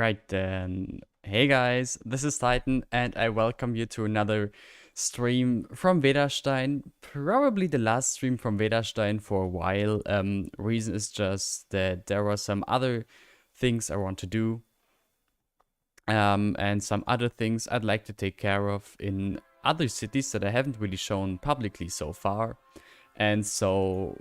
Alright then. Hey guys, this is Titan and I welcome you to another stream from Vedastein. Probably the last stream from Vedastein for a while. Reason is just that there were some other things I want to do. And some other things I'd like to take care of in other cities that I haven't really shown publicly so far. And so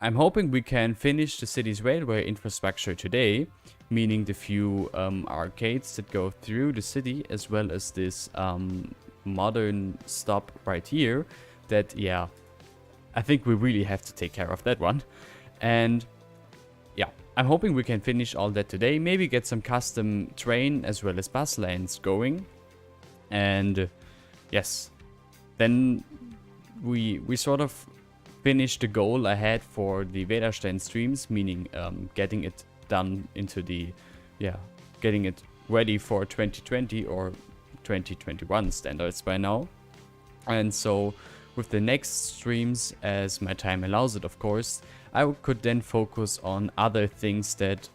I'm hoping we can finish the city's railway infrastructure today, meaning the few arcades that go through the city, as well as this modern stop right here that, yeah, I think we really have to take care of that one. And yeah, I'm hoping we can finish all that today, maybe get some custom train as well as bus lanes going. And yes, then we sort of finish the goal I had for the Vedastein streams, meaning getting it done into the, getting it ready for 2020 or 2021 standards by now. And so with the next streams, as my time allows it of course, I could then focus on other things that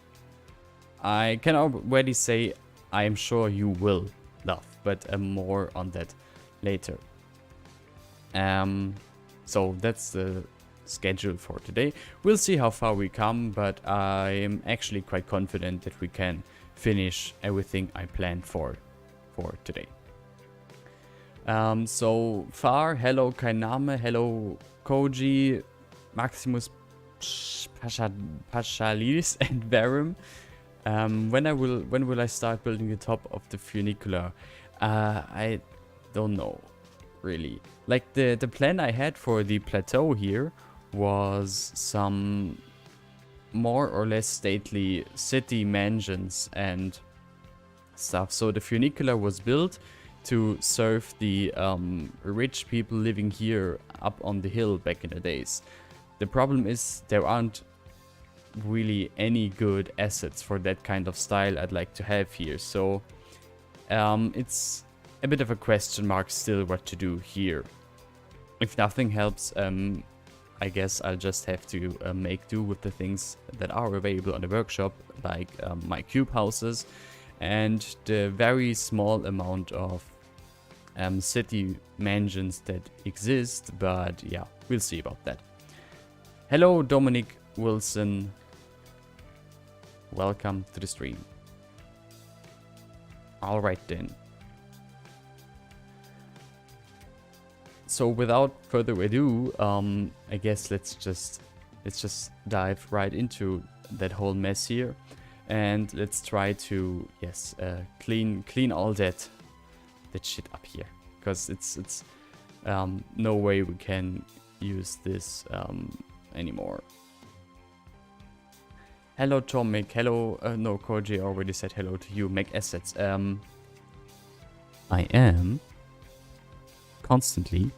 I can already say I am sure you will love, but more on that later. So that's the schedule for today. We'll see how far we come, but I am actually quite confident that we can finish everything I planned for today. So far, hello Kainame, hello Koji, Maximus Paschalis and Verum. When will I start building the top of the funicular? I don't know, really. Like the plan I had for the plateau here was some more or less stately city mansions and stuff. So the funicular was built to serve the rich people living here up on the hill back in the days. The problem is there aren't really any good assets for that kind of style I'd like to have here. So it's a bit of a question mark still what to do here. If nothing helps, I guess I'll just have to make do with the things that are available on the workshop, like my cube houses and the very small amount of city mansions that exist, but yeah, we'll see about that. Hello Dominic Wilson, welcome to the stream. Alright then. So without further ado, I guess let's just dive right into that whole mess here, and let's try to clean all that shit up here, because it's no way we can use this anymore. Hello Tomic, hello no, Koji already said hello to you. Make assets. I am constantly.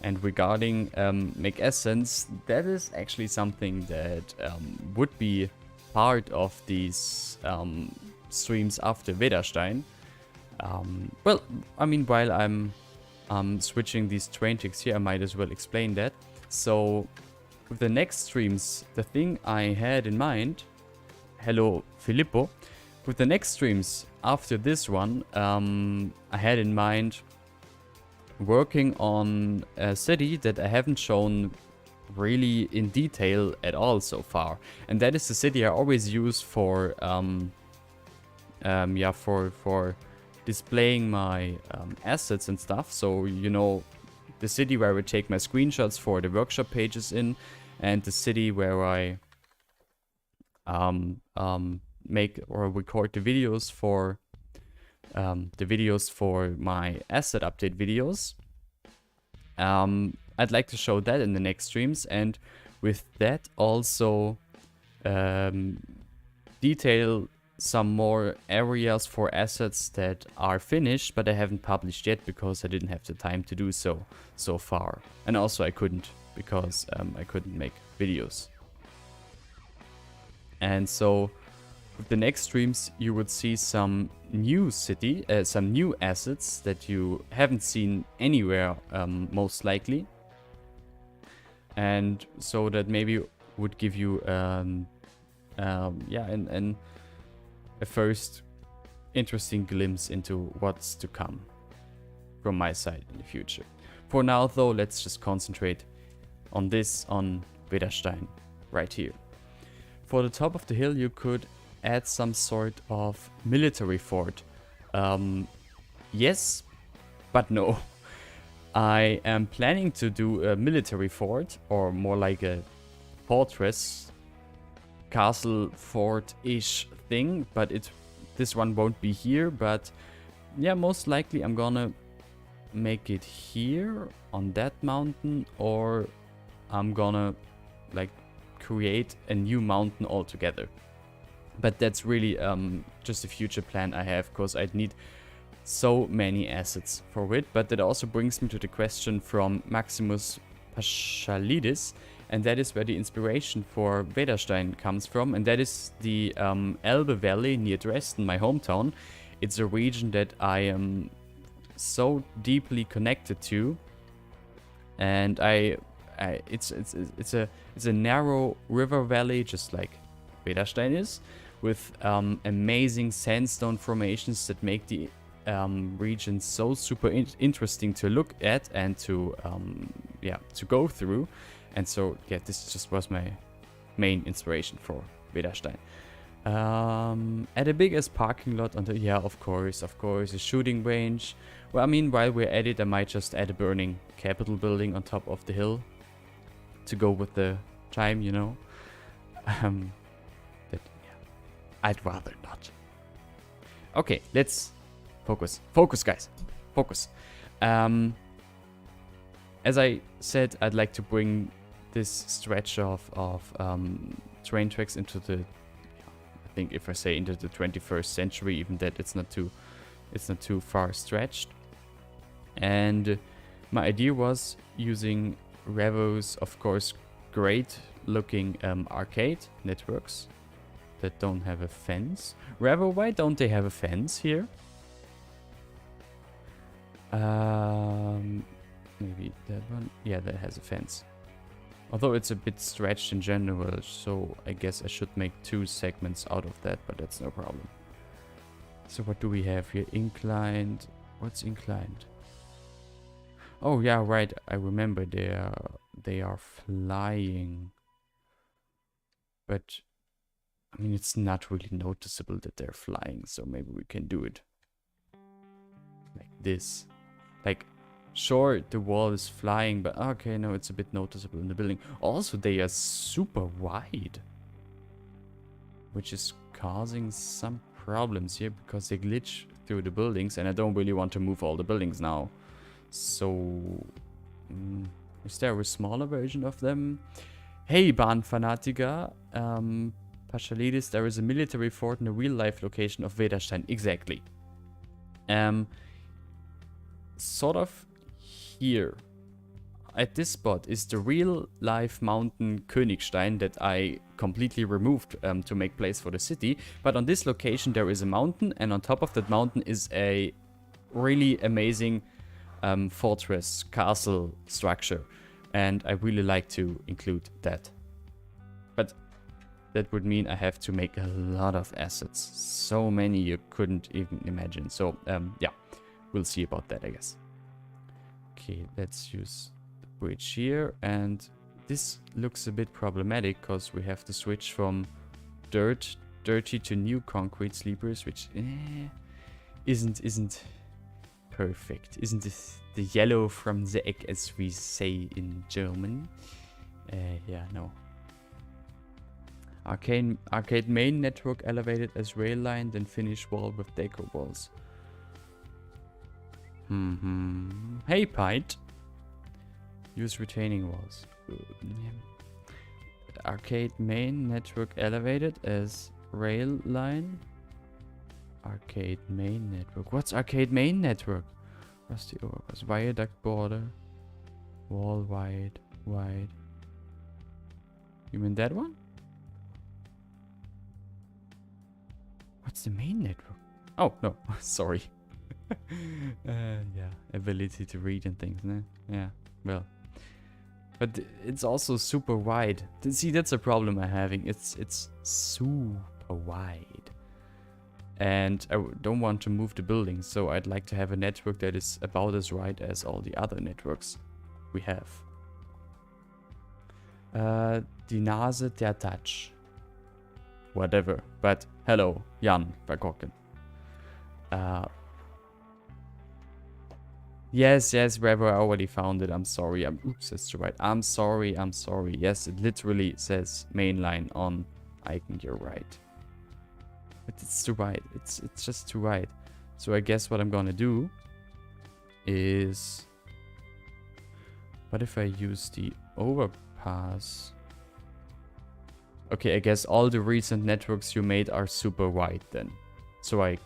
And regarding make essence, that is actually something that would be part of these streams after Vedastein. Well, I mean, while I'm switching these train ticks here, I might as well explain that. So with the next streams, the thing I had in mind, hello Filippo, with the next streams after this one, I had in mind working on a city that I haven't shown really in detail at all so far, and that is the city I always use for for displaying my assets and stuff. So you know, the city where I would take my screenshots for the workshop pages in, and the city where I make or record the videos for my asset update videos. I'd like to show that in the next streams, and with that also detail some more areas for assets that are finished but I haven't published yet because I didn't have the time to do so far, and also I couldn't because I couldn't make videos. And so with the next streams, you would see some new some new assets that you haven't seen anywhere, most likely. And so that maybe would give you yeah, and a first interesting glimpse into what's to come from my side in the future. For now, though, let's just concentrate on this, on Vedastein, right here. For the top of the hill, you could add some sort of military fort. Yes, but no. I am planning to do a military fort, or more like a fortress, castle fort-ish thing, but this one won't be here, but yeah, most likely I'm gonna make it here on that mountain, or I'm gonna like create a new mountain altogether. But that's really just a future plan I have, because I'd need so many assets for it. But that also brings me to the question from Maximus Pachalidis, and that is where the inspiration for Vedastein comes from, and that is the Elbe Valley near Dresden, my hometown. It's a region that I am so deeply connected to, and it's a narrow river valley, just like Vedastein is, with amazing sandstone formations that make the region so super interesting to look at and to go through. And so yeah, this just was my main inspiration for Vedastein. At the biggest parking lot on the, yeah, of course, a shooting range. Well, I mean, while we're at it, I might just add a burning Capitol building on top of the hill to go with the time, you know. But yeah, I'd rather not. Okay, let's focus. Focus, guys. Focus. As I said, I'd like to bring this stretch of train tracks into the, I think if I say into the 21st century, even that it's not too far stretched. And my idea was using Revo's, of course, great looking arcade networks that don't have a fence. Revo, why don't they have a fence here? Maybe that one. Yeah, that has a fence. Although it's a bit stretched in general, so I guess I should make 2 segments out of that, but that's no problem. So what do we have here? Inclined. What's inclined? Oh yeah, right. I remember they are flying. But I mean, it's not really noticeable that they're flying, so maybe we can do it like this. Like, sure, the wall is flying, but okay, no, it's a bit noticeable in the building. Also, they are super wide, which is causing some problems here because they glitch through the buildings, and I don't really want to move all the buildings now. So, is there a smaller version of them? Hey, Bahnfanatiker, Pachalidis, there is a military fort in the real-life location of Vedastein. Exactly. Sort of here. At this spot is the real-life mountain Königstein that I completely removed to make place for the city. But on this location there is a mountain, and on top of that mountain is a really amazing fortress, castle structure. And I really like to include that. But that would mean I have to make a lot of assets. So many you couldn't even imagine. So yeah, we'll see about that, I guess. Okay, let's use the bridge here. And this looks a bit problematic because we have to switch from dirty to new concrete sleepers, which isn't perfect. Isn't this the yellow from the egg, as we say in German? Yeah, no. Arcade main network elevated as rail line, then finish wall with deco walls. Hey, Pite. Use retaining walls. Arcade main network elevated as rail line. Arcade main network. What's arcade main network? Rusty overpass. Viaduct border. Wall wide. You mean that one? What's the main network? Oh, no. Sorry. Yeah. Ability to read and things, no? Yeah. Well. But it's also super wide. See, that's a problem I'm having. It's super wide. And I don't want to move the building, so I'd like to have a network that is about as wide as all the other networks we have. Die Nase der Touch. Whatever. But hello, Jan Verkokken. Yes, Revo, I already found it. I'm sorry. Oops, that's too right. I'm sorry. Yes, it literally says mainline on icon. You're right. But it's too wide. It's just too wide. So I guess what I'm gonna do is... What if I use the overpass? Okay, I guess all the recent networks you made are super wide then. So I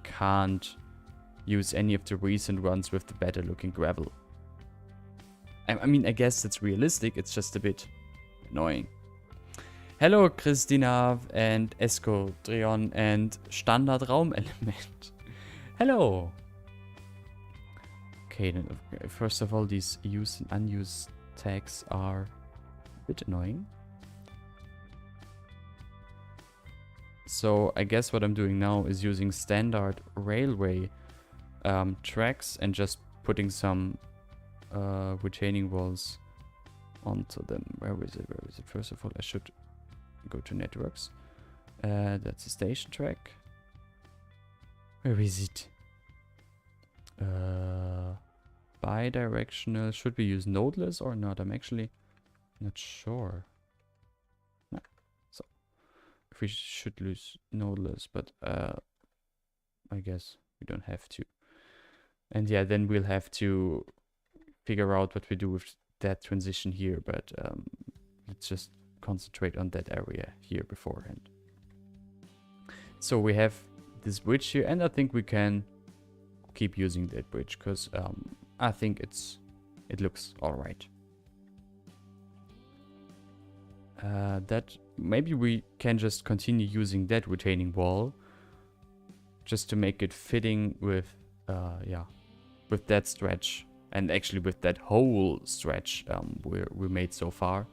can't use any of the recent ones with the better looking gravel. I mean, I guess it's realistic, it's just a bit annoying. Hello Christina and Esco, Dreon and Standard Raum Element. Hello! Okay, then first of all, these used and unused tags are a bit annoying. So I guess what I'm doing now is using standard railway tracks and just putting some retaining walls onto them. Where is it? First of all, I should go to networks. That's a station track. Where is it? Bidirectional. Should we use nodeless or not? I'm actually not sure. No. So if we should use nodeless, but I guess we don't have to. And yeah, then we'll have to figure out what we do with that transition here, but let's just concentrate on that area here beforehand. So we have this bridge here, and I think we can keep using that bridge because I think it looks all right. That maybe we can just continue using that retaining wall just to make it fitting with yeah, with that stretch, and actually with that whole stretch we made so far.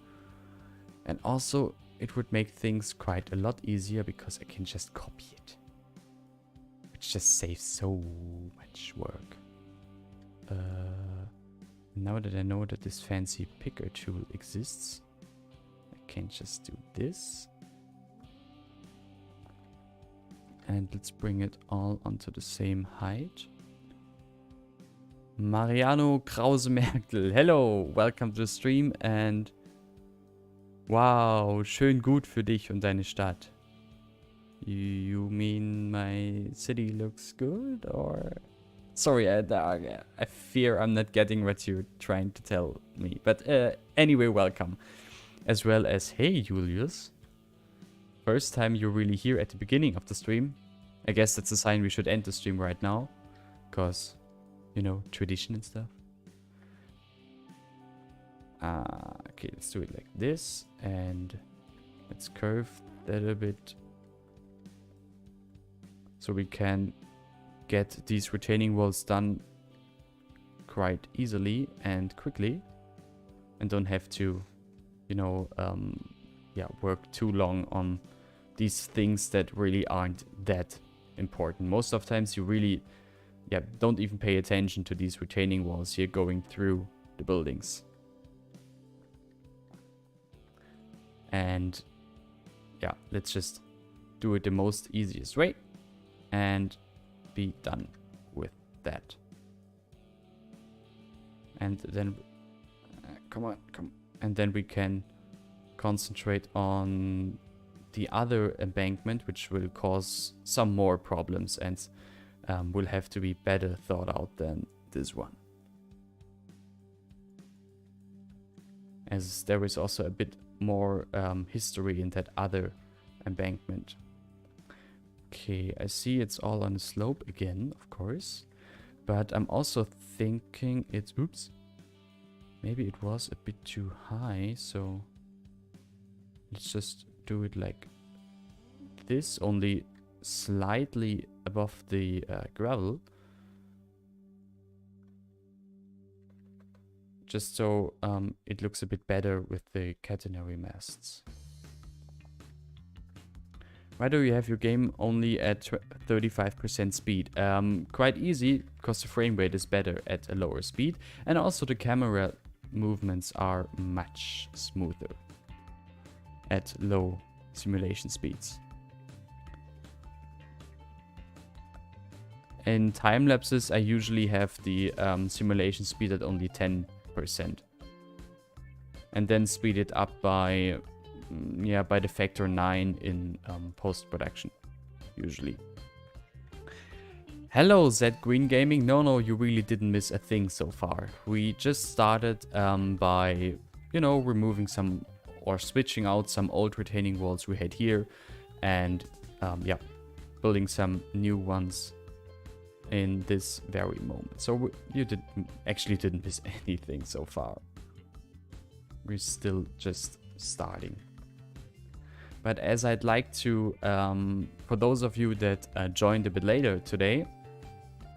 And also it would make things quite a lot easier because I can just copy it, which just saves so much work. Now that I know that this fancy picker tool exists, I can just do this. And let's bring it all onto the same height. Mariano Krause-Merkel, hello, welcome to the stream and wow, schön gut für dich und deine Stadt. You mean my city looks good, or? Sorry, I fear I'm not getting what you're trying to tell me. But anyway, welcome. As well as, hey Julius. First time you're really here at the beginning of the stream. I guess that's a sign we should end the stream right now. Because, you know, tradition and stuff. Okay, let's do it like this. And let's curve that a bit. So we can get these retaining walls done quite easily and quickly. And don't have to, you know, yeah, work too long on these things that really aren't that important. Most of times you really, yeah, don't even pay attention to these retaining walls here going through the buildings. And yeah, let's just do it the most easiest way and be done with that. And then come on. And then we can concentrate on the other embankment, which will cause some more problems and will have to be better thought out than this one. As there is also a bit more history in that other embankment. Okay, I see it's all on a slope again, of course. But I'm also thinking it's... Oops. Maybe it was a bit too high, so... Let's just do it like this, only slightly above the gravel. just so it looks a bit better with the catenary masts. Why do you have your game only at 35% speed? Quite easy, because the frame rate is better at a lower speed, and also the camera movements are much smoother at low simulation speeds. In time lapses, I usually have the simulation speed at only 10%, and then speed it up by by the factor 9 in post-production, usually. Hello, Z Green Gaming. No, you really didn't miss a thing so far. We just started by, removing some or switching out some old retaining walls we had here, and building some new ones in this very moment. So you didn't miss anything so far. We're still just starting. But as I'd like to, for those of you that joined a bit later today,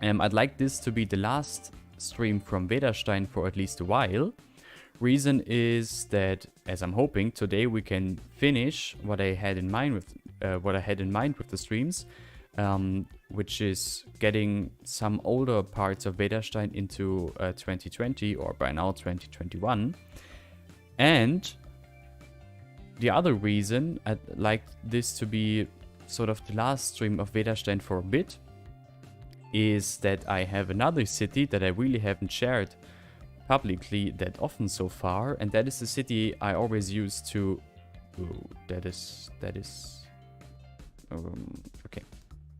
I'd like this to be the last stream from Vedastein for at least a while. Reason is that, as I'm hoping, today we can finish what I had in mind with the streams, which is getting some older parts of Vedastein into 2020, or by now 2021. And the other reason I'd like this to be sort of the last stream of Vedastein for a bit is that I have another city that I really haven't shared publicly that often so far, and that is the city I always use to... Ooh, that is okay,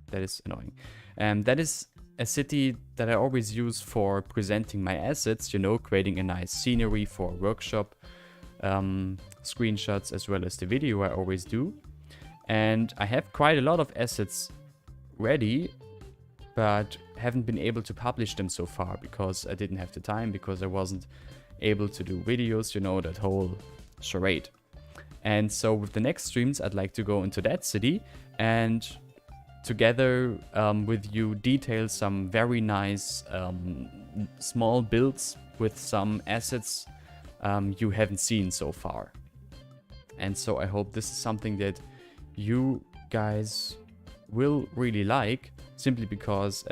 that is annoying. That is a city that I always use for presenting my assets, creating a nice scenery for a workshop, screenshots, as well as the video I always do. And I have quite a lot of assets ready, but haven't been able to publish them so far because I didn't have the time, because I wasn't able to do videos, that whole charade. And so with the next streams, I'd like to go into that city and together with you detail some very nice small builds with some assets you haven't seen so far. And so I hope this is something that you guys will really like, simply because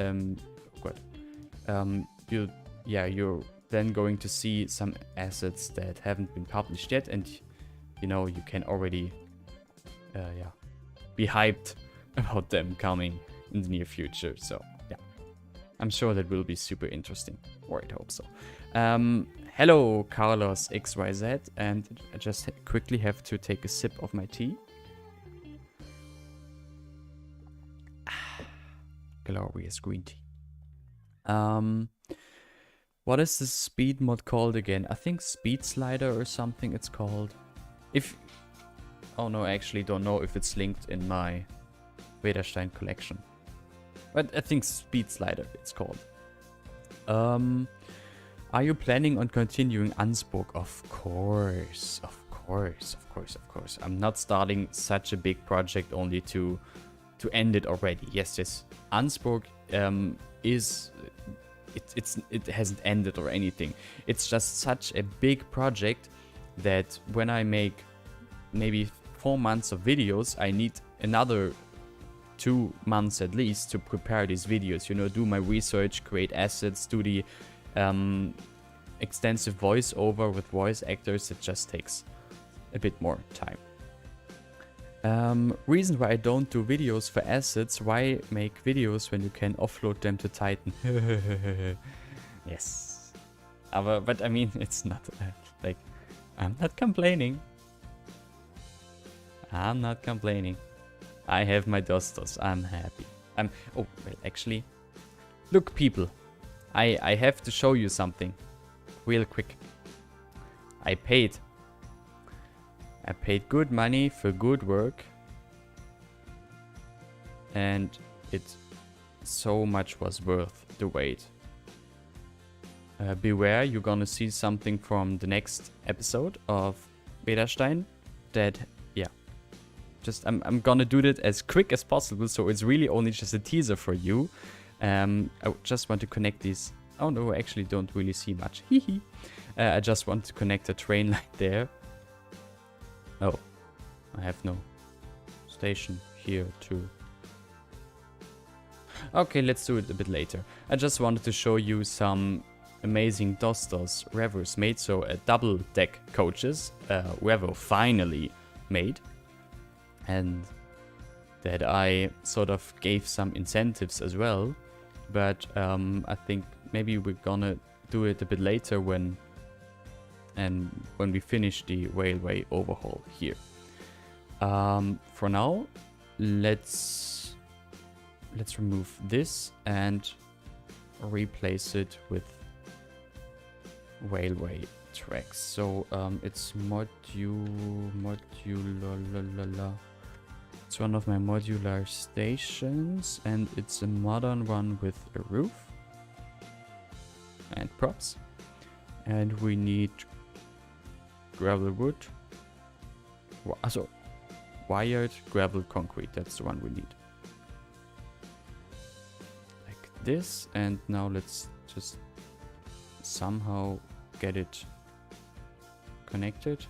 you're then going to see some assets that haven't been published yet, and you can already be hyped about them coming in the near future. So yeah, I'm sure that will be super interesting, or I hope so. Hello, Carlos XYZ, and I just quickly have to take a sip of my tea. Glorious green tea. What is the speed mod called again? I think Speed Slider or something it's called. Oh no, I actually don't know if it's linked in my Vedastein collection. But I think Speed Slider it's called. Are you planning on continuing Unspoke? Of course. I'm not starting such a big project only to end it already. Yes. Unspoke it hasn't ended or anything. It's just such a big project that when I make maybe 4 months of videos, I need another 2 months at least to prepare these videos. Do my research, create assets, do the extensive voiceover with voice actors. It just takes a bit more time. Reason why I don't do videos for assets. Why make videos when you can offload them to Titan? Yes. But I mean, it's not like, I'm not complaining. I have my Dostos. I'm happy. Oh, well, actually, look, people. I have to show you something real quick. I paid good money for good work, and it so much was worth the wait. Beware, you're gonna see something from the next episode of Vedastein that, I'm gonna do that as quick as possible, so it's really only just a teaser for you. I just want to connect these. Oh no, I actually don't really see much. I just want to connect a train line there. Oh, I have no station here too. Okay, let's do it a bit later. I just wanted to show you some amazing Dostos Revers made, so double deck coaches Revo finally made, and that I sort of gave some incentives as well, but I think maybe we're gonna do it a bit later when we finish the railway overhaul here. For now, let's remove this and replace it with railway tracks. So it's modular. It's one of my modular stations, and it's a modern one with a roof and props. And we need gravel wood. So wired gravel concrete. That's the one we need. Like this. And now let's just somehow get it connected.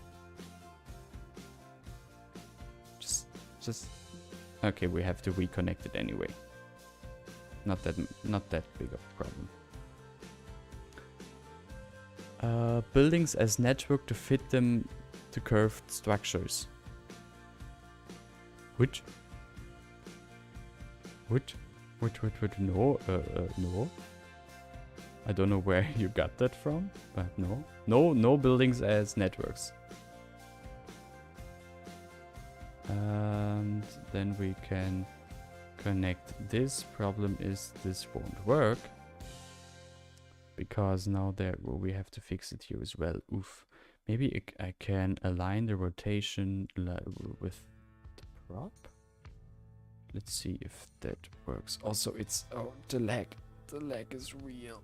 Just okay, we have to reconnect it anyway. Not that big of a problem. Buildings as network to fit them to curved structures. Which? No, no. I don't know where you got that from, but no. No buildings as networks. And then we can connect this. Problem is this won't work, because now we have to fix it here as well. Oof. Maybe I can align the rotation with the prop. Let's see if that works. Also, it's the lag is real.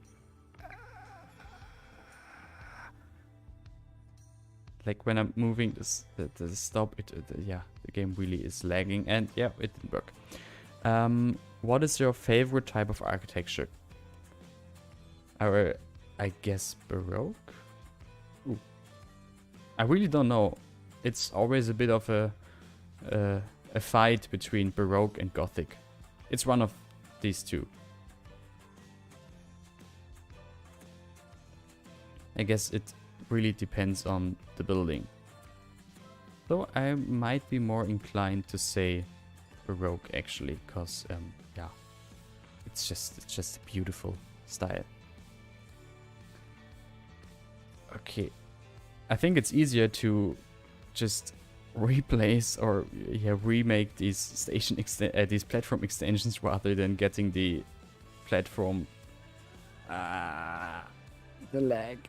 Like when I'm moving this, the stop, yeah, the game really is lagging, and yeah, it didn't work. What is your favorite type of architecture? I guess Baroque? Ooh. I really don't know. It's always a bit of a fight between Baroque and Gothic. It's one of these two. I guess it really depends on the building. Though I might be more inclined to say Baroque actually, because yeah, it's just a beautiful style. Okay, I think it's easier to just replace or remake these these platform extensions rather than getting the platform the lag,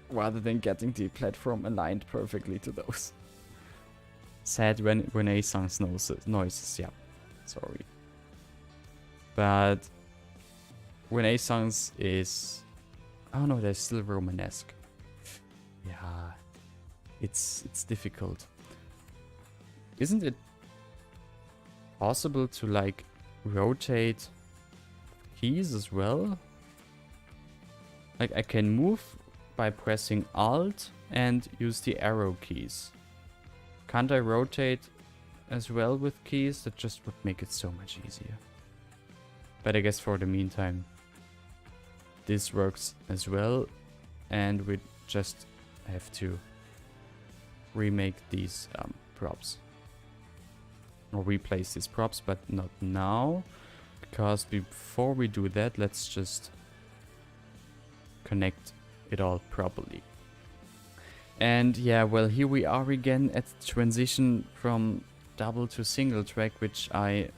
rather than getting the platform aligned perfectly to those. Sad when Renaissance noises, yeah, sorry. But Renaissance is, oh no, they're still Romanesque. Yeah, it's difficult. Isn't it possible to like rotate keys as well? Like I can move by pressing Alt and use the arrow keys. Can't I rotate as well with keys? That just would make it so much easier. But I guess for the meantime, this works as well, and we just have to remake these props. Or replace these props, but not now, because before we do that, let's just connect it all properly. And yeah, well, here we are again at the transition from double to single track, which I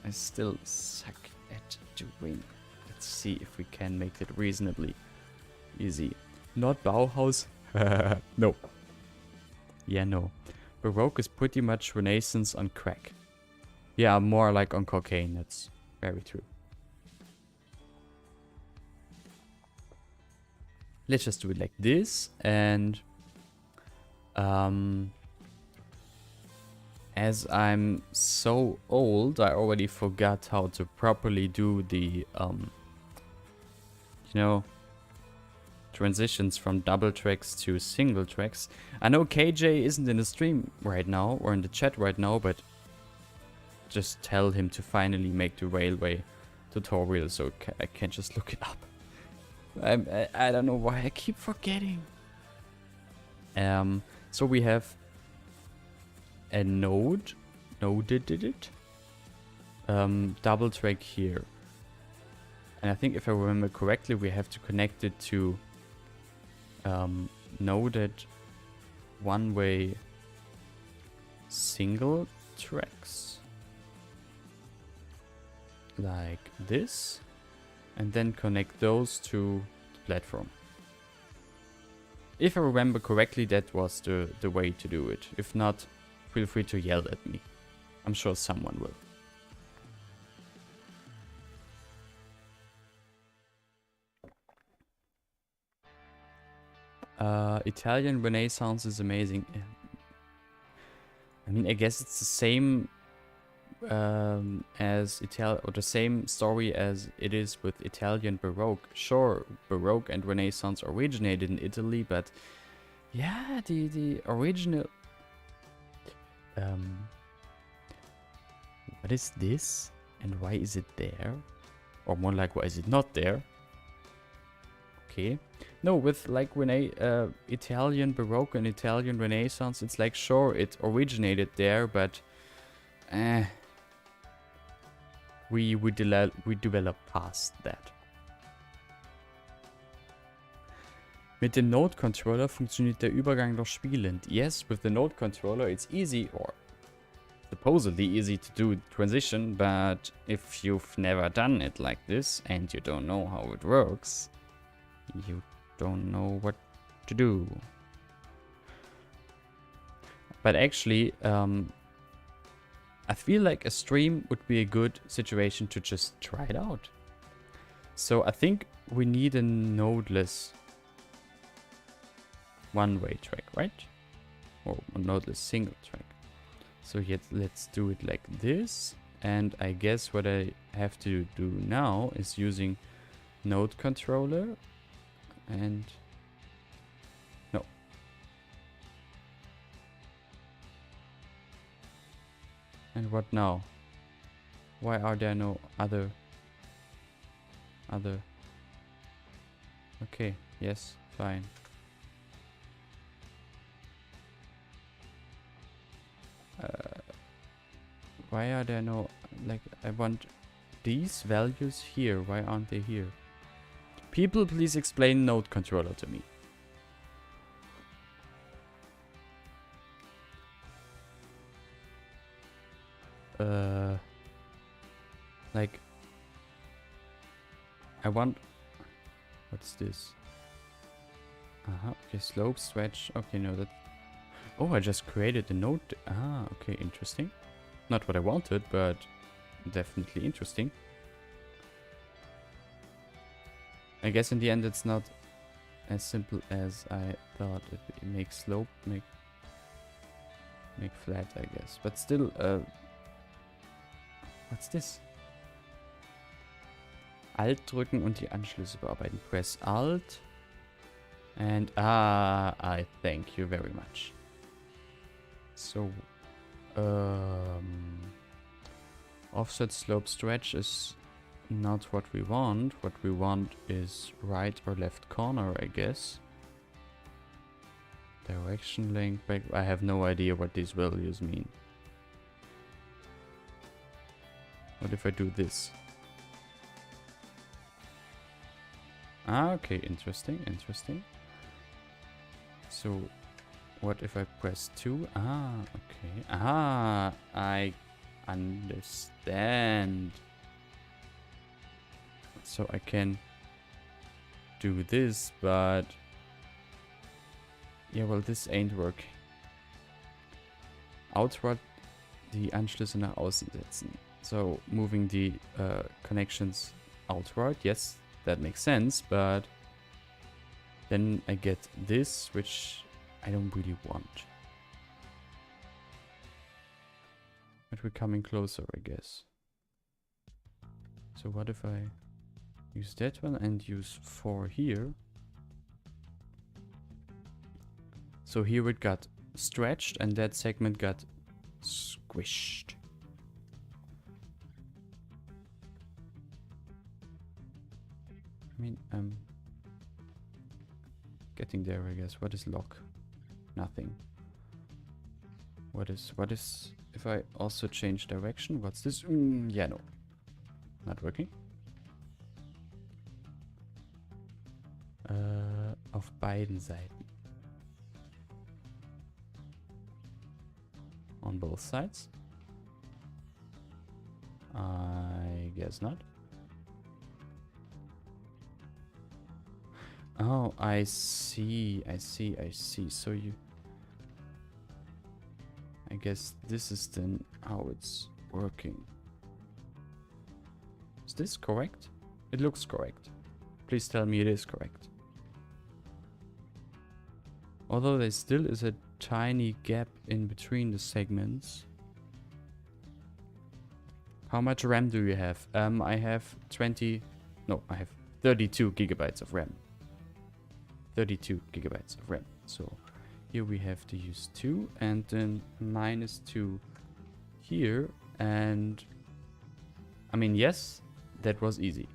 still suck at doing. Let's see if we can make it reasonably easy. Not Bauhaus. No. Yeah, no. Baroque is pretty much Renaissance on crack. Yeah, more like on cocaine. That's very true. Let's just do it like this, and as I'm so old, I already forgot how to properly do the transitions from double tracks to single tracks. I know KJ isn't in the stream right now or in the chat right now, but just tell him to finally make the railway tutorial so I can just look it up. I don't know why I keep forgetting. So we have a noded it. Double track here. And I think if I remember correctly, we have to connect it to noded one-way single tracks. Like this. And then connect those to the platform. If I remember correctly, that was the way to do it. If not, feel free to yell at me. I'm sure someone will. Italian Renaissance is amazing. I mean, I guess it's the same as or the same story as it is with Italian Baroque. Sure, Baroque and Renaissance originated in Italy, but yeah, the original. What is this? And why is it there? Or more like, why is it not there? Okay. No, with like Italian Baroque and Italian Renaissance, it's like, sure, it originated there, but we developed past that. Mit dem Node Controller funktioniert der Übergang doch spielend. Yes, with the Node Controller it's easy, or supposedly easy to do transition, but if you've never done it like this and you don't know how it works, you don't know what to do. But actually, I feel like a stream would be a good situation to just try it out. So I think we need a nodeless one-way track, right? Or a nodeless single track. So let's do it like this. And I guess what I have to do now is using node controller and no. And what now? Why are there no other? Okay, yes, fine. Why are there no, like, I want these values here. Why aren't they here? People, please explain node controller to me. Like, I want, what's this? Okay, slope, stretch. Okay, no, that. Oh, I just created a node. Okay, interesting. Not what I wanted, but definitely interesting. I guess in the end it's not as simple as I thought. It makes slope, make flat, I guess. But still, what's this? Alt drücken und die Anschlüsse bearbeiten. Press Alt. And I thank you very much. So, offset slope stretch is not what we want. What we want is right or left corner, I guess. Direction link back. I have no idea what these values mean. What if I do this? Okay, interesting, interesting. So, what if I press 2? Okay. I understand. So I can do this, but yeah, well, this ain't working. Outward die Anschlüsse nach außen setzen. So moving the connections outward, yes, that makes sense, but then I get this, which I don't really want. But we're coming closer, I guess. So what if I use that one and use 4 here? So here it got stretched and that segment got squished. I mean, I'm getting there, I guess. What is lock? Nothing. What is, if I also change direction, what's this? Yeah, no. Not working. Auf beiden Seiten. On both sides? I guess not. Oh, I see. So you... I guess this is then how it's working. Is this correct? It looks correct. Please tell me it is correct. Although there still is a tiny gap in between the segments. How much RAM do you have? I have 20... No, I have 32 gigabytes of RAM. 32 gigabytes of RAM. So here we have to use 2 and then -2 here. And I mean, yes, that was easy.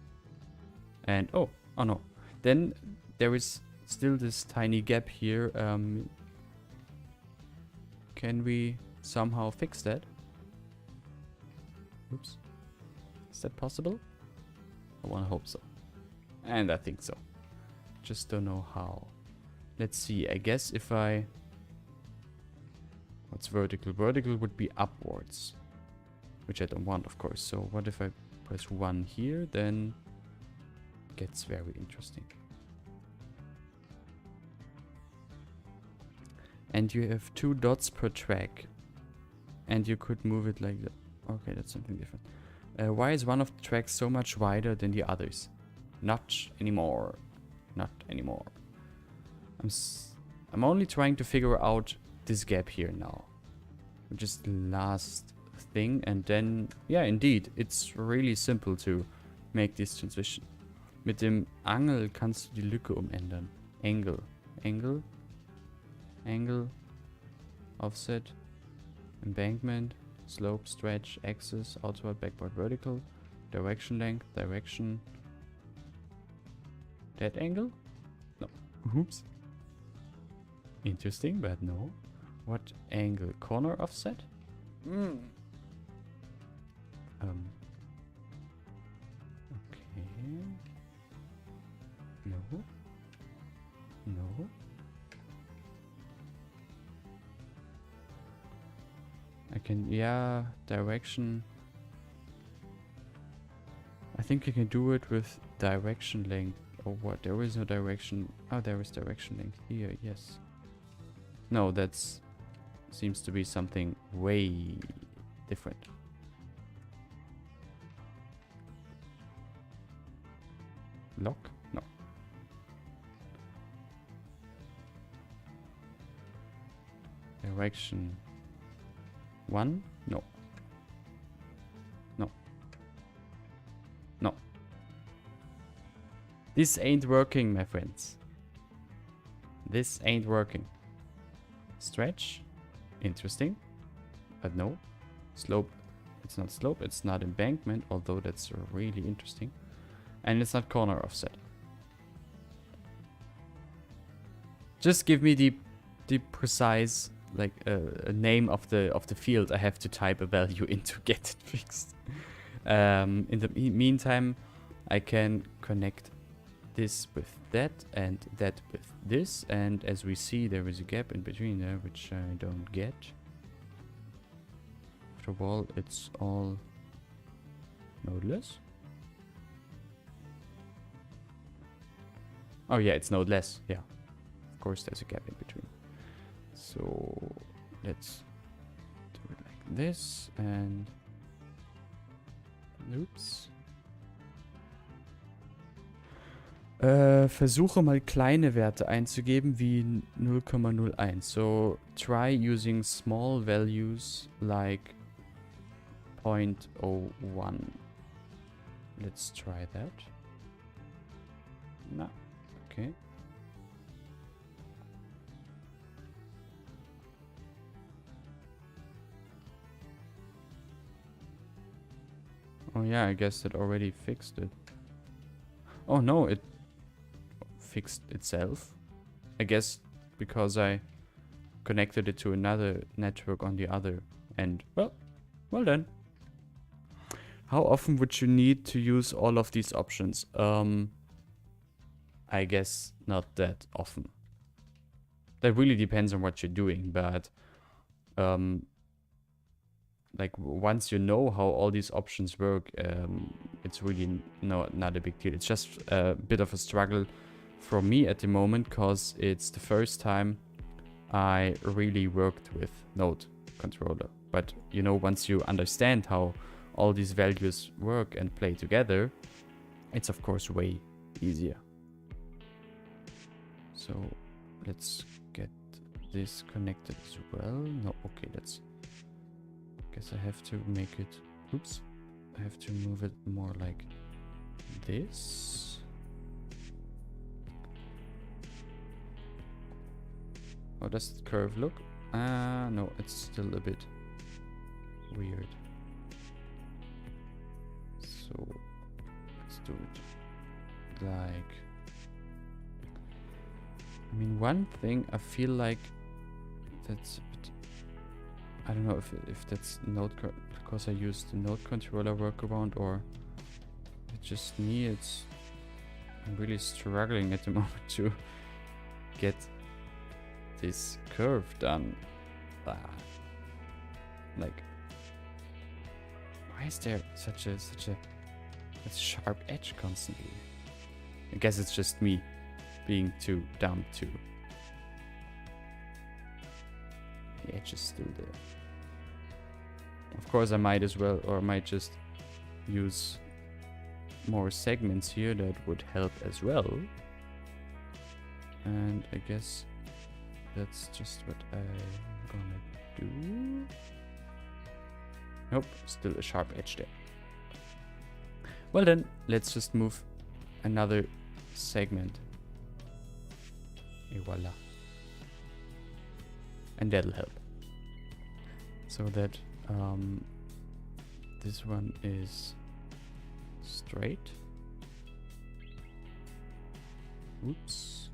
And oh no. Then there is still this tiny gap here. Can we somehow fix that? Oops. Is that possible? I want to hope so. And I think so. Just don't know how. Let's see. I guess if I... What's vertical? Vertical would be upwards. Which I don't want, of course. So what if I press 1 here? Then it gets very interesting. And you have 2 dots per track. And you could move it like that. Okay, that's something different. Why is one of the tracks so much wider than the others? Not anymore. Not anymore. I'm only trying to figure out this gap here now. Which is the last thing. And then, yeah, indeed, it's really simple to make this transition. Mit dem Angel kannst du die Lücke umändern. Angle. Angle. Angle. Offset. Embankment. Slope, stretch, axis, outward, backward, vertical. Direction length, direction. That angle? No. Oops. Interesting, but no. What angle? Corner offset? Okay. No. No. I can, yeah, direction. I think you can do it with direction length. Or what? There is no direction. Oh, there is direction length here, yes. No, that's seems to be something way different. Lock? No. Direction 1? No. No. No. This ain't working, my friends. This ain't working. Stretch? Interesting. But no. Slope. It's not slope. It's not embankment. Although that's really interesting. And it's not corner offset. Just give me the precise, like, a name of the field I have to type a value in to get it fixed. In the meantime, I can connect this with that and that with this, and as we see, there is a gap in between there, which I don't get. After all, it's all nodeless. Oh yeah, it's nodeless. Yeah, of course there's a gap in between. So let's do it like this, and oops. Versuche mal kleine Werte einzugeben wie 0,01. So try using small values like 0.01. Let's try that. No. Okay. yeah, I guess it already fixed it. Oh no, it fixed itself. I guess because I connected it to another network on the other end. Well done. How often would you need to use all of these options? I guess not that often. That really depends on what you're doing, but like once you know how all these options work, it's really not a big deal. It's just a bit of a struggle for me at the moment, because it's the first time I really worked with node controller. But you know, once you understand how all these values work and play together, it's of course way easier. So let's get this connected as well. No, okay, let's, guess I have to make it, oops, I have to move it more like this. How does the curve look? No, it's still a bit weird. So let's do it like, I mean, one thing I feel like that's a bit, I don't know if that's node because I used the node controller workaround, or it's just me. I'm really struggling at the moment to get this curve done. Like, why is there such a sharp edge constantly? I guess it's just me being too dumb to. The edge is still there. Of course, I might as well, or I might just use more segments here. That would help as well. And I guess that's just what I'm gonna do. Nope, still a sharp edge there. Well then, let's just move another segment. Et voila. And that'll help. So that this one is straight. Oops.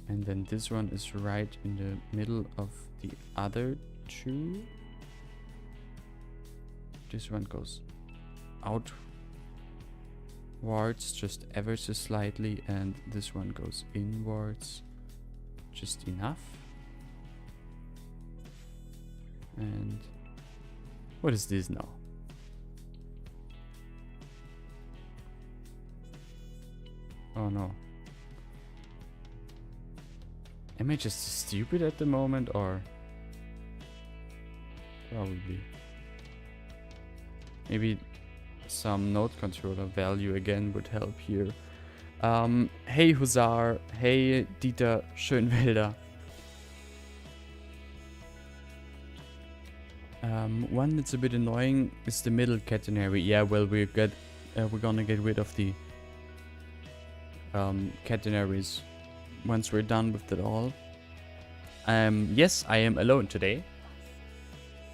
And then this one is right in the middle of the other two. This one goes outwards just ever so slightly, and this one goes inwards just enough. And what is this now? Oh no. Am I just stupid at the moment, or? Probably. Maybe some node controller value again would help here. Hey Hussar, hey Dieter Schönwelder. One that's a bit annoying is the middle catenary. Yeah, well, we're gonna get rid of the catenaries once we're done with it all. Yes, I am alone today.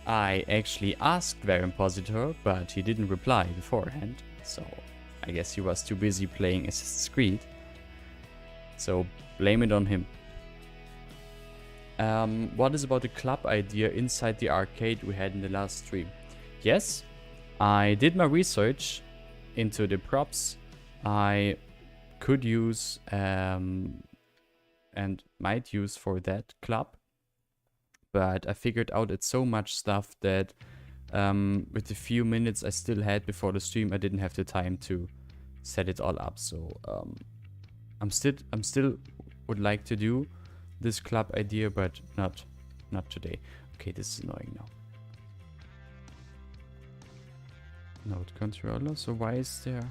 I actually asked Verimpositor, but he didn't reply beforehand, so I guess he was too busy playing Assassin's Creed. So blame it on him. What is about the club idea inside the arcade we had in the last stream? Yes, I did my research into the props I could use and might use for that club. But I figured out it's so much stuff that with the few minutes I still had before the stream, I didn't have the time to set it all up. So I'm still would like to do this club idea, but not today. Okay, this is annoying now. Node controller. So why is there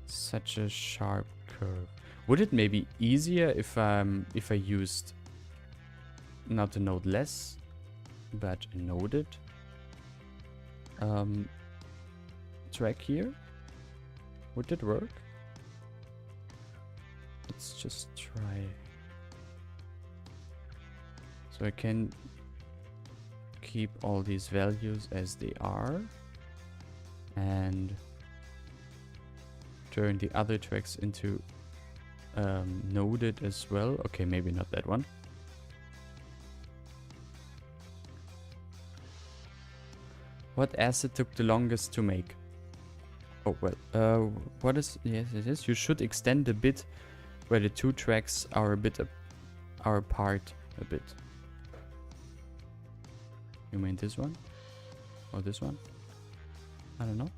such a sharp curve? Would it maybe easier if I used not a node less, but a noded track here? Would that work? Let's just try. So I can keep all these values as they are, And turn the other tracks into noded as well. Okay, maybe not that one. What asset took the longest to make? Oh, well, what is... Yes, it is. You should extend a bit where the two tracks are a bit are apart a bit. You mean this one? Or this one? I don't know.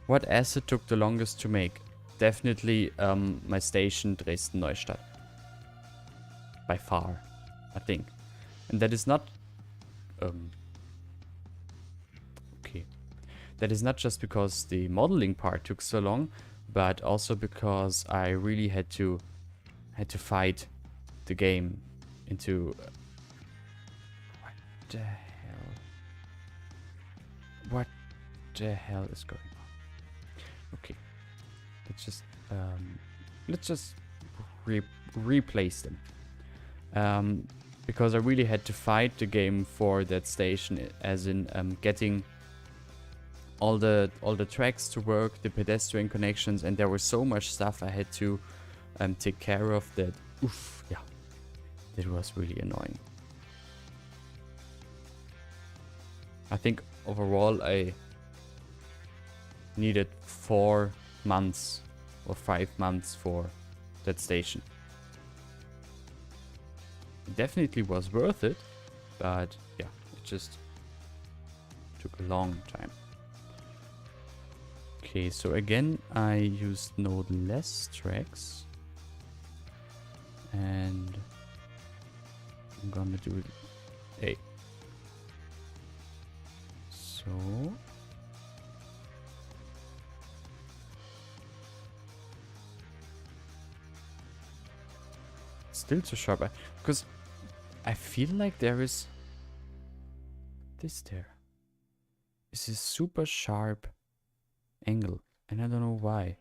What asset took the longest to make? Definitely my station Dresden-Neustadt. By far, I think. And that is not... okay. That is not just because the modeling part took so long, but also because I really had to fight the game into... what the hell? What the hell is going on? Okay. Let's just replace them. Because I really had to fight the game for that station, as in getting all the tracks to work, the pedestrian connections, and there was so much stuff I had to take care of that. Oof, yeah, it was really annoying. I think overall I needed 4 months or 5 months for that station. It definitely was worth it, but yeah, it just took a long time. Okay, so again I used node less tracks, and I'm gonna do A. So still too sharp, because I feel like there is this there. This is super sharp angle, and I don't know why.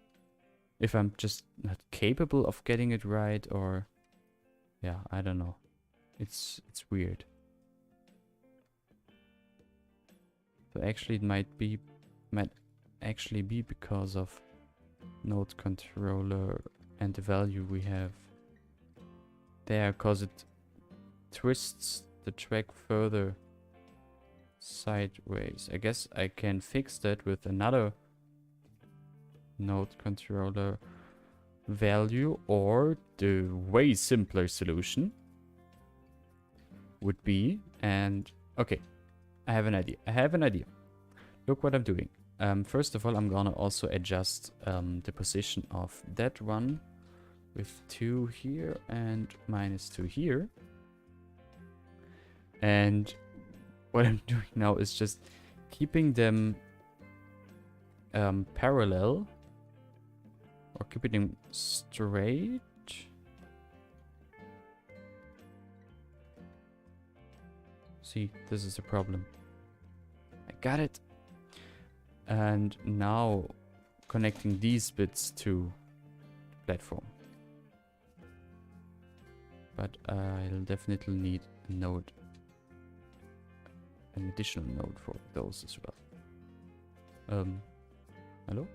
If I'm just not capable of getting it right, or yeah, I don't know. It's weird. So actually it might actually be because of node controller and the value we have there, because it twists the track further sideways. I guess I can fix that with another node controller value, or the way simpler solution would be, and okay, I have an idea. Look what I'm doing. First of all, I'm gonna also adjust the position of that one with 2 here and -2 here. And what I'm doing now is just keeping them parallel, or keeping them straight. See, this is the problem. I got it. And now connecting these bits to the platform. But I'll definitely need a node, an additional node for those as well. Hello?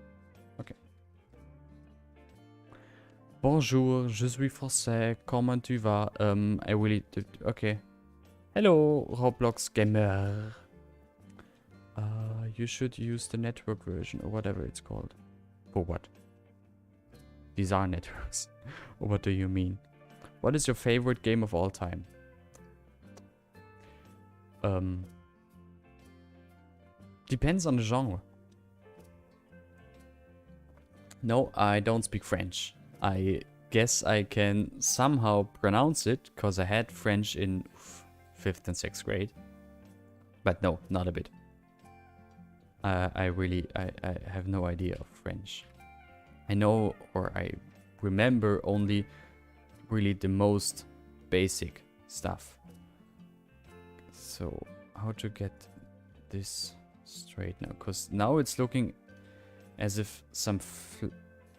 Okay. Bonjour, je suis français, comment tu vas? I really... Okay. Hello, Roblox gamer. You should use the network version, or whatever it's called. For what? These are networks. What do you mean? What is your favorite game of all time? Depends on the genre. No, I don't speak French. I guess I can somehow pronounce it, because I had French in 5th and 6th grade. But no, not a bit. I have no idea of French. I know, or I remember only really the most basic stuff. So how to get this straight now? Because now it's looking as if some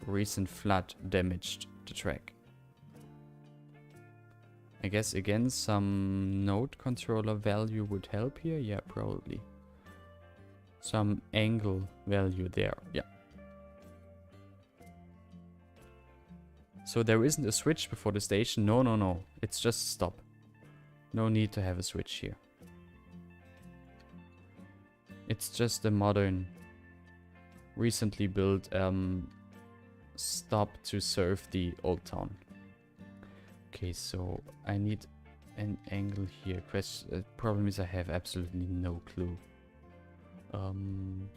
recent flood damaged the track. I guess again some node controller value would help here. Yeah, probably. Some angle value there. Yeah. So there isn't a switch before the station. No, no, no. It's just stop. No need to have a switch here. It's just a modern, recently built stop to serve the old town. Okay, so I need an angle here. Problem is I have absolutely no clue. 0.1.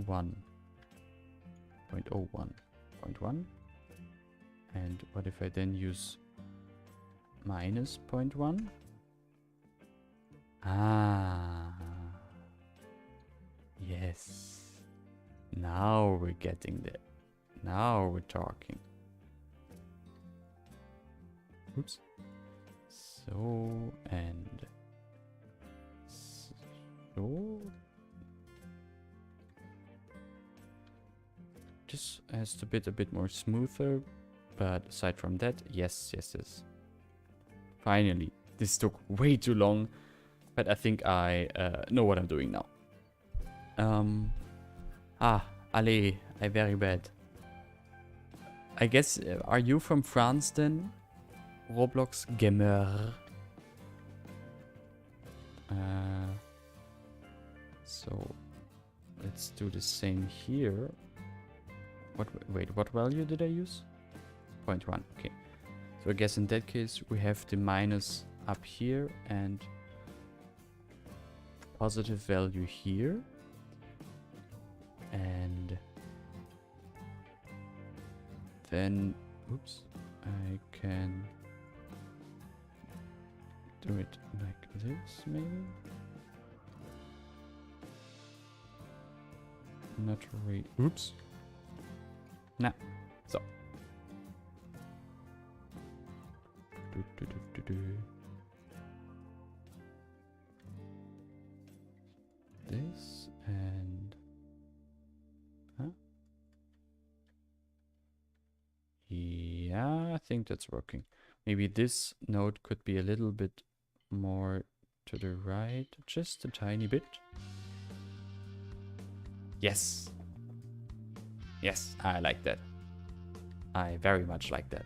0.01. 0.1. And what if I then use minus 0.1? Ah. Yes. Now we're getting there. Now we're talking. Oops. So, and so. Just has to be a bit more smoother. But aside from that, yes, yes, yes. Finally. This took way too long. But I think I know what I'm doing now. Allez, I very bad. I guess, are you from France then? Roblox Gamer. So, let's do the same here. Wait, what value did I use? 0.1, okay. So I guess in that case we have the minus up here and positive value here. And then, oops, I can do it like this maybe? Not really, oops. Nah, so. This and yeah, I think that's working. Maybe this node could be a little bit more to the right, just a tiny bit. Yes. Yes, I like that. I very much like that.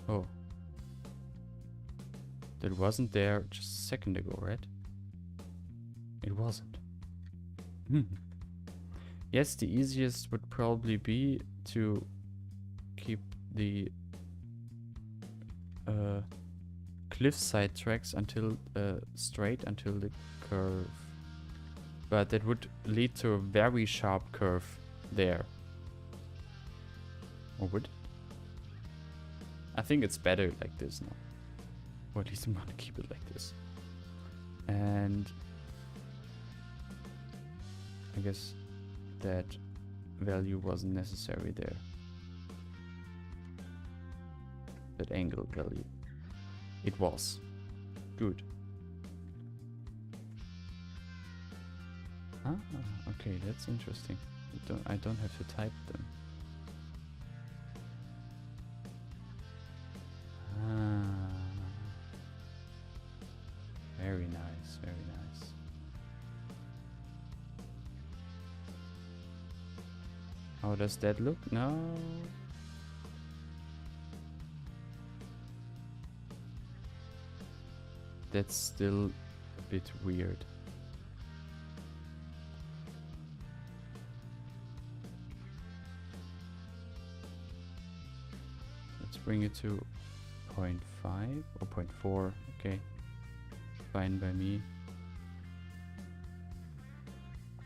Oh. That wasn't there just a second ago, right? It wasn't. Yes, the easiest would probably be to keep the cliffside tracks until straight until the curve. But that would lead to a very sharp curve there. Or would it? I think it's better like this now. Or at least I'm gonna keep it like this. And I guess that value wasn't necessary there. That angle value. It was. Good. Ah, okay, that's interesting. I don't have to type them. Ah. Very nice, very nice. How does that look now? That's still a bit weird. Let's bring it to 0.5 or 0.4. Okay, fine by me.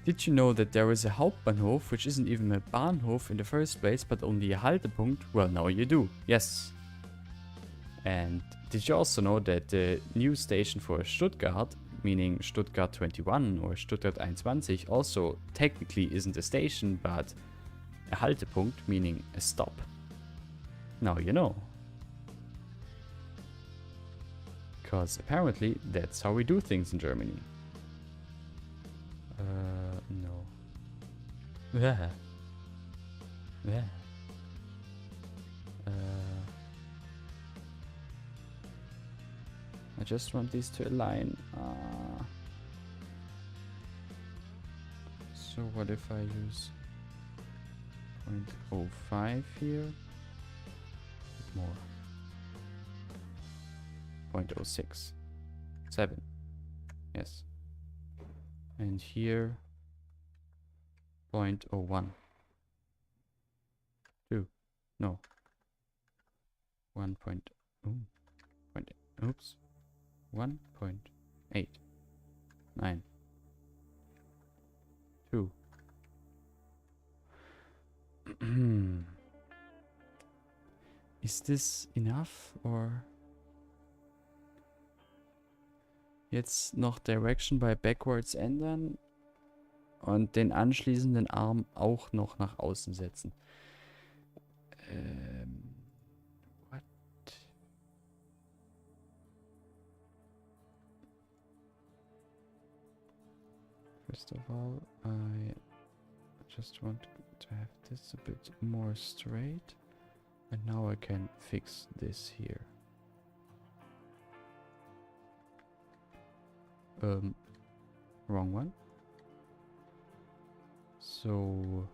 Did you know that there is a Hauptbahnhof, which isn't even a Bahnhof in the first place, but only a Haltepunkt? Well, now you do. Yes. And did you also know that the new station for Stuttgart, meaning Stuttgart 21 or Stuttgart 21, also technically isn't a station, but a Haltepunkt, meaning a stop? Now you know. Because apparently that's how we do things in Germany. No. Yeah. Yeah. I just want these to align. So what if I use 0.05 here? More. 0.06. 7. Yes. And here 0.01. 2. No. 1. Oops. 1.8. 9. 2. Ist this enough or? Jetzt noch Direction bei Backwards ändern und den anschließenden Arm auch noch nach außen setzen. What? First of all, I just want to have this a bit more straight. And now I can fix this here. Wrong one. So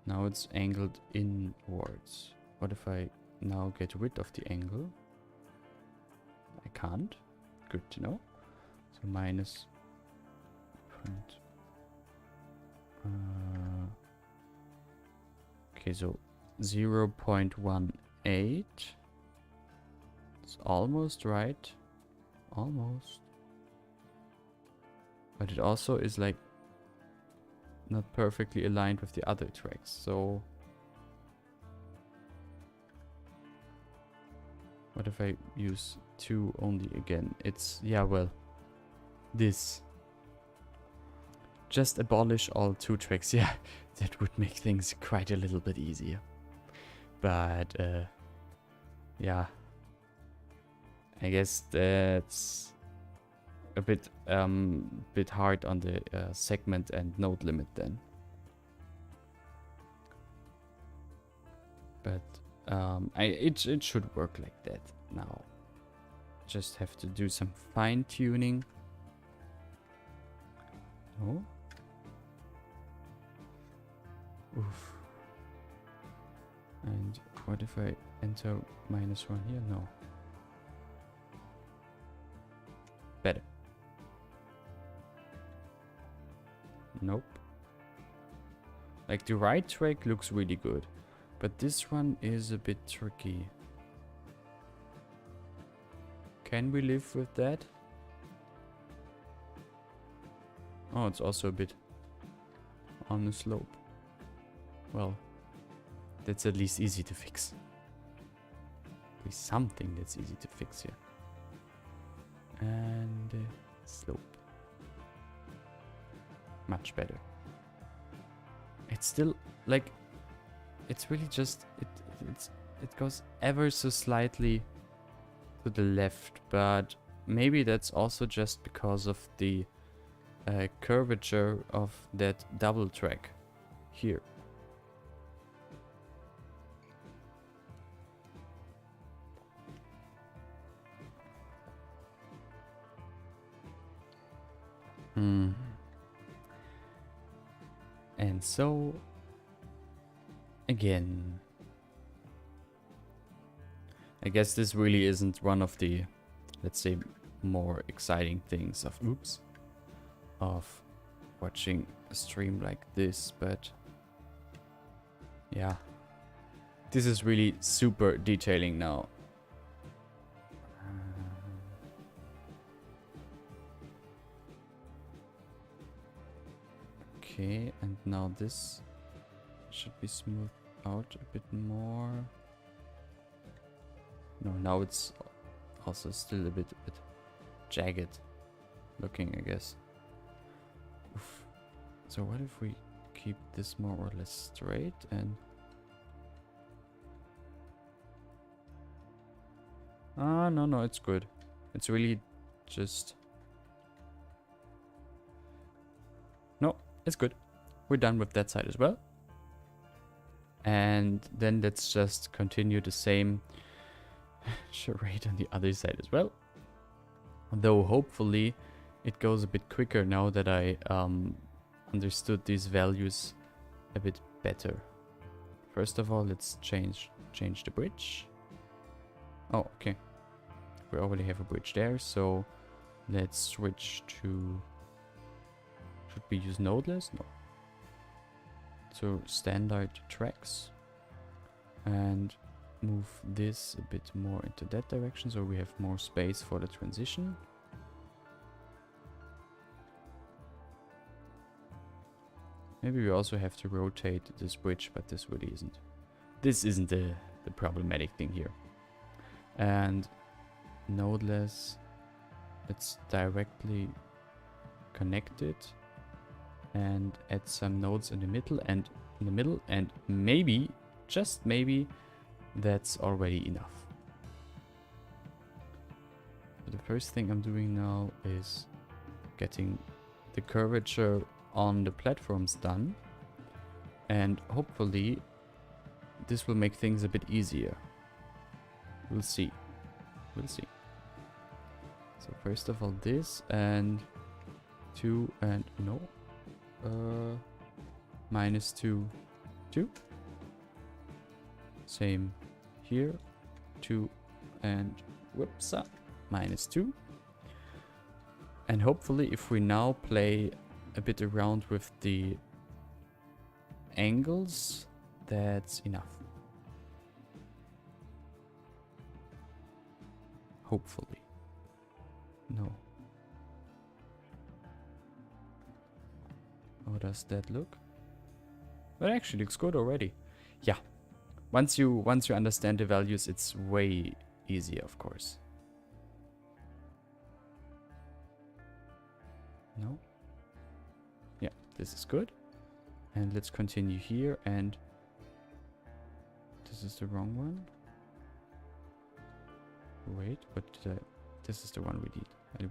now it's angled inwards. What if I now get rid of the angle? I can't. Good to know. So minus point. Okay, so 0.18. It's almost right. Almost. But it also is like not perfectly aligned with the other tracks. So what if I use 2 only again? It's, yeah, well, this. Just abolish all 2 tracks. Yeah, that would make things quite a little bit easier. But, yeah. I guess that's a bit hard on the segment and node limit then. But it should work like that now. Just have to do some fine tuning. Oh. Oof. And what if I enter -1 here? No. Better. Nope. Like the right track looks really good, but this one is a bit tricky. Can we live with that? Oh, it's also a bit on the slope. Well, that's at least easy to fix. At least something that's easy to fix here. And slope. Much better. It's still like, it's really just it goes ever so slightly to the left, but maybe that's also just because of the curvature of that double track here. And so again, I guess this really isn't one of the, let's say, more exciting things of watching a stream like this, but yeah, this is really super detailing now. Okay, and now this should be smoothed out a bit more. No, now it's also still a bit jagged looking, I guess. Oof. So what if we keep this more or less straight and... Ah, no, it's good. It's really just... No, it's good. we're done with that side as well. And then let's just continue the same charade on the other side as well. Though hopefully it goes a bit quicker now that I understood these values a bit better. First of all, let's change the bridge. Oh, okay. We already have a bridge there, so let's switch to... Should we use nodeless? No. So standard tracks. And move this a bit more into that direction so we have more space for the transition. Maybe we also have to rotate this bridge, but this really isn't. This isn't the problematic thing here. And nodeless, let's directly connect it and add some nodes in the middle and maybe, just maybe, that's already enough. So the first thing I'm doing now is getting the curvature on the platforms done, and hopefully this will make things a bit easier. We'll see. We'll see. So first of all this, and 2 and no. -2, 2. Same here. 2 and whoops up. -2. And hopefully if we now play a bit around with the angles, that's enough. Hopefully. No. How does that look? That actually looks good already. Yeah. Once you understand the values, it's way easier, of course. No? Yeah, this is good. And let's continue here, and this is the wrong one. Wait, what did I... This is the one we need. I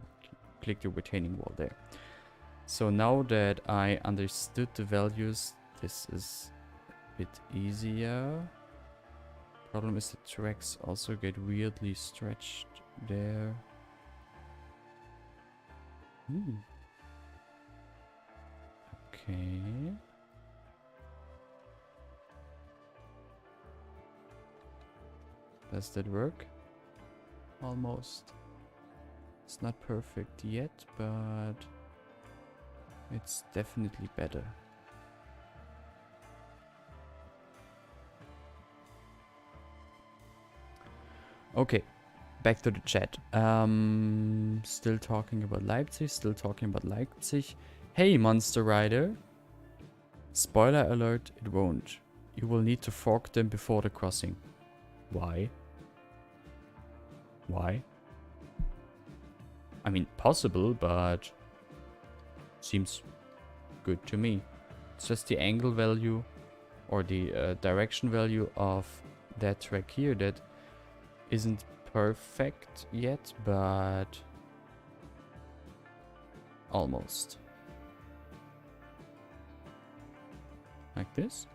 clicked the retaining wall there. So now that I understood the values, this is a bit easier. Problem is the tracks also get weirdly stretched there. Okay. Does that work? Almost. It's not perfect yet, but it's definitely better. Okay, back to the chat. Still talking about Leipzig. Hey, Monster Rider. Spoiler alert, it won't. You will need to fork them before the crossing. Why? Why? I mean, possible, but seems good to me. It's just the angle value or the direction value of that track here that isn't perfect yet, but almost. Like this?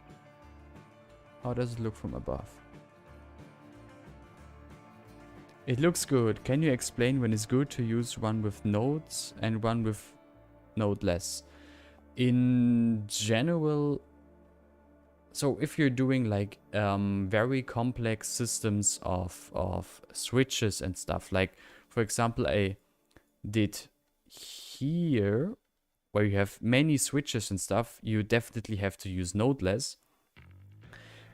How does it look from above? It looks good. Can you explain when it's good to use one with nodes and one with nodeless? In general, so if you're doing like very complex systems of switches and stuff, like for example I did here where you have many switches and stuff, you definitely have to use nodeless,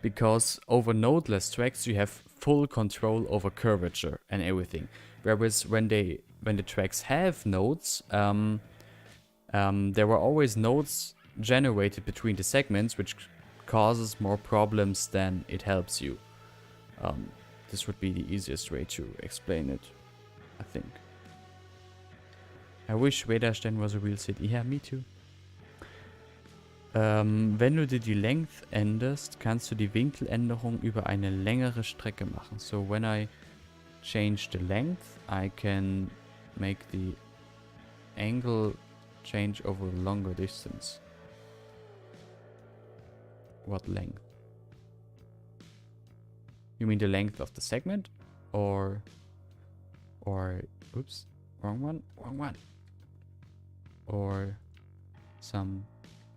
because over nodeless tracks you have full control over curvature and everything. Whereas when the tracks have nodes, there were always nodes generated between the segments, which causes more problems than it helps you. This would be the easiest way to explain it, I think. I wish Vedastein was a real city. Yeah, me too. Wenn du dir die Length änderst, kannst du die Winkeländerung über eine längere Strecke machen. So when I change the length, I can make the angle change over a longer distance. what length? You mean the length of the segment? Or, oops, wrong one. Or some,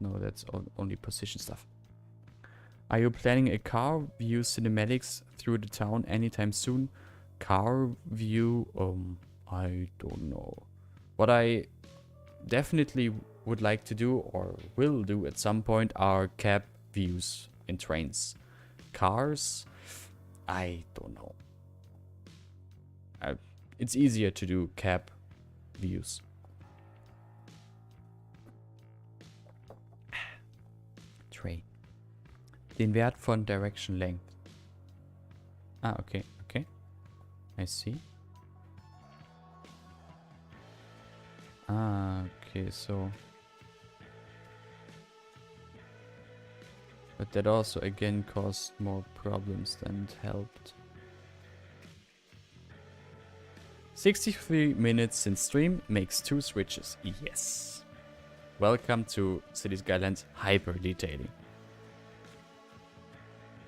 no, that's only position stuff. Are you planning a car view cinematics through the town anytime soon? Car view, I don't know. What I definitely would like to do or will do at some point are cab views in trains. Cars, I don't know. It's easier to do cab views. Train. Den Wert von Direction Length. Ah, okay, okay. I see. Ah, okay, so... But that also again caused more problems than it helped. 63 minutes since stream makes 2 switches. Yes. Welcome to Cities Skylines hyper detailing.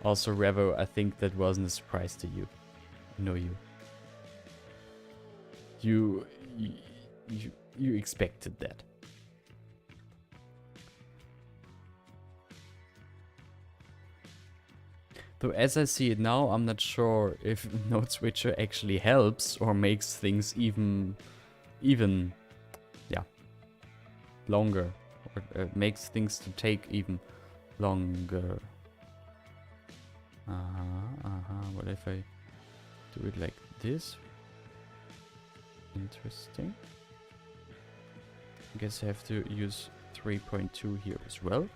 Also, Revo, I think that wasn't a surprise to you. No, you expected that. Though as I see it now, I'm not sure if Node Switcher actually helps or makes things even yeah, longer, or makes things to take even longer. What if I do it like this? Interesting. I guess I have to use 3.2 here as well.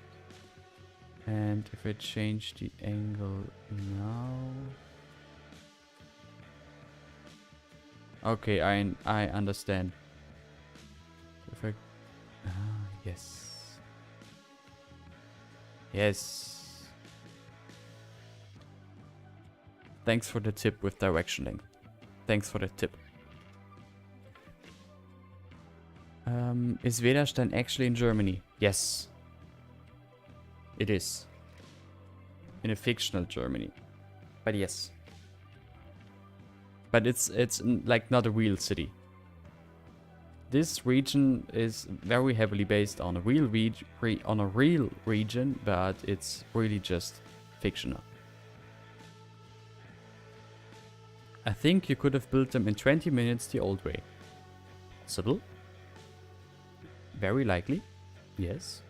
And if I change the angle now... Okay, I understand. If I... yes. Yes. Thanks for the tip with direction length. Thanks for the tip. Is Vedastein actually in Germany? Yes. It is. In a fictional Germany. But yes. But it's like not a real city. This region is very heavily based on a real region, but it's really just fictional. I think you could have built them in 20 minutes the old way. Possible? Very likely. Yes.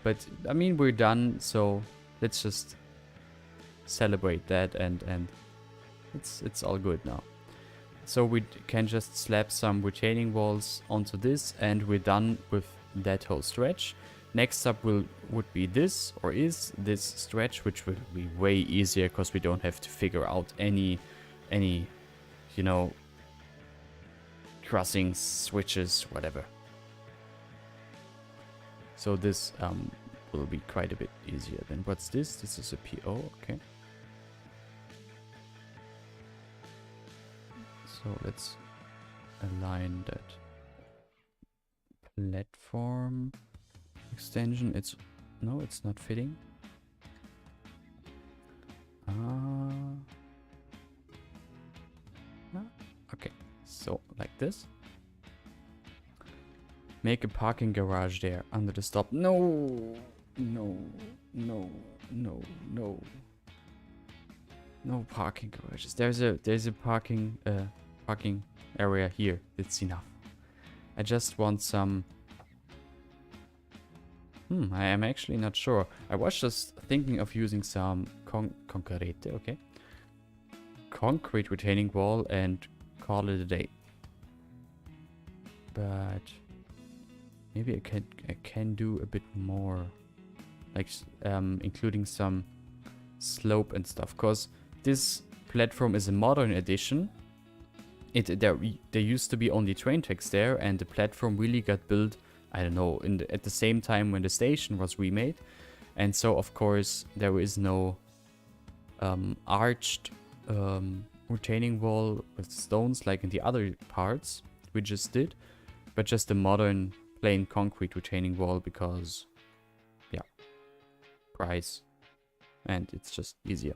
But I mean, we're done, so let's just celebrate that, and it's all good now. So we can just slap some retaining walls onto this, and we're done with that whole stretch. Next up would be this, or is this stretch, which will be way easier because we don't have to figure out any you know, crossings, switches, whatever. So this will be quite a bit easier. Then what's this? This is a PO, okay. So let's align that platform extension. It's not fitting. Okay, so like this. Make a parking garage there under the stop. No parking garages. There's a parking area here. It's enough. I just want some. I am actually not sure. I was just thinking of using some concrete, okay? Concrete retaining wall and call it a day. But maybe I can do a bit more, like including some slope and stuff. Cause this platform is a modern edition. There used to be only train tracks there, and the platform really got built, I don't know, at the same time when the station was remade. And so of course there is no arched retaining wall with stones like in the other parts we just did, but just a modern plain concrete retaining wall because, yeah, price, and it's just easier.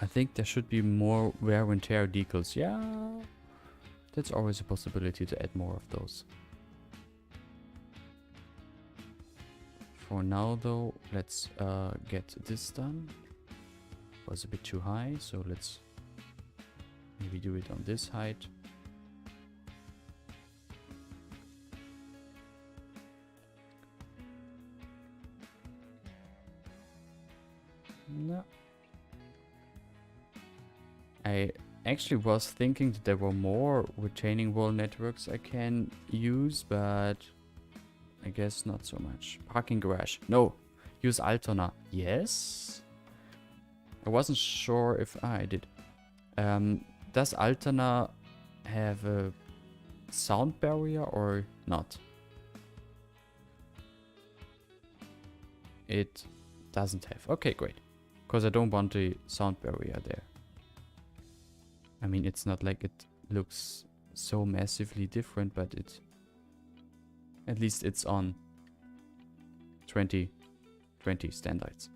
I think there should be more wear and tear decals. Yeah, that's always a possibility to add more of those. For now though, let's get this done. Was a bit too high, so let's maybe do it on this height. No. I actually was thinking that there were more retaining wall networks I can use, but I guess not so much. Parking garage. No. Use Altona. Yes. I wasn't sure if I did. Does Altona have a sound barrier or not? It doesn't have. Okay, great. Because I don't want a sound barrier there. I mean, it's not like it looks so massively different, but it... At least it's on 2020 standards.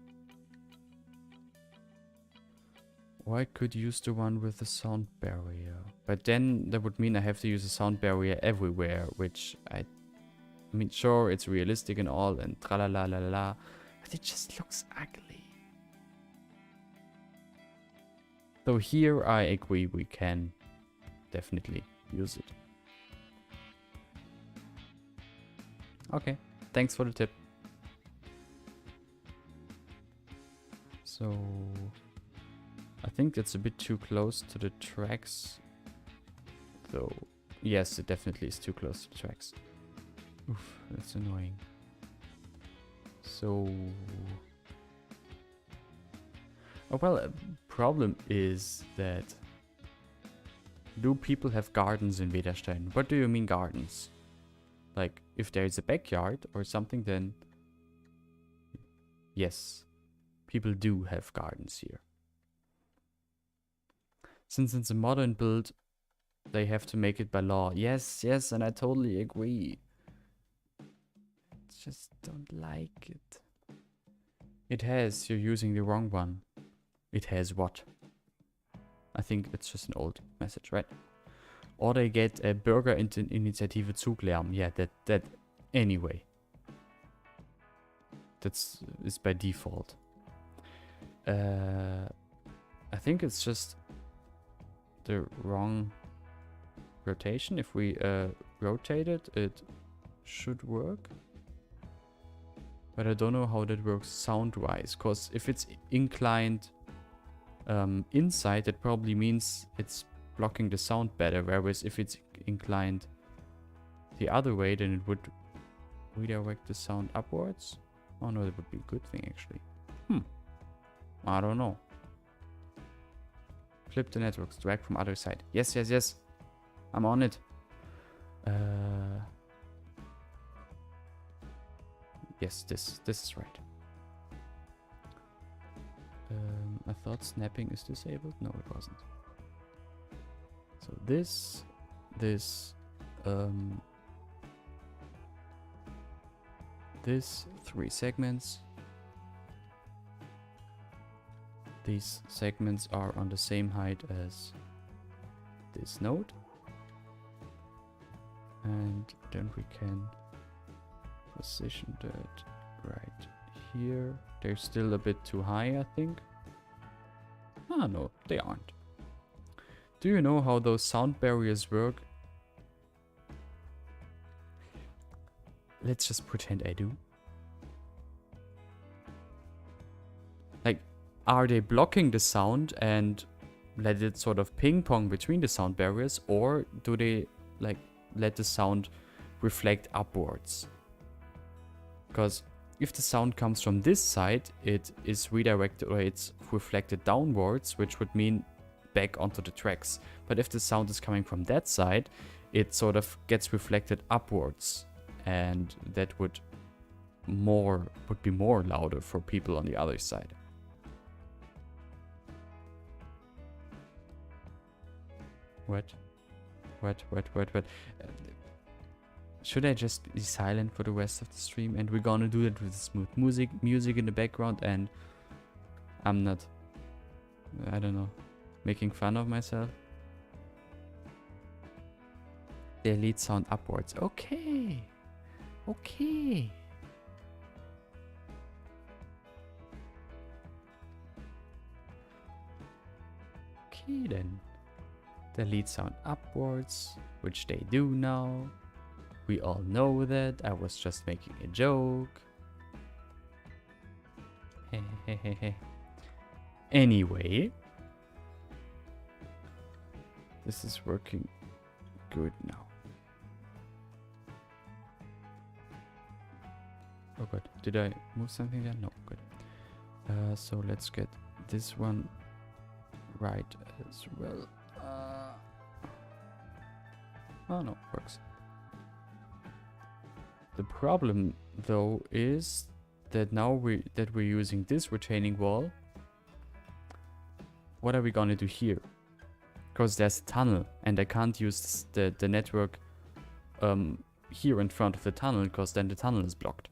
Or I could use the one with the sound barrier. But then that would mean I have to use a sound barrier everywhere, which I mean, sure, it's realistic and all, and tra-la-la-la-la, but it just looks ugly. So here I agree, we can definitely use it. Okay, thanks for the tip. So I think it's a bit too close to the tracks. Though, yes, it definitely is too close to the tracks. Oof, that's annoying. So... Oh, well, a problem is that... Do people have gardens in Vedastein? What do you mean gardens? Like, if there is a backyard or something, then... Yes, people do have gardens here. Since it's a modern build, they have to make it by law. Yes, yes, and I totally agree. Just don't like it. It has, you're using the wrong one. It has what? I think it's just an old message, right? Or they get a Bürgerinitiative Zuglärm. Yeah, that anyway. That's is by default. I think it's just the wrong rotation. If we rotate it, it should work. But I don't know how that works sound-wise, because if it's inclined inside, it probably means it's blocking the sound better, whereas if it's inclined the other way, then it would redirect the sound upwards. Oh no, that would be a good thing actually. I don't know. Flip the networks, drag from other side. Yes, yes, yes. I'm on it. Yes, this is right. I thought snapping is disabled. No, it wasn't. So this 3 segments. These segments are on the same height as this node. And then we can position that right here. They're still a bit too high, I think. Ah, no, they aren't. Do you know how those sound barriers work? Let's just pretend I do. Like, are they blocking the sound and let it sort of ping pong between the sound barriers, or do they like let the sound reflect upwards? Because if the sound comes from this side, it is redirected or it's reflected downwards, which would mean back onto the tracks. But if the sound is coming from that side, it sort of gets reflected upwards, and that would be more louder for people on the other side. What? What? Should I just be silent for the rest of the stream? And we're gonna do it with smooth music in the background, and I'm not, I don't know, making fun of myself. The lead sound upwards. Okay. Okay. Okay then. The lead sound upwards, which they do now. We all know that. I was just making a joke. Anyway. This is working good now. Oh good. Did I move something there? No, good. So let's get this one right as well. Oh no, works. The problem though is that now we're using this retaining wall. What are we gonna do here? Because there's a tunnel and I can't use the network here in front of the tunnel, because then the tunnel is blocked.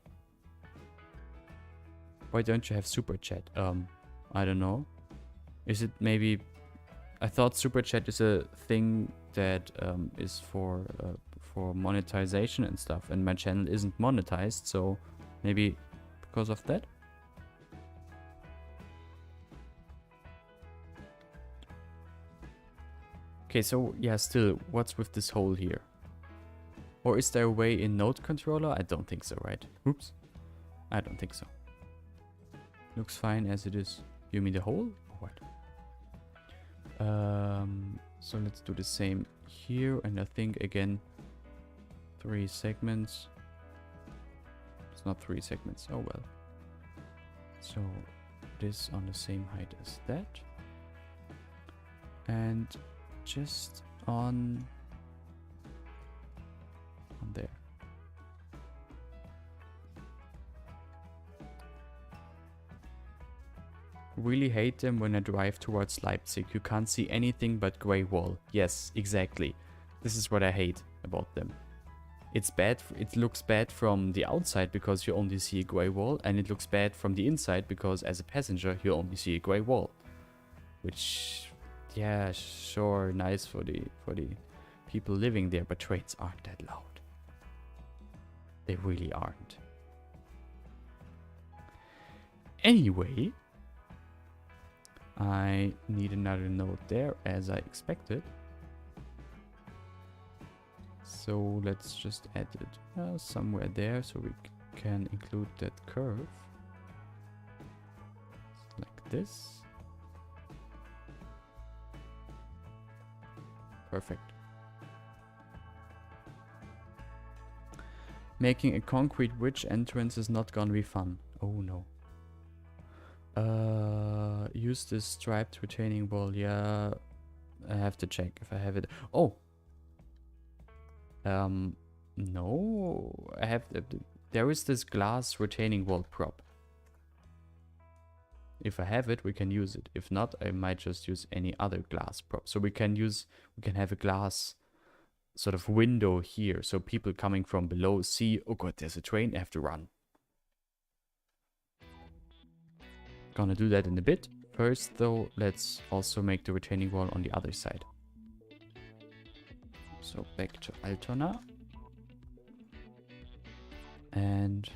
Why don't you have super chat? I don't know. Is it maybe... I thought super chat is a thing that is for monetization and stuff, and my channel isn't monetized, so maybe because of that? Okay, so yeah, still, what's with this hole here? Or is there a way in node controller? I don't think so, right? Oops. I don't think so. Looks fine as it is. You mean the hole? Or what? So let's do the same here, and I think again 3 segments. It's not 3 segments. Oh well. So this on the same height as that, and just on there. Really hate them when I drive towards Leipzig. You can't see anything but grey wall. Yes, exactly. This is what I hate about them. It's bad. It looks bad from the outside because you only see a grey wall, and it looks bad from the inside because as a passenger you only see a grey wall. Which, yeah, sure, nice for the people living there, but trains aren't that loud. They really aren't. Anyway, I need another node there, as I expected. So let's just add it somewhere there so we can include that curve. Like this. Perfect. Making a concrete bridge entrance is not gonna be fun. Oh no. Use this striped retaining wall. Yeah, I have to check if I have it. Oh. No, I have. There is this glass retaining wall prop. If I have it, we can use it. If not, I might just use any other glass prop. So we can have a glass sort of window here, so people coming from below see, oh god, there's a train, I have to run. Gonna do that in a bit. First though, let's also make the retaining wall on the other side. So back to Altona. And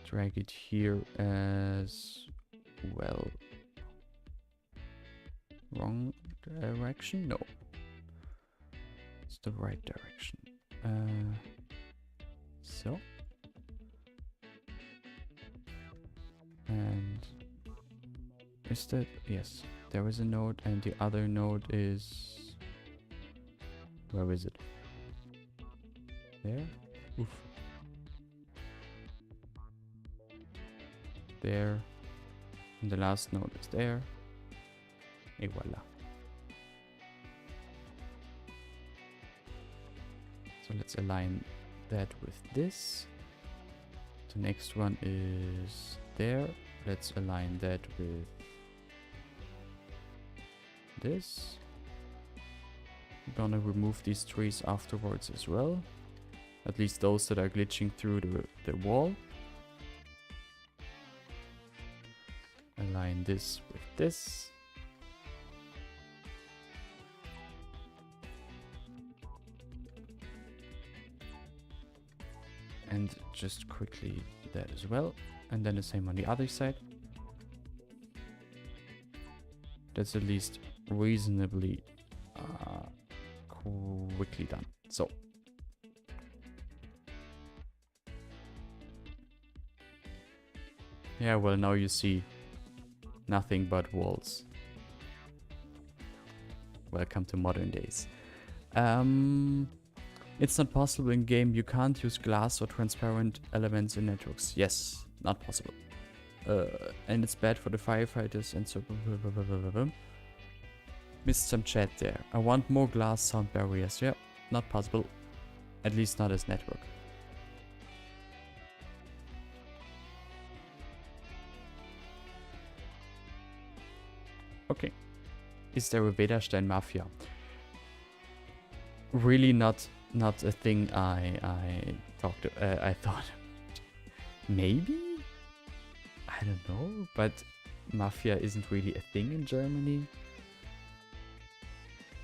drag it here as well. Wrong direction? No. It's the right direction. So. And is that, yes, there is a node, and the other node is, where is it? There? Oof. There. And the last node is there. Et voila. So let's align that with this. The next one is there. Let's align that with this. Gonna remove these trees afterwards as well. At least those that are glitching through the wall. Align this with this. And just quickly that as well. And then the same on the other side. That's at least reasonably quickly done. So. Yeah, well, now you see nothing but walls. Welcome to modern days. It's not possible in game. You can't use glass or transparent elements in networks. Yes, not possible. And it's bad for the firefighters and so. Missed some chat there. I want more glass sound barriers. Yeah, not possible. At least not as network. Okay. Is there a Vedastein mafia? Really not a thing I thought. Maybe? I don't know, but mafia isn't really a thing in Germany.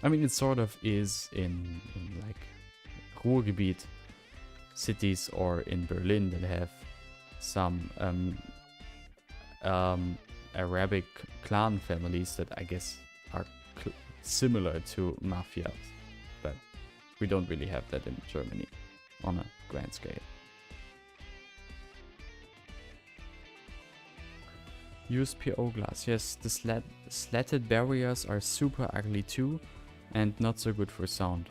I mean, it sort of is in like Ruhrgebiet cities or in Berlin that have some Arabic clan families that I guess are similar to mafias, but we don't really have that in Germany on a grand scale. Use PO glass. Yes, the slatted barriers are super ugly too, and not so good for sound.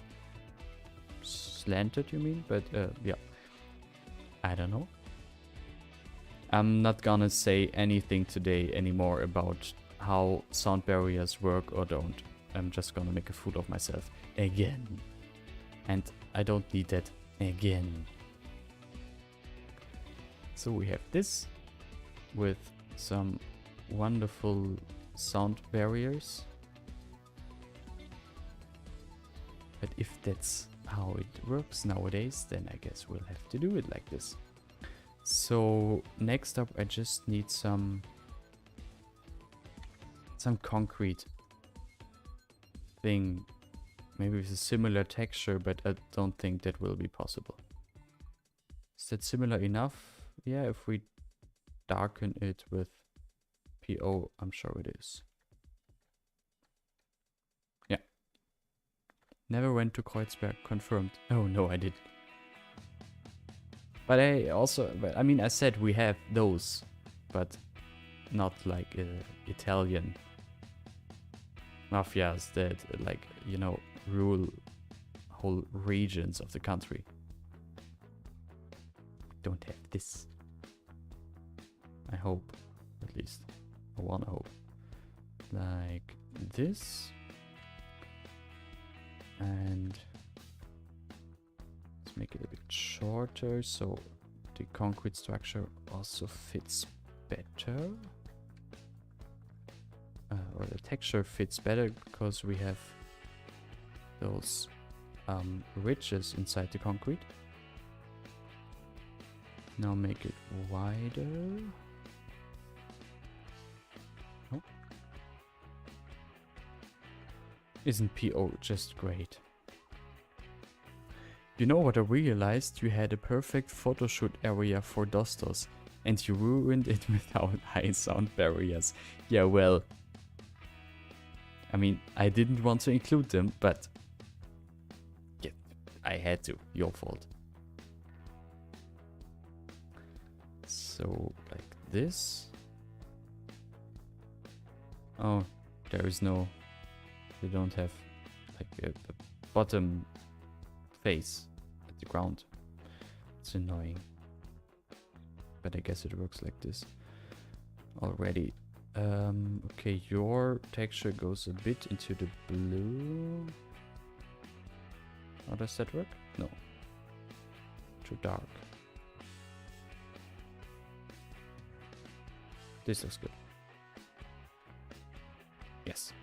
Slanted, you mean? But yeah, I don't know. I'm not gonna say anything today anymore about how sound barriers work or don't. I'm just gonna make a fool of myself again. And I don't need that again. So we have this with some wonderful sound barriers. But if that's how it works nowadays, then I guess we'll have to do it like this. So next up, I just need some concrete thing, maybe with a similar texture, but I don't think that will be possible. Is that similar enough? Yeah, if we darken it with PO, I'm sure it is. Yeah. Never went to Kreuzberg, confirmed. Oh no, I didn't. But I mean, I said we have those, but not like Italian mafias that, like, you know, rule whole regions of the country. Don't have this. I hope, at least. I wanna hope. Like this. And make it a bit shorter so the concrete structure also fits better, or the texture fits better because we have those ridges inside the concrete. Now make it wider. Oh. Isn't PO just great? You know what I realized? You had a perfect photoshoot area for Dostos, and you ruined it without high sound barriers. Yeah, well, I mean, I didn't want to include them, but yeah, I had to. Your fault. So, like this. Oh, there is no... They don't have like a bottom face at the ground. It's annoying. But I guess it works like this already. Okay, your texture goes a bit into the blue. How does that work? No. Too dark. This looks good. Yes.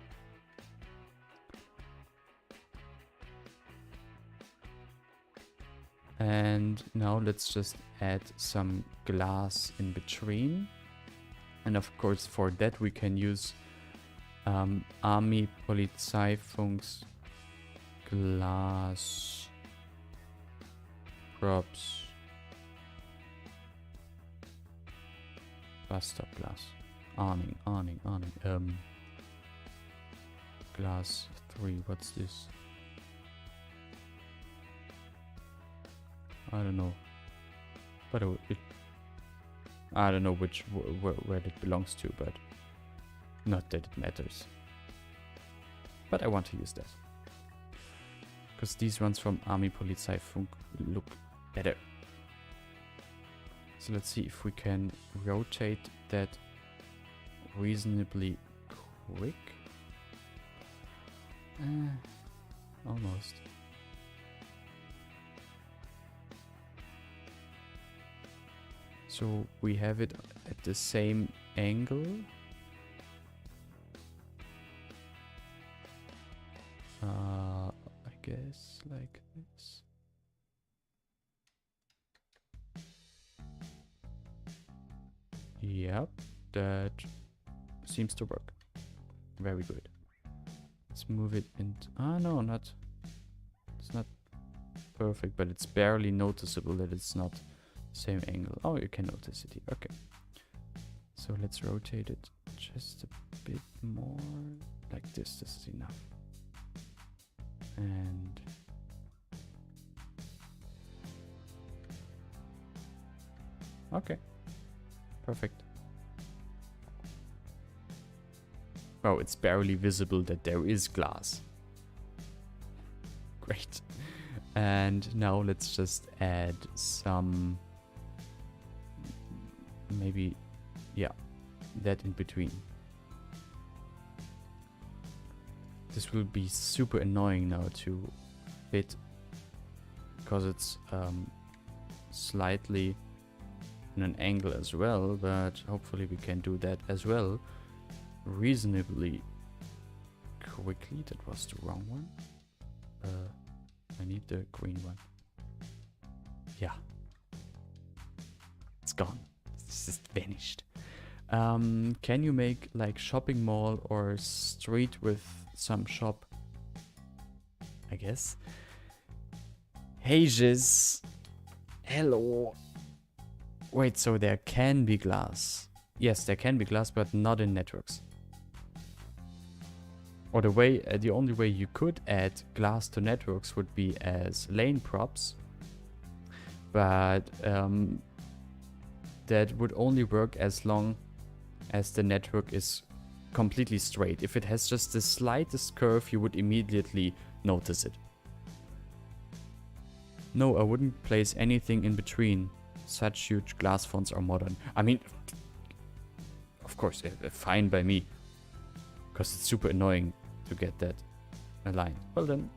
And now let's just add some glass in between. And of course for that we can use Army Polizeifunks glass props. Bastard glass. Awning. Glass 3, what's this? I don't know. But I don't know where it belongs to, but not that it matters. But I want to use that. Because these ones from Army Polizeifunk look better. So let's see if we can rotate that reasonably quick. Almost. So we have it at the same angle. I guess like this. Yep, that seems to work. Very good. Let's move it in. No, not. It's not perfect, but it's barely noticeable that it's not same angle. Oh, you can notice it here. Okay. So let's rotate it just a bit more. Like this. This is enough. And okay. Perfect. Oh, it's barely visible that there is glass. Great. And now let's just add some, maybe, yeah, that in between. This will be super annoying now to fit, because it's slightly in an angle as well, but hopefully we can do that as well reasonably quickly. That was the wrong one. I need the green one. Yeah. It's gone. It's just vanished. Can you make like shopping mall or street with some shop? I guess. Hey Jiz. Hello. Wait, so there can be glass. Yes, there can be glass, but not in networks. Or the only way you could add glass to networks would be as lane props. But that would only work as long as the network is completely straight. If it has just the slightest curve, you would immediately notice it. No, I wouldn't place anything in between. Such huge glass fonts are modern. I mean, of course, fine by me. Because it's super annoying to get that aligned. Well then,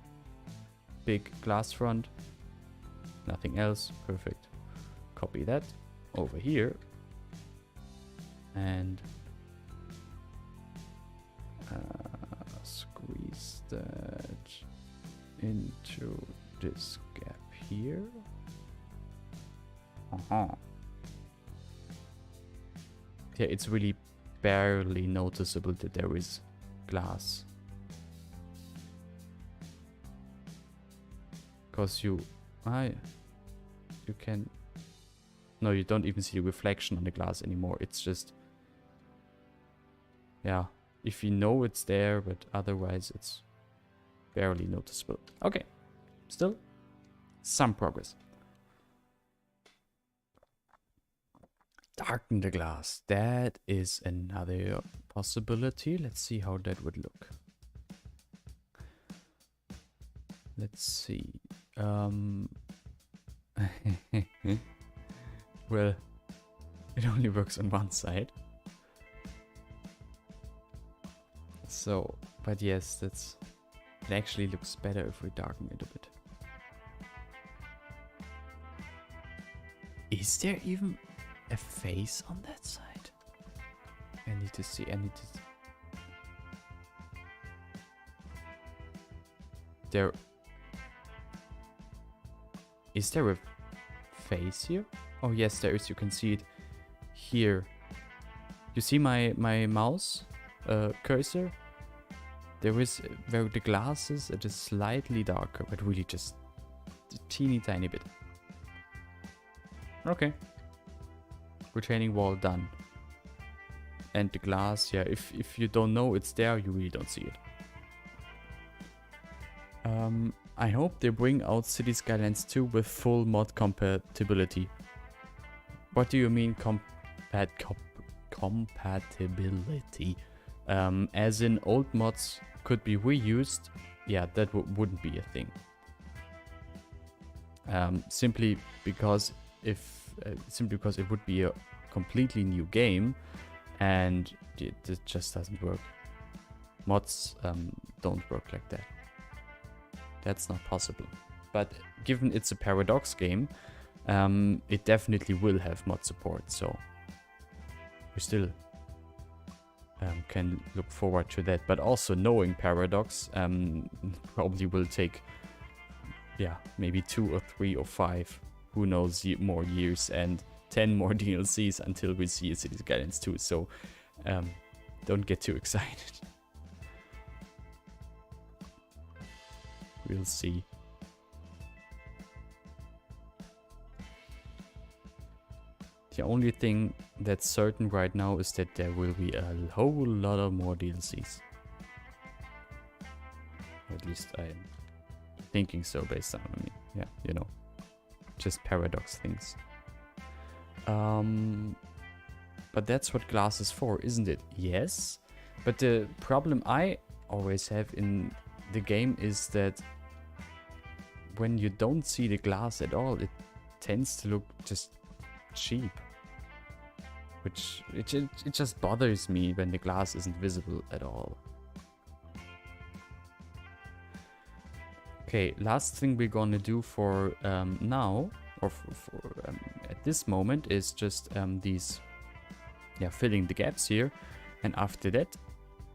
big glass front. Nothing else. Perfect. Copy that over here. And squeeze that into this gap here. Yeah, it's really barely noticeable that there is glass. Because you can... No, you don't even see the reflection on the glass anymore. It's just... Yeah, if you know it's there, but otherwise it's barely noticeable. Okay, still some progress. Darken the glass. That is another possibility. Let's see how that would look. Let's see. Well, it only works on one side. So, but yes, it actually looks better if we darken it a bit. Is there even a face on that side? I need to see. There... Is there a face here? Oh yes, there is. You can see it here. You see my mouse cursor? There is where the glass is. It is slightly darker, but really just a teeny tiny bit. Okay. Retaining wall done. And the glass, yeah, if you don't know it's there, you really don't see it. I hope they bring out Cities Skylines 2 with full mod compatibility. What do you mean compatibility? As in old mods could be reused? Yeah, that wouldn't be a thing. Simply because it would be a completely new game, and it just doesn't work. Mods don't work like that. That's not possible. But given it's a Paradox game, it definitely will have mod support, so we still can look forward to that. But also knowing Paradox probably will take, yeah, maybe 2 or 3 or 5, who knows, more years and 10 more DLCs until we see a Cities Skylines 2, so don't get too excited. We'll see. The only thing that's certain right now is that there will be a whole lot of more DLCs. At least I'm thinking so based on, I mean, yeah, you know, just Paradox things. But that's what glass is for, isn't it? Yes. But the problem I always have in the game is that when you don't see the glass at all, it tends to look just cheap. Which, it just bothers me when the glass isn't visible at all. Okay, last thing we're gonna do for now, or for at this moment, is just these, yeah, filling the gaps here. And after that,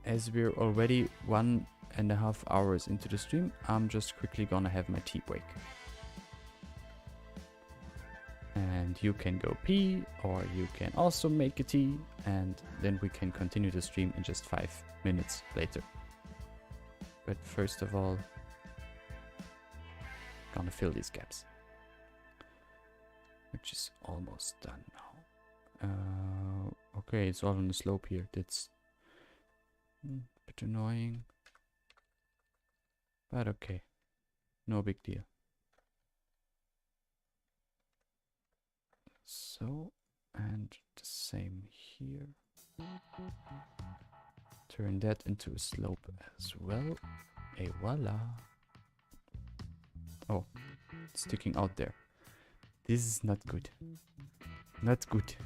as we're already 1.5 hours into the stream, I'm just quickly gonna have my tea break. And you can go pee, or you can also make a tea, and then we can continue the stream in just 5 minutes later. But first of all, gonna fill these gaps, which is almost done now. Okay, it's all on the slope here. That's a bit annoying, but okay, no big deal. So, and the same here. Turn that into a slope as well. Et voila. Oh, it's sticking out there. This is not good. Not good.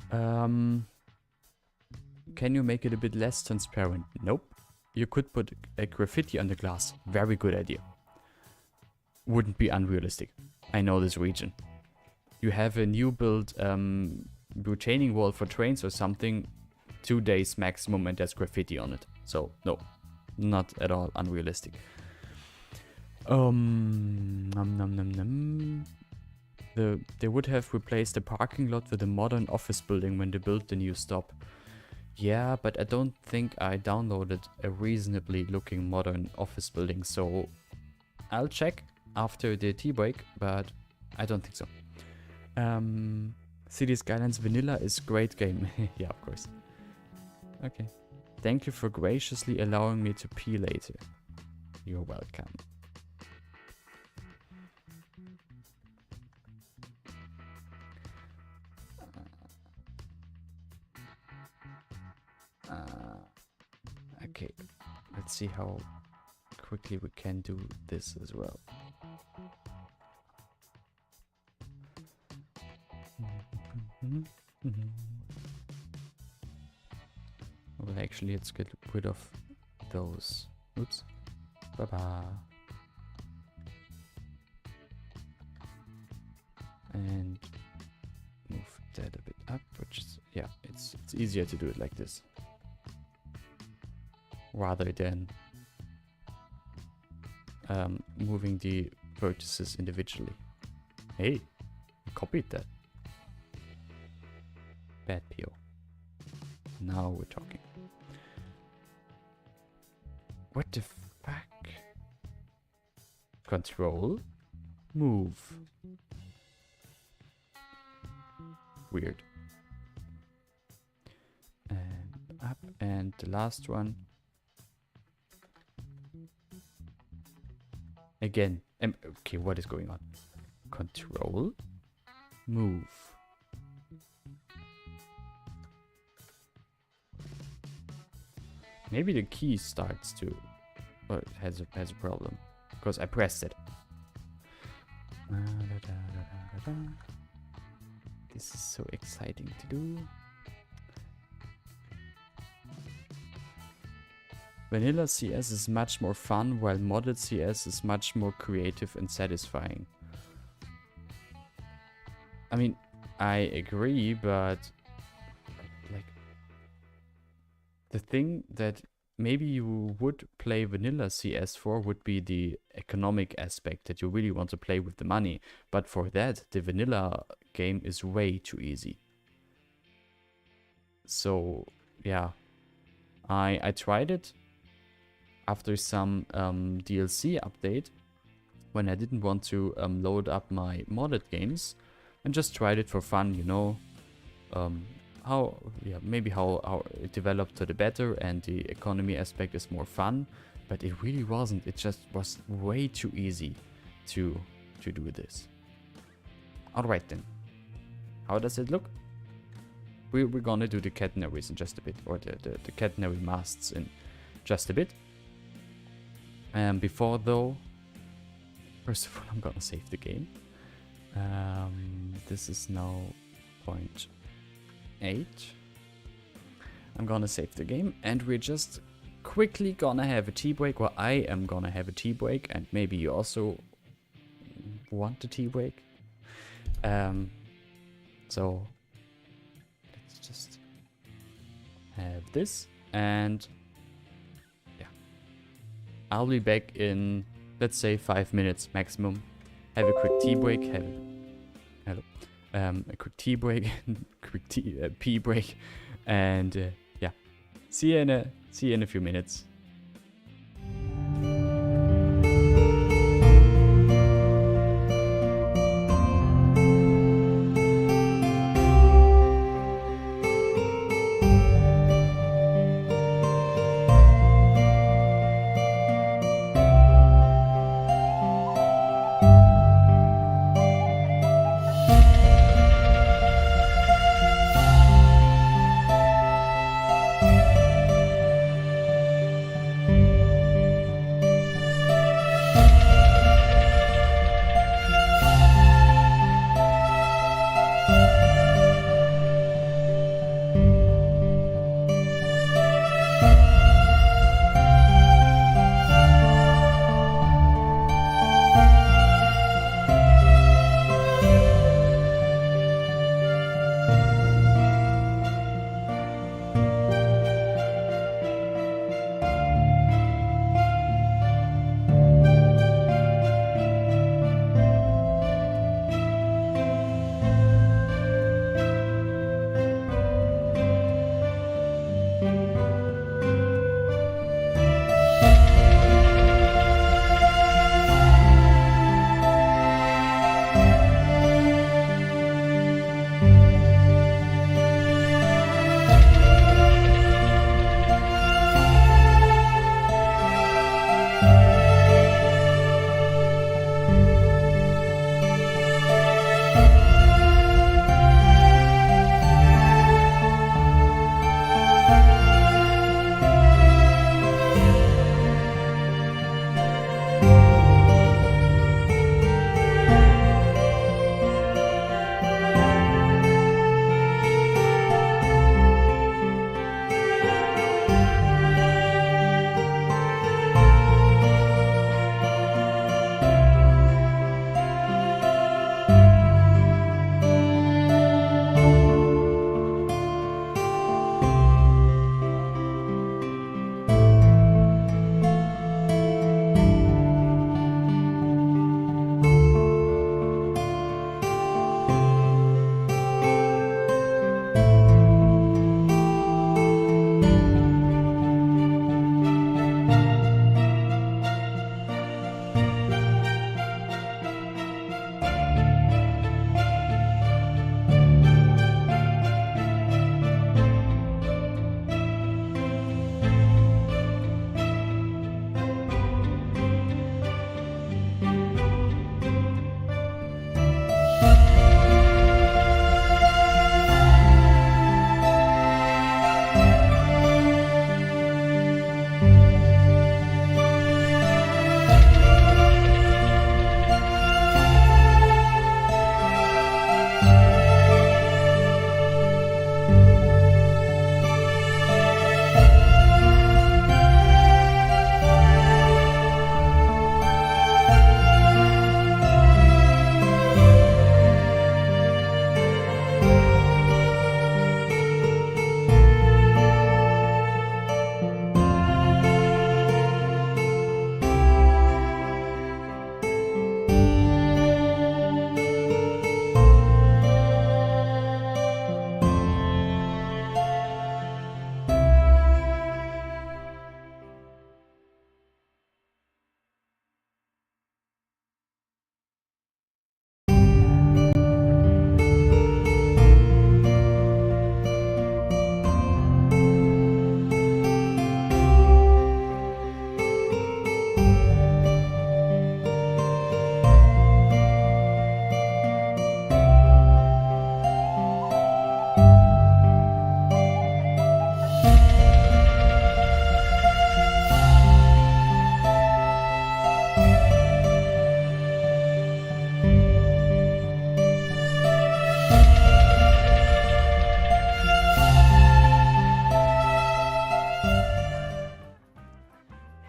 Can you make it a bit less transparent? Nope. You could put a graffiti on the glass. Very good idea. Wouldn't be unrealistic. I know this region. You have a new build retaining wall for trains or something, 2 days maximum, and there's graffiti on it. So no, not at all unrealistic. They would have replaced the parking lot with a modern office building when they built the new stop. Yeah, but I don't think I downloaded a reasonably looking modern office building, so I'll check after the tea break, but I don't think so. Cities Skylines Vanilla is great game. Yeah, of course. Okay. Thank you for graciously allowing me to pee later. You're welcome. Okay, let's see how quickly we can do this as well. Well, actually, let's get rid of those. Oops. Bye-bye. And move that a bit up, which is, yeah, it's easier to do it like this, rather than moving the vertices individually. Hey, copied that. Bad PO. Now we're talking. What the fuck? Control, move. Weird. And up, and the last one. Again. Okay, what is going on? Control, move. Maybe the key starts to, or it has a problem because I pressed it. This is so exciting to do. Vanilla CS is much more fun, while modded CS is much more creative and satisfying. I mean, I agree, but like the thing that maybe you would play vanilla CS for would be the economic aspect, that you really want to play with the money. But for that, the vanilla game is way too easy. So yeah, I tried it after some DLC update when I didn't want to load up my modded games, and just tried it for fun, you know. Maybe how it developed to the better, and the economy aspect is more fun, but it really wasn't. It just was way too easy to do this. Alright then, how does it look? We're gonna do the catenaries in just a bit, or the catenary masts in just a bit. Before though, first of all, I'm gonna save the game. This is now 0.8. I'm gonna save the game, and we're just quickly gonna have a tea break. Well, I am gonna have a tea break, and maybe you also want a tea break. So let's just have this, and yeah, I'll be back in, let's say, 5 minutes maximum. Have a quick tea break. A quick tea break, quick pee break, and yeah, see you in a few minutes.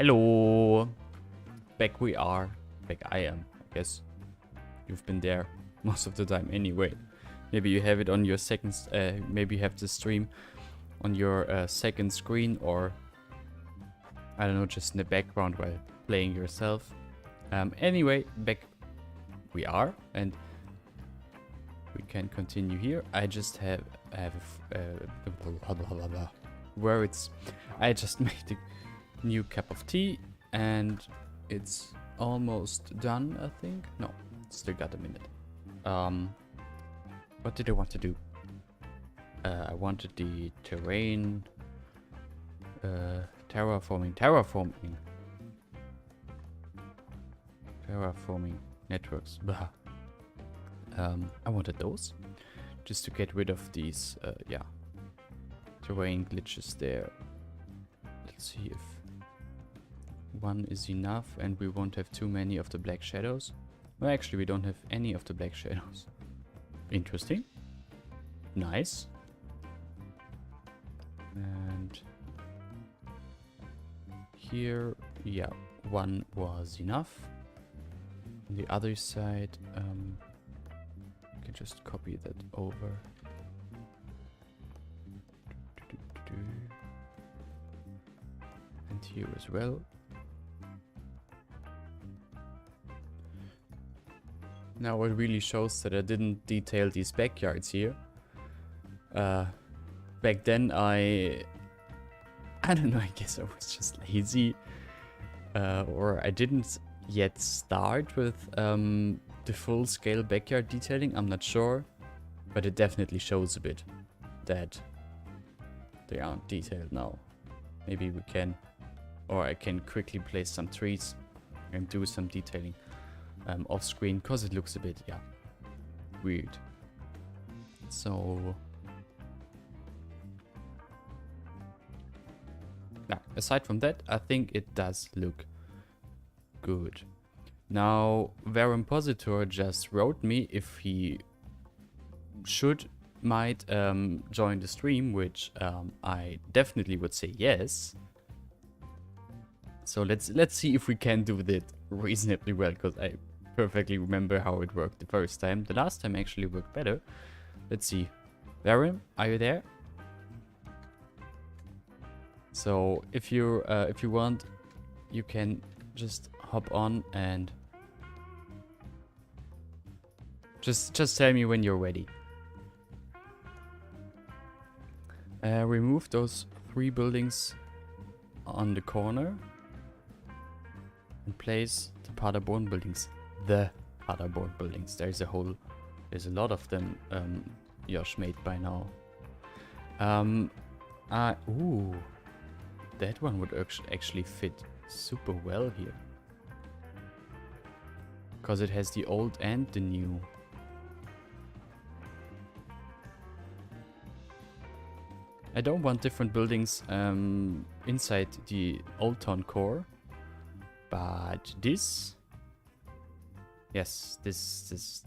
Hello. Back we are. Back I am, I guess. You've been there most of the time anyway. Maybe you have it on your second, maybe you have the stream on your second screen, or I don't know, just in the background while playing yourself. Anyway, back we are, and we can continue here. I just have blah, blah, blah, blah, where it's, I just made a new cup of tea, and it's almost done, I think. No, still got a minute. What did I want to do? I wanted the terrain, terraforming networks. Blah. I wanted those just to get rid of these, yeah, terrain glitches there. Let's see if one is enough and we won't have too many of the black shadows. Well, actually, we don't have any of the black shadows. Interesting. Nice. And here, yeah, one was enough. On the other side, I can just copy that over. And here as well. Now it really shows that I didn't detail these backyards here. Back then I don't know, I guess I was just lazy. Or I didn't yet start with the full scale backyard detailing, I'm not sure. But it definitely shows a bit that they aren't detailed now. Maybe we can, or I can quickly place some trees and do some detailing off screen, because it looks a bit, yeah, weird. So yeah, aside from that, I think it does look good. Now, Verimpositor just wrote me if he might join the stream, which I definitely would say yes. So let's see if we can do that reasonably well, because I perfectly remember how it worked the first time. The last time actually worked better. Let's see. Verim, are you there? So if you want, you can just hop on and just tell me when you're ready. Remove those 3 buildings on the corner and place the Paderborn buildings. The Paderborn buildings. There's a lot of them Josh made by now. Ooh, that one would actually fit super well here, because it has the old and the new. I don't want different buildings inside the Old Town core, but this, yes, this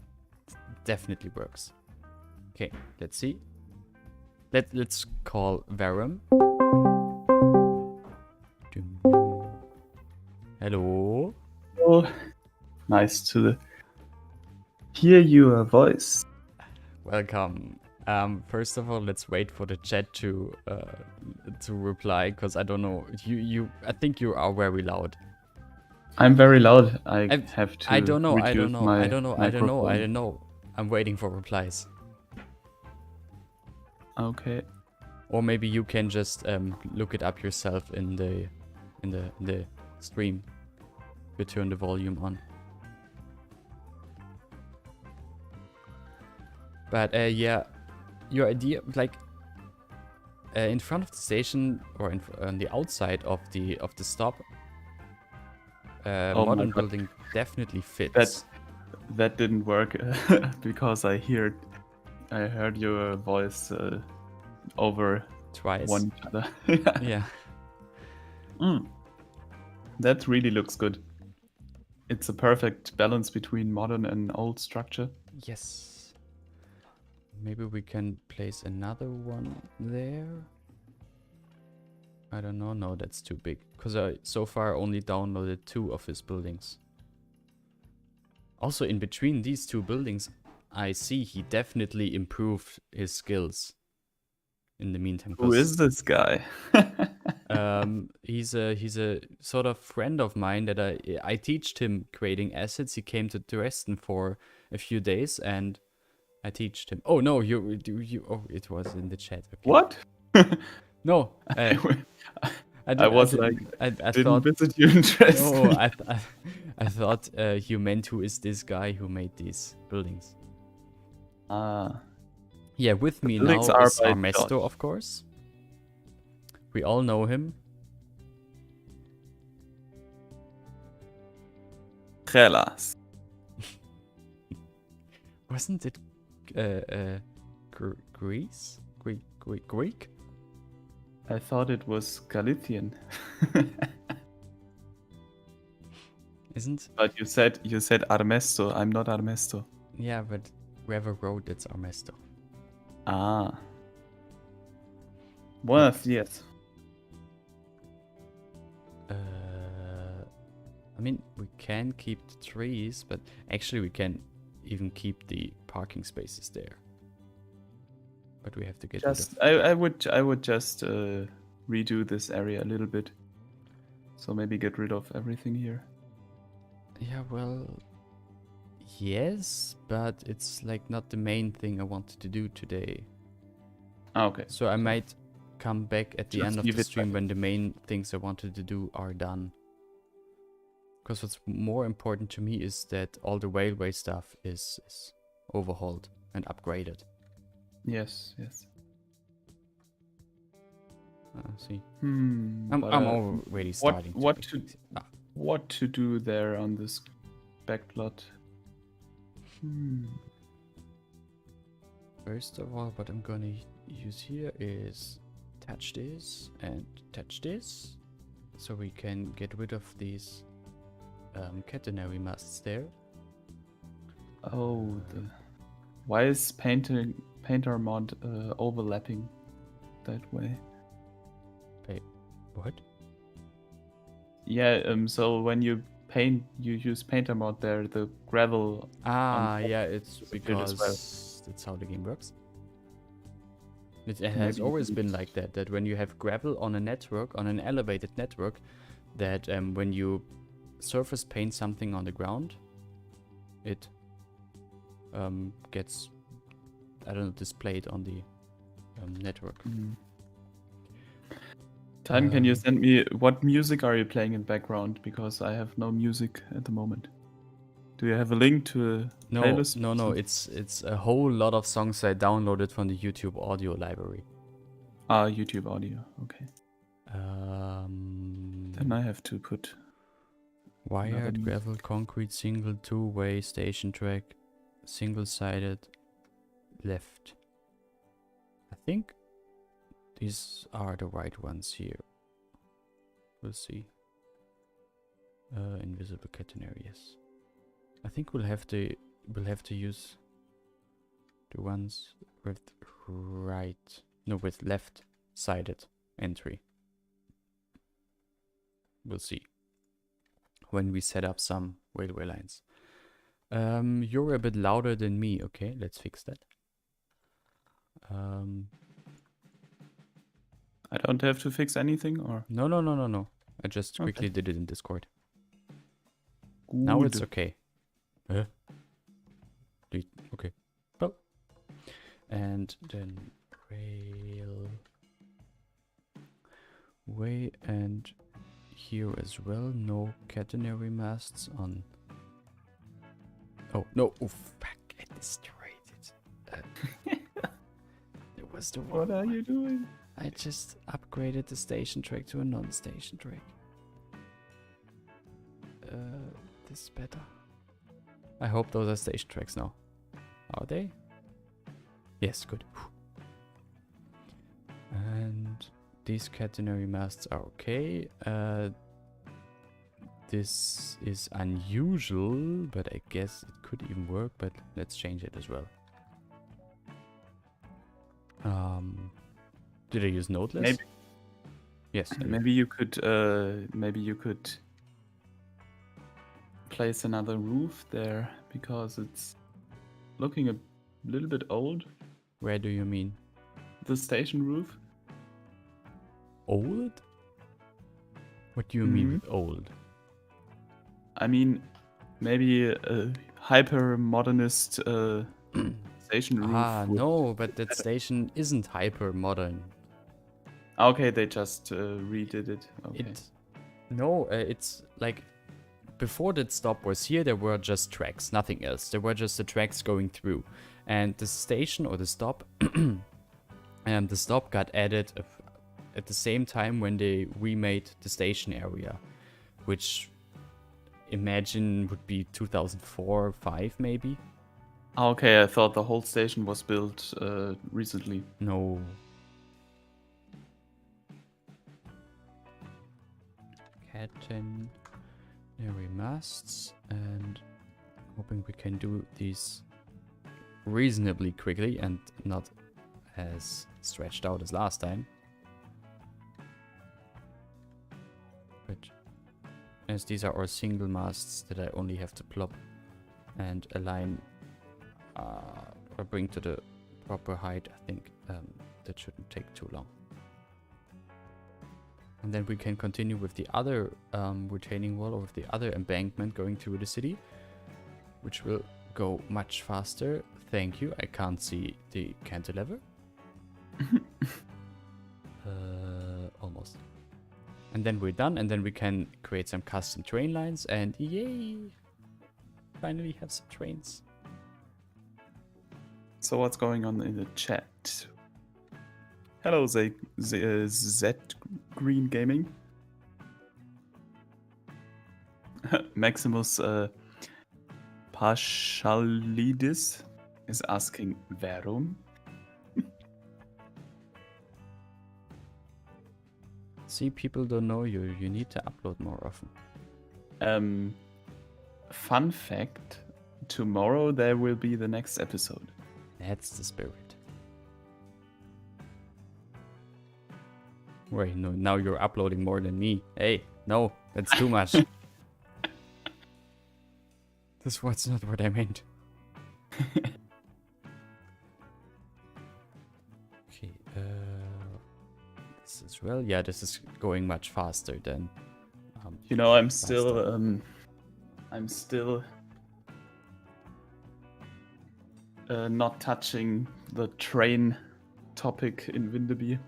definitely works. Okay, let's see. Let's call Verum. Hello. Oh, nice to hear your voice. Welcome. First of all, let's wait for the chat to reply, because I don't know. I think you are very loud. I'm very loud. I have to. I don't know. I don't know. I don't know. I'm waiting for replies. Okay. Or maybe you can just look it up yourself in the stream. You turn the volume on. But yeah, your idea, like in front of the station, or on the outside of the stop, modern building definitely fits. That didn't work because I heard your voice over twice one other. Yeah. That really looks good. It's a perfect balance between modern and old structure. Yes. Maybe we can place another one there. I don't know. No, that's too big. Because I so far only downloaded 2 of his buildings. Also, in between these 2 buildings, I see he definitely improved his skills in the meantime. Who is this guy? He's a sort of friend of mine that I teached him creating assets. He came to Dresden for a few days, and I teached him. Oh no, you oh, it was in the chat. Okay. What? No, I was like, I didn't thought visit you in Dresden. no, I thought you meant who is this guy who made these buildings. Ah, Yeah, with me now buildings are is by Armesto, Josh. of course. We all know him. Hellas. Wasn't it Greece? Greek? I thought it was Galician. Isn't? But you said Armesto. I'm not Armesto. Yeah, but whoever wrote it's Armesto. Ah. Buenos dias. I mean, we can keep the trees, but actually we can even keep the parking spaces there. But we have to get Just rid of... I would just redo this area a little bit. So maybe get rid of everything here. Yeah, well, yes, but it's like not the main thing I wanted to do today. Ah, okay. So I might come back at the Just end of leave the it stream back. when the main things I wanted to do are done. Because what's more important to me is that all the railway stuff is overhauled and upgraded. Yes, yes. See, But, I'm already starting. what to do there on this backplot? First of all, what I'm gonna use here is touch this and touch this, so we can get rid of these catenary masts there. Oh, why is painter mod overlapping that way? Wait, what? Yeah, so when you paint, you use painter mod there, the gravel. Ah, yeah, it's disappeared as because that's how the game works. It has Maybe always been it's- like that, that when you have gravel on a network, on an elevated network, that when you surface paint something on the ground, it gets, I don't know, displayed on the network. Titan, can you send me what music are you playing in background? Because I have no music at the moment. Do you have a link to a No, playlist? no, it's a whole lot of songs I downloaded from the YouTube audio library. Ah, YouTube audio. Okay. Then Then I have to put wired, music. gravel, concrete, single, two-way, station track, single-sided, left. I think these are the right ones here. We'll see. Invisible catenary, yes. I think we'll have to use the ones with with left-sided entry. We'll see when we set up some railway lines. You're a bit louder than me. Okay, let's fix that. I don't have to fix anything, or No. I just quickly did it in Discord. Good. Now it's okay. Okay. Well, and then railway, and here as well. No catenary masts on. Oh no! Oh fuck! I destroyed it. It was the What are you doing? I just upgraded the station track to a non-station track. This is better. I hope those are station tracks now. Are they? Yes, good. And these catenary masts are okay. This is unusual, but I guess it could even work, but let's change it as well. Did I use nodeless? Maybe. Yes. I do. Maybe you could place another roof there because it's looking a little bit old. Where do you mean? The station roof. Old? What do you mean with old? I mean, maybe a hyper modernist station roof. No, but that station isn't hyper modern. Okay, they just redid it. Okay. It's like before that stop was here, there were just tracks, nothing else. There were just the tracks going through, and the station or the stop, and the stop got added at the same time when they remade the station area, which imagine would be 2004 or 5 maybe. Okay, I thought the whole station was built recently. No. Catenary masts, and hoping we can do these reasonably quickly and not as stretched out as last time. But as these are all single masts that I only have to plop and align or bring to the proper height, I think that shouldn't take too long. And then we can continue with the other retaining wall or with the other embankment going through the city, which will go much faster. Thank you. I can't see the cantilever. Almost. And then we're done, and then we can create some custom train lines, and yay! Finally have some trains. So what's going on in the chat? Hello, Z Green Gaming. Maximus Pashalidis is asking Warum? See, people don't know you. You need to upload more often. Fun fact: tomorrow there will be the next episode. That's the spirit. Wait, no, now you're uploading more than me. Hey, no, that's too much. This was not what I meant. Okay, this as well. Yeah, this is going much faster than. You know, I'm still not touching the train topic in Winterby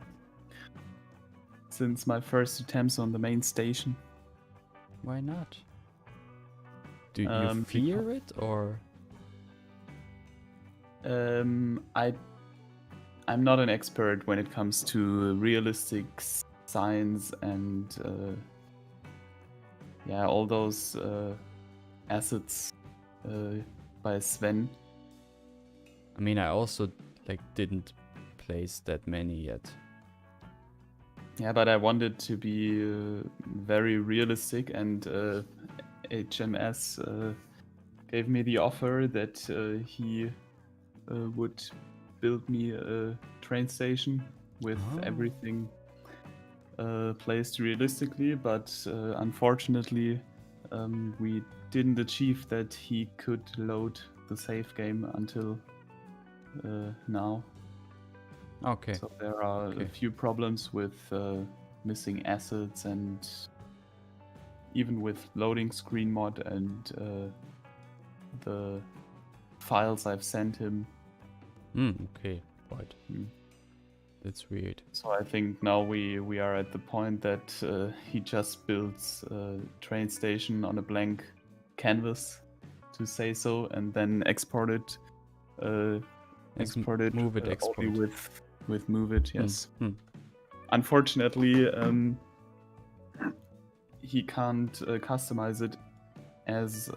since my first attempts on the main station. Why not? Do you fear it, or? I'm not an expert when it comes to realistic science and all those assets by Sven. I mean, I also didn't place that many yet. Yeah, but I wanted to be very realistic, and HMS gave me the offer that he would build me a train station with everything placed realistically, but unfortunately we didn't achieve that he could load the save game until now. Okay. So there are a few problems with missing assets and even with loading screen mod and the files I've sent him. Okay, right. That's weird. So I think now we are at the point that he just builds a train station on a blank canvas, to say so, and then export it. Move it, export. Only with Move It, yes. Unfortunately, he can't customize it as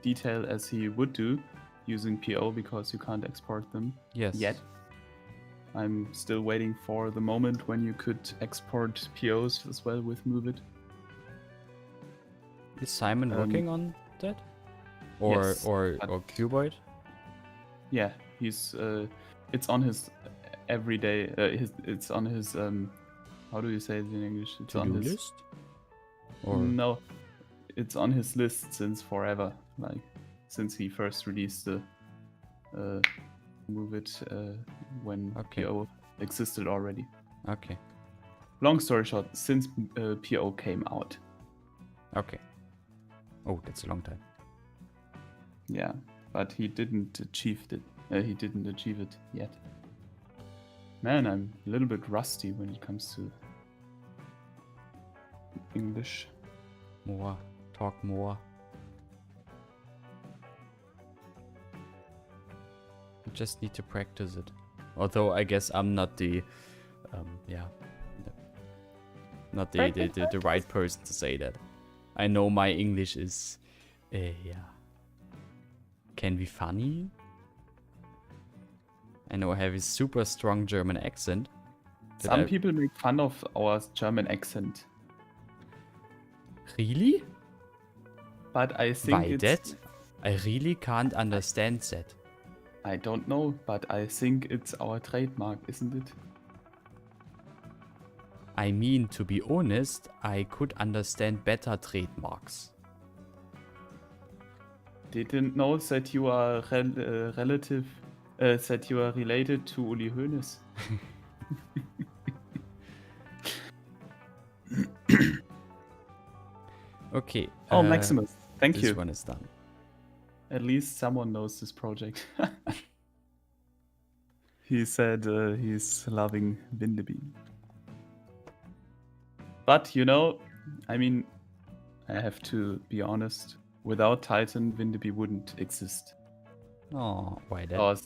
detailed as he would do using PO because you can't export them yet. I'm still waiting for the moment when you could export POs as well with Move It. Is Simon working on that? Or yes, or Cuboid? Yeah, he's it's on his everyday it's on his how do you say it in English? It's To-do on his list? Or No, it's on his list since forever. Like since he first released the Move It when PO existed already. Okay. Long story short, since PO came out. Okay. Oh, that's a long time. Yeah, but he didn't achieve it. He didn't achieve it yet. Man, I'm a little bit rusty when it comes to English. More. Talk more. You just need to practice it. Although I guess I'm not the not the right person to say that. I know my English is can be funny. I know I have a super strong German accent. Some people make fun of our German accent. Really? But I think Why that? I really can't understand that. I don't know, but I think it's our trademark, isn't it? I mean, to be honest, I could understand better trademarks. Didn't know that you are that you are related to Uli Hoeneß. Okay. Oh, Maximus, thank you. This one is done. At least someone knows this project. He said he's loving Windeby. But, you know, I mean, I have to be honest. Without Titan, Windeby wouldn't exist. Oh, why that? Because,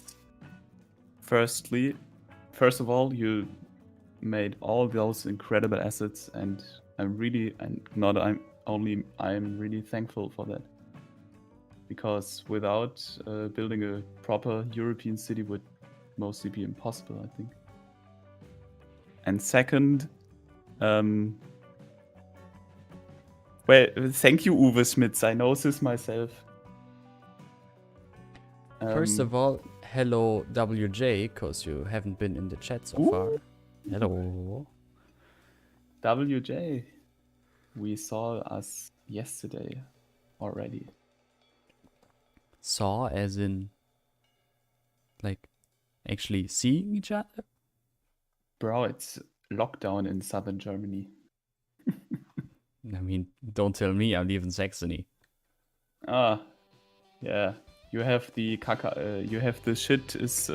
first of all, you made all those incredible assets, and I'm really thankful for that. Because without building a proper European city would mostly be impossible, I think. And second, well, thank you, Uwe Smits. I know this myself. First of all, hello WJ, because you haven't been in the chat so far. Hello. WJ. We saw us yesterday already. Saw as in, like, actually seeing each other? Bro, it's lockdown in southern Germany. I mean, don't tell me, I live in Saxony. Ah, yeah. You have the shit is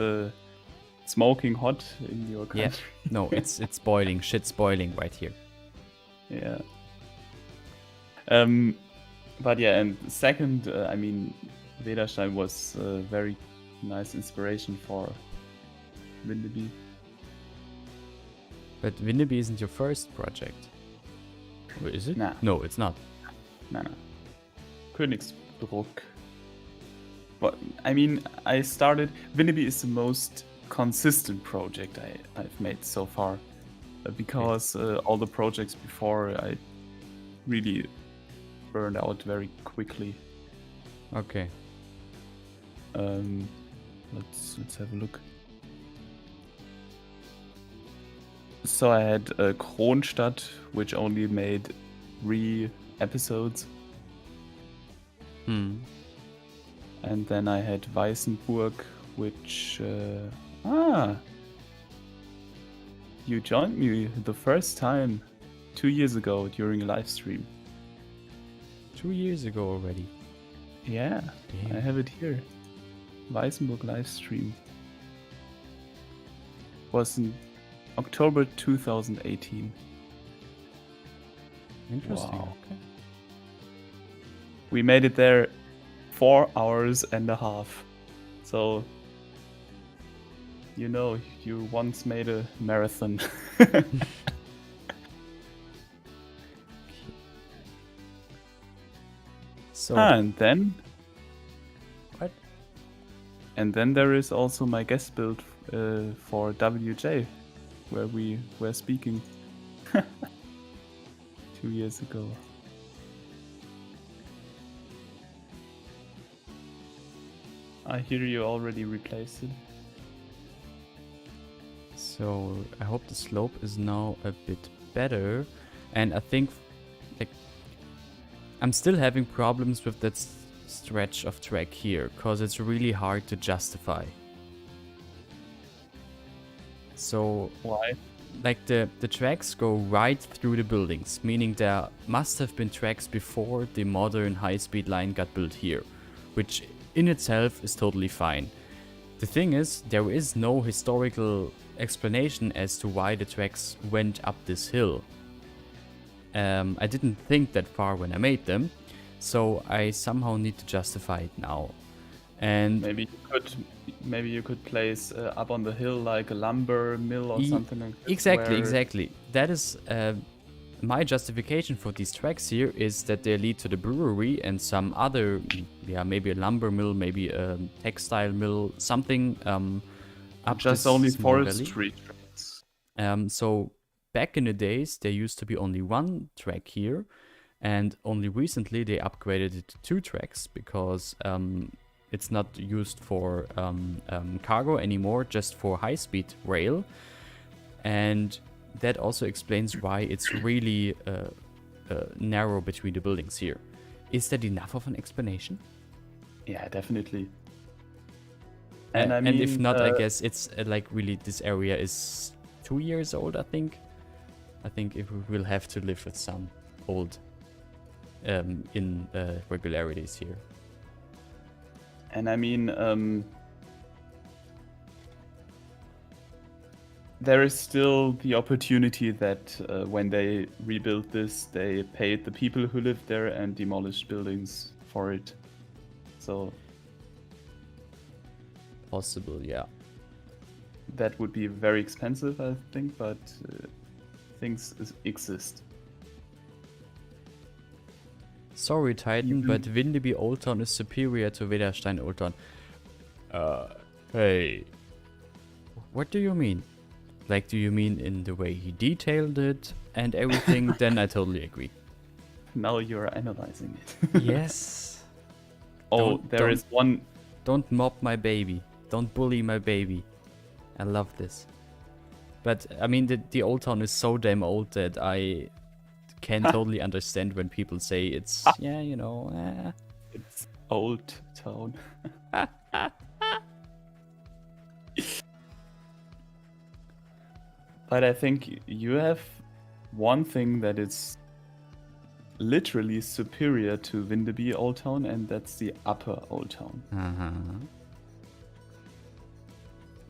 smoking hot in your country. Yeah. No, it's boiling. Shit's boiling right here. Yeah. But yeah, and second, I mean, Vedastein was a very nice inspiration for Windeby. But Windeby isn't your first project. Or is it? Nah. No, it's not. No. Königsbruck. But I mean, I started. Windeby is the most consistent project I've made so far, because all the projects before I really burned out very quickly. Okay. Let's have a look. So I had Kronstadt, which only made 3 episodes. And then I had Weissenburg, which... You joined me the first time 2 years ago during a live stream. 2 years ago already. Yeah, damn. I have it here. Weissenburg live stream. Was in October 2018. Interesting. Wow. Okay. We made it there 4 hours and a half. So, you know, you once made a marathon. So, and then... What? And then there is also my guest build for WJ, where we were speaking 2 years ago. I hear you already replaced it. So I hope the slope is now a bit better. And I think, like, I'm still having problems with that stretch of track here, because it's really hard to justify. So, why? Like, the tracks go right through the buildings, meaning there must have been tracks before the modern high-speed line got built here, which in itself is totally fine. The thing is, there is no historical explanation as to why the tracks went up this hill. I didn't think that far when I made them, so I somehow need to justify it now. And maybe you could place up on the hill like a lumber mill or something like that. Exactly. That is my justification for these tracks here, is that they lead to the brewery and some other, maybe a lumber mill, maybe a textile mill, something up just only forestry tracks. So back in the days, there used to be only one track here, and only recently they upgraded it to 2 tracks because it's not used for cargo anymore, just for high-speed rail. And that also explains why it's really narrow between the buildings here. Is that enough of an explanation? Yeah, definitely. And I mean, and if not, I guess it's like really this area is 2 years old, I think. I think it will have to live with some old irregularities here. And I mean, there is still the opportunity that when they rebuild this, they paid the people who lived there and demolished buildings for it. So possible, yeah. That would be very expensive, I think, but things exist. Sorry, Titan, but Vindeby Old Town is superior to Vedastein Old Town. Hey. What do you mean? Like, do you mean in the way he detailed it and everything? Then I totally agree. Now you're analyzing it. Yes. Oh, there is one... Don't mob my baby. Don't bully my baby. I love this. But, I mean, the Old Town is so damn old that I can totally understand when people say it's, It's Old Town. But I think you have one thing that is literally superior to Vindeby Old Town, and that's the Upper Old Town.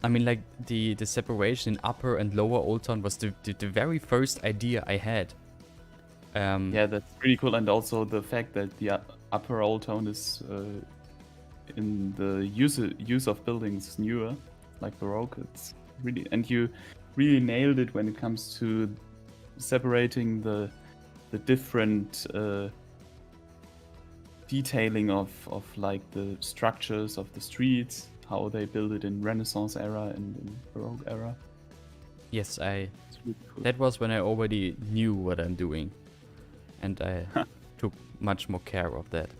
I mean, like, the separation in Upper and Lower Old Town was the very first idea I had. Yeah, that's pretty cool, and also the fact that the Upper Old Town is in the use of buildings newer, like Baroque. It's really, and you really nailed it when it comes to separating the different detailing of like the structures of the streets, how they build it in Renaissance era and in Baroque era. Yes, really cool. That was when I already knew what I'm doing, and I took much more care of that.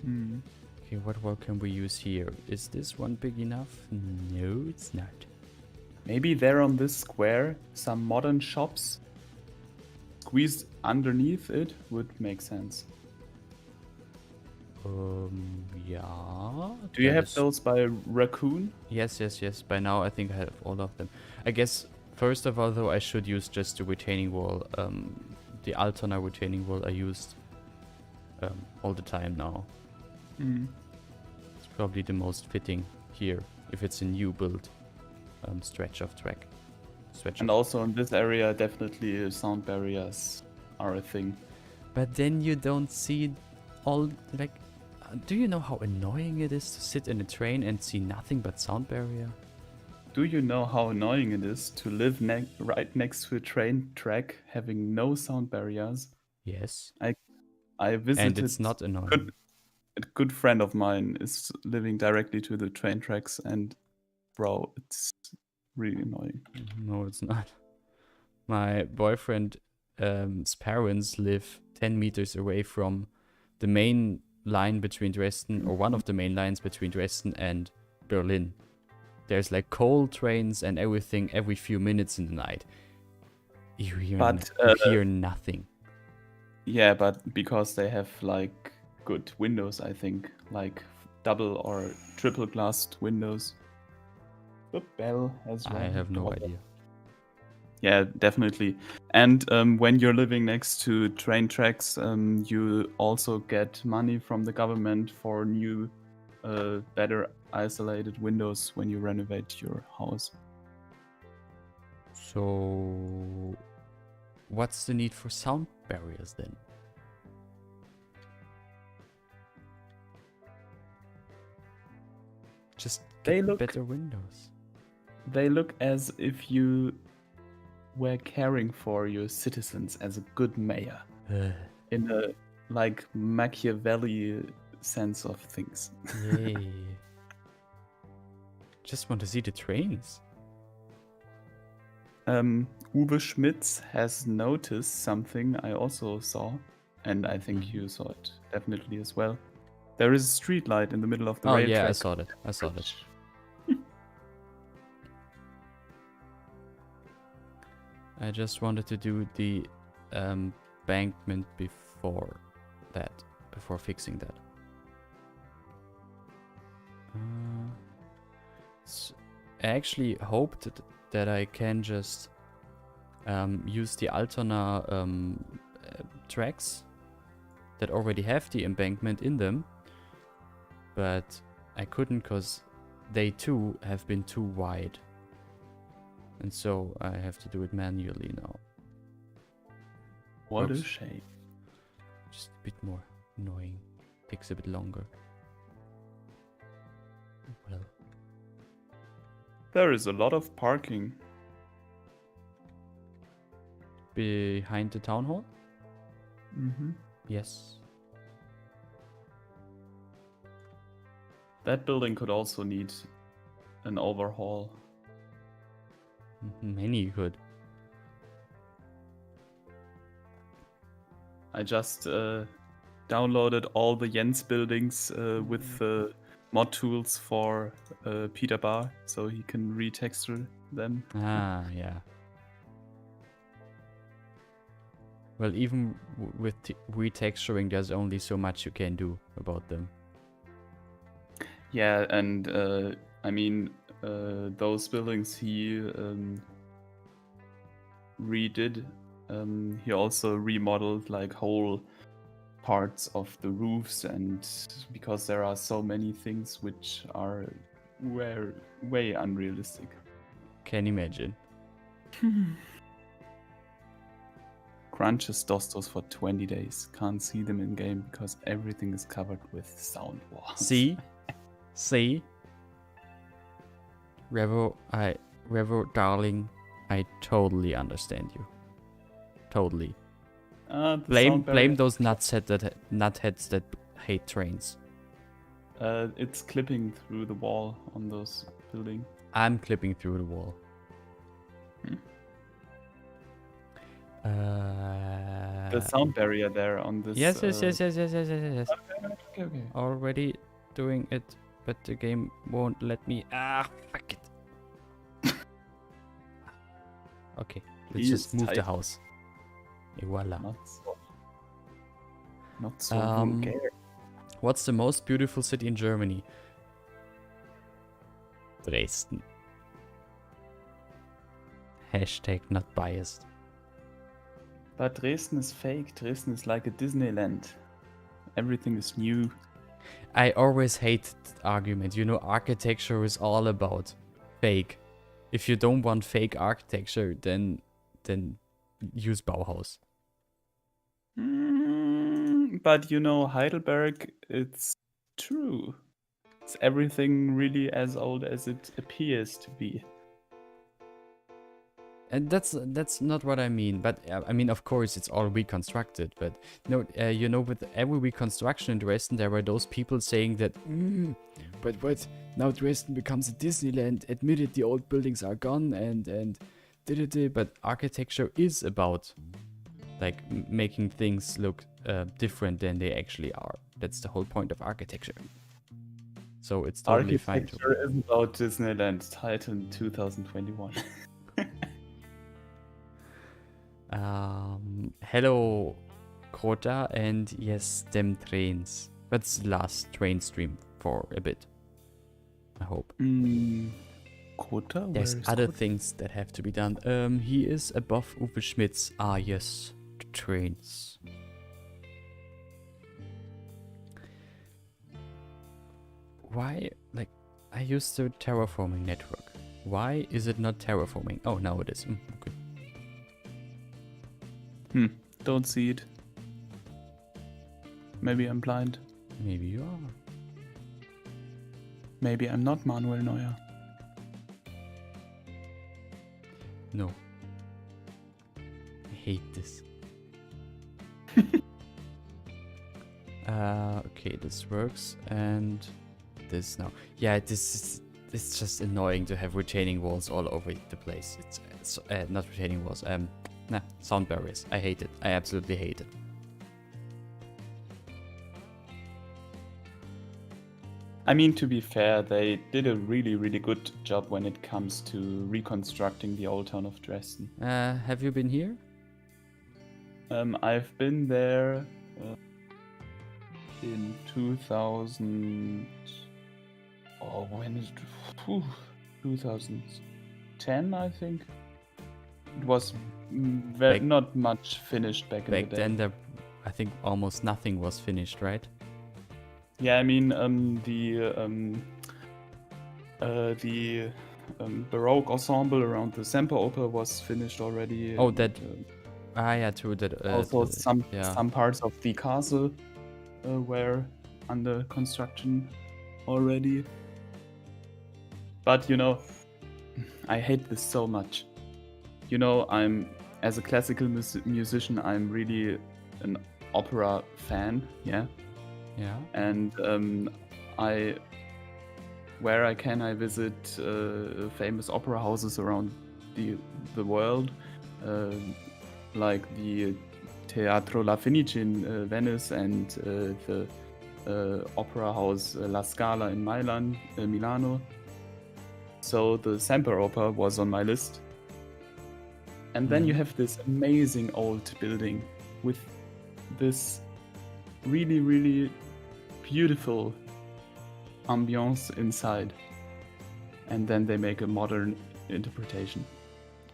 Okay, what wall can we use here? Is this one big enough? No, it's not. Maybe there on this square, some modern shops squeezed underneath it would make sense. Yeah. Do you have those by Raccoon? Yes. By now I think I have all of them. I guess, first of all, though, I should use just the retaining wall. The Altona retaining wall I used all the time now. It's probably the most fitting here, if it's a new build stretch of track. Also in this area, definitely sound barriers are a thing. But then you don't see all, like, do you know how annoying it is to sit in a train and see nothing but sound barrier? Do you know how annoying it is to live right next to a train track having no sound barriers? Yes. I visited... And it's not annoying. A good friend of mine is living directly to the train tracks, and bro, it's really annoying. No, it's not. My boyfriend's parents live 10 meters away from the main line between Dresden, or one of the main lines between Dresden and Berlin. There's like coal trains and everything every few minutes in the night. You hear nothing. Yeah, but because they have like good windows, I think, like double or triple glassed windows. The bell as well. I have no idea. Yeah, definitely. And when you're living next to train tracks, you also get money from the government for new, better isolated windows when you renovate your house. So, what's the need for sound barriers then? Just get better windows. They look as if you were caring for your citizens as a good mayor. In a like Machiavelli sense of things. Yay. Just want to see the trains. Uwe Schmitz has noticed something I also saw, and I think you saw it definitely as well. There is a street light in the middle of the rail track. I saw that. I saw that. I just wanted to do the embankment before fixing that. I actually hoped that I can just use the Altona tracks that already have the embankment in them, but I couldn't because they too have been too wide. And so I have to do it manually now. What a shame. Just a bit more annoying. Takes a bit longer. Well. There is a lot of parking. Behind the town hall? Mm-hmm. Yes. That building could also need an overhaul. Many could. I just downloaded all the Jens buildings with the mod tools for Peter Bar, so he can retexture them. Ah, yeah. Well, even with retexturing, there's only so much you can do about them. Yeah, and I mean, those buildings he redid. He also remodeled like whole parts of the roofs, and because there are so many things which are way unrealistic. Can imagine. Crunches Dostos for 20 days. Can't see them in game because everything is covered with sound walls. See? Revo, darling, I totally understand you. Totally. Blame those nutheads that hate trains. It's clipping through the wall on those buildings. I'm clipping through the wall. The sound barrier there on this. Yes. Okay. Already doing it, but the game won't let me. Fuck it. Okay, let's just move the house. Et voila. Not so vulgar. What's the most beautiful city in Germany? Dresden. Hashtag not biased. But Dresden is fake. Dresden is like a Disneyland. Everything is new. I always hate that argument. You know, architecture is all about fake. If you don't want fake architecture, then use Bauhaus. But you know, Heidelberg, it's true. It's everything really as old as it appears to be. And that's not what I mean. But I mean, of course, it's all reconstructed. But no, you know, with every reconstruction in Dresden, there were those people saying that, but what? Now Dresden becomes a Disneyland. Admitted, the old buildings are gone, and but architecture is about like making things look different than they actually are. That's the whole point of architecture. So it's totally fine. Architecture is about Disneyland title 2021. Hello, Kota, and yes, them trains. That's the last train stream for a bit. I hope. Kota? There's other things that have to be done. He is above Uwe Schmidt's. Ah, yes, the trains. Why, like, I used the terraforming network. Why is it not terraforming? Oh, now it is. Okay. Don't see it. Maybe I'm blind. Maybe you are. Maybe I'm not Manuel Neuer. No. I hate this. Okay, this works, and this now. Yeah, it's just annoying to have retaining walls all over the place. It's not retaining walls. Sound barriers. I hate it. I absolutely hate it. I mean, to be fair, they did a really, really good job when it comes to reconstructing the old town of Dresden. Have you been here? I've been there in 2000. Oh, when is 2010? I think it was not much finished back in the day. Back then, I think almost nothing was finished, right? Yeah, I mean the Baroque ensemble around the Semperoper was finished already. Oh, that. Yeah, true. That. Also, some parts of the castle were under construction already. But I hate this so much. As a classical musician, I'm really an opera fan. Yeah. Yeah. And where I can, I visit famous opera houses around the world, like the Teatro La Fenice in Venice and the opera house La Scala in Milano. So the Semperoper was on my list. And then you have this amazing old building with this really, really beautiful ambiance inside. And then they make a modern interpretation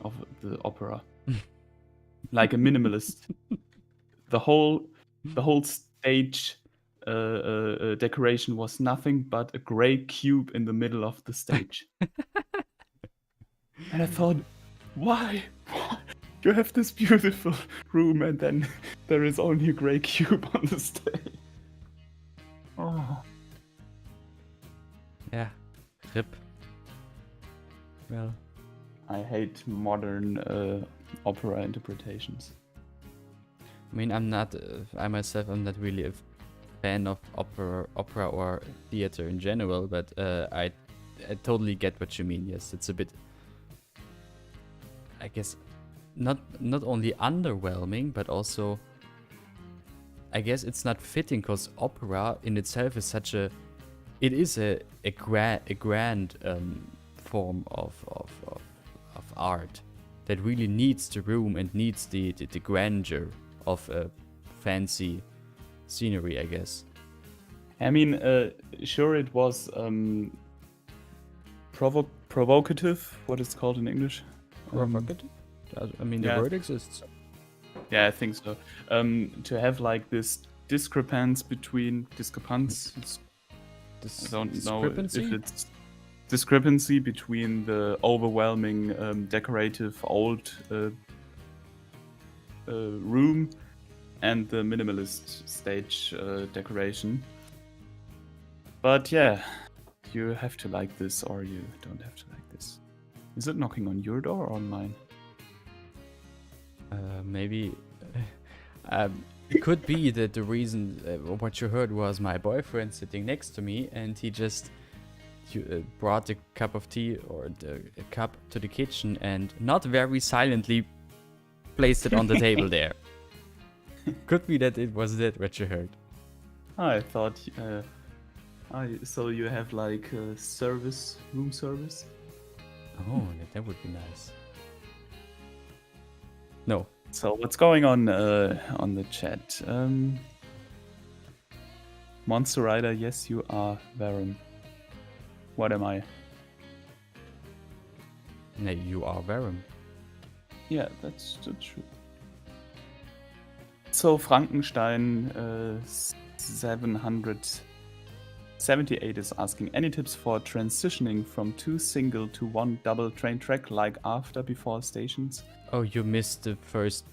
of the opera. Like a minimalist. The whole stage decoration was nothing but a gray cube in the middle of the stage. And I thought, why? You have this beautiful room and then there is only a gray cube on the stage. Oh. Yeah. Rip. Well. I hate modern opera interpretations. I mean, I myself am not really a fan of opera or theater in general, but I totally get what you mean. Yes, it's a bit, I guess, not only underwhelming, but also, I guess it's not fitting because opera in itself is such a grand form of art that really needs the room and needs the grandeur of a fancy scenery, I guess. I mean, sure, it was provocative, what it's called in English. Provocative? I mean, the word exists. Yeah, I think so. To have like this discrepancy between I don't know if it's discrepancy between the overwhelming decorative old room and the minimalist stage decoration. But yeah, you have to like this or you don't have to like this. Is it knocking on your door or on mine? Maybe. It could be that the reason what you heard was my boyfriend sitting next to me, and he just brought a cup of tea or a cup to the kitchen and not very silently placed it on the table there. Could be that it was that what you heard. I thought. So you have like room service? Oh, that would be nice. No. So what's going on the chat? Monster Rider, yes, you are Varen. What am I? No, you are Varen. Yeah, that's true. So Frankenstein 778 is asking, any tips for transitioning from 2 single to 1 double train track, like after, before stations? Oh, you missed the first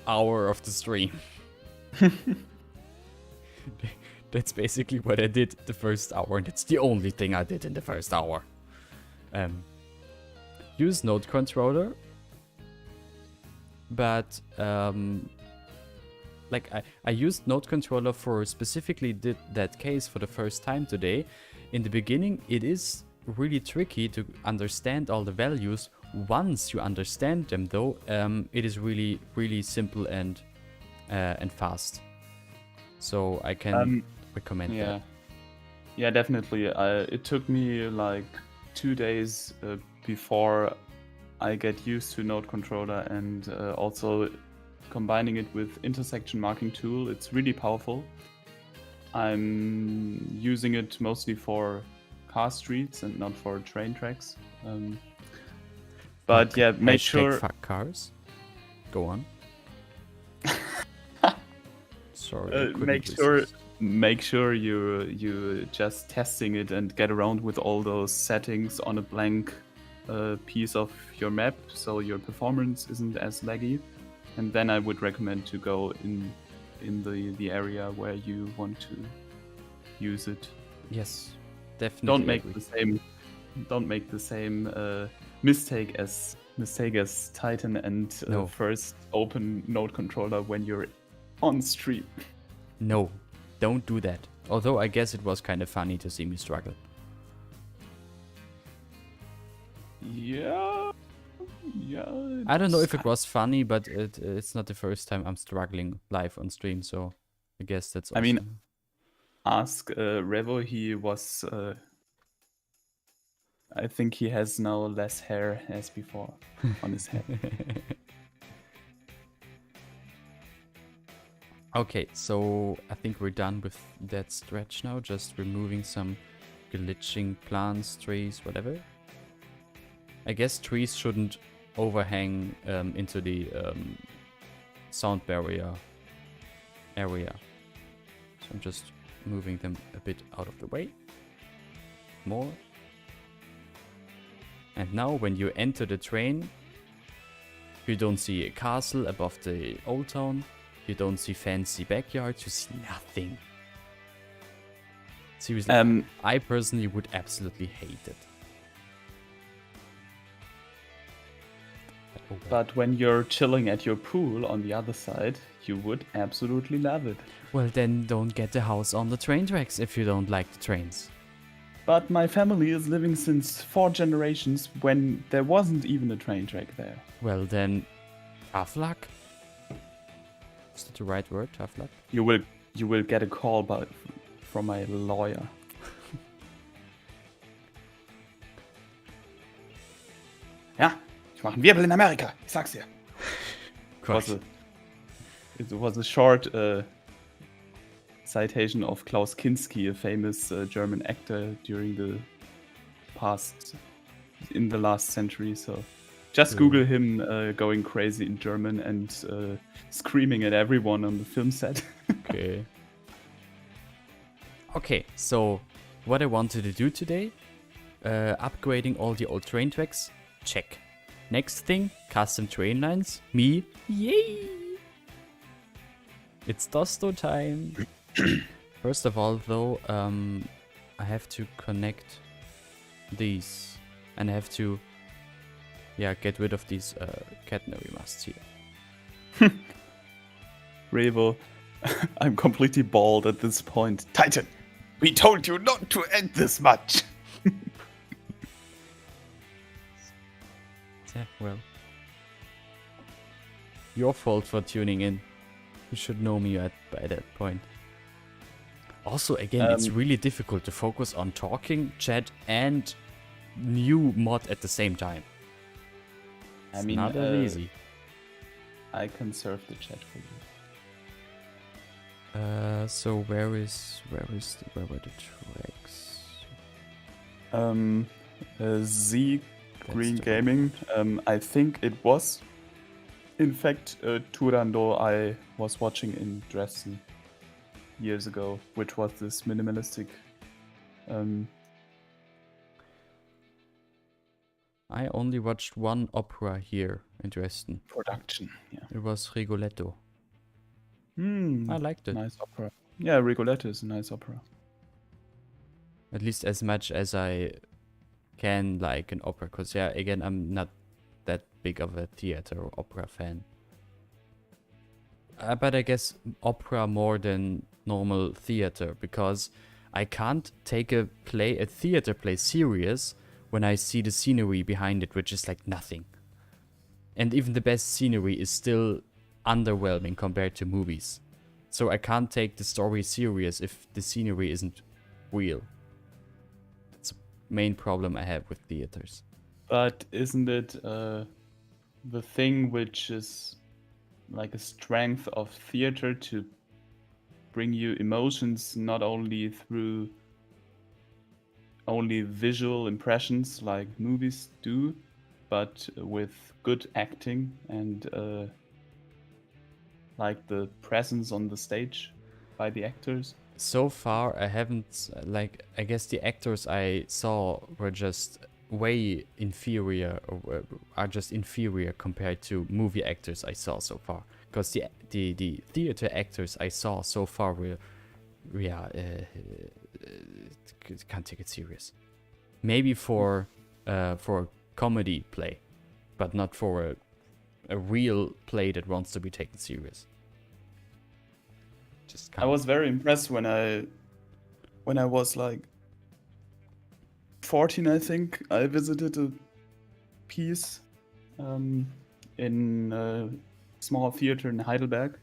hour of the stream. That's basically what I did the first hour, and it's the only thing I did in the first hour. Use node controller, but like I used node controller for specifically that case for the first time today. In the beginning, it is really tricky to understand all the values. Once you understand them, though, it is really, really simple and fast. So I can recommend that. Yeah, definitely. It took me like 2 days before I get used to node controller, and also combining it with intersection marking tool. It's really powerful. I'm using it mostly for car streets and not for train tracks. But yeah, make sure. Fuck cars. Go on. Sorry. Make sure you just testing it and get around with all those settings on a blank piece of your map, so your performance isn't as laggy. And then I would recommend to go in the area where you want to use it. Yes, definitely. Don't make the same mistake as Titan and first open node controller when you're on stream. No, don't do that. Although I guess it was kind of funny to see me struggle. Yeah. I don't know if it was funny, but it's not the first time I'm struggling live on stream, so I guess that's awesome. I mean, ask Revo. He was. I think he has now less hair as before on his head. Okay, so I think we're done with that stretch now. Just removing some glitching plants, trees, whatever. I guess trees shouldn't overhang into the sound barrier area. So I'm just moving them a bit out of the way. More. And now when you enter the train, you don't see a castle above the old town. You don't see fancy backyards. You see nothing. Seriously, I personally would absolutely hate it. But when you're chilling at your pool on the other side, you would absolutely love it. Well, then don't get a house on the train tracks if you don't like the trains. But my family is living since 4 generations when there wasn't even a train track there. Well, then, tough luck. Is that the right word, tough luck? You will get a call from my lawyer. Ja, ich mache einen Wirbel in Amerika, ich sag's dir. It was a short citation of Klaus Kinski, a famous German actor in the last century. So just Google him going crazy in German and screaming at everyone on the film set. Okay. Okay, so what I wanted to do today, upgrading all the old train tracks, check. Next thing, custom train lines, me, yay! It's Dosto time. First of all, though, I have to connect these, and I have to, get rid of these catenary masts here. Revo, I'm completely bald at this point. Titan, we told you not to end this much. Yeah, well, your fault for tuning in. You should know me by that point. Also, again, it's really difficult to focus on talking, chat, and new mod at the same time. It's not that easy. I can surf the chat for you. So where were the tracks? Z Green Gaming. I think it was, in fact, Turandot I was watching in Dresden years ago, which was this minimalistic. I only watched one opera here in Dresden. Production, yeah. It was Rigoletto. I liked it. Nice opera. Yeah, Rigoletto is a nice opera. At least as much as I can like an opera, because yeah, again, I'm not that big of a theater or opera fan. But I guess opera more than normal theater, because I can't take a theater play serious when I see the scenery behind it, which is like nothing. And even the best scenery is still underwhelming compared to movies. So I can't take the story serious if the scenery isn't real. That's the main problem I have with theaters. But isn't it the thing which is like a strength of theater to bring you emotions not only through only visual impressions like movies do, but with good acting and like the presence on the stage by the actors? So far, I haven't, I guess the actors I saw were just way inferior, or are just inferior compared to movie actors I saw so far. Because the theater actors I saw so far were, can't take it serious. Maybe for a comedy play, but not for a real play that wants to be taken serious. Just can't. I was very impressed when I was like 14, I think. I visited a piece in a small theater in Heidelberg,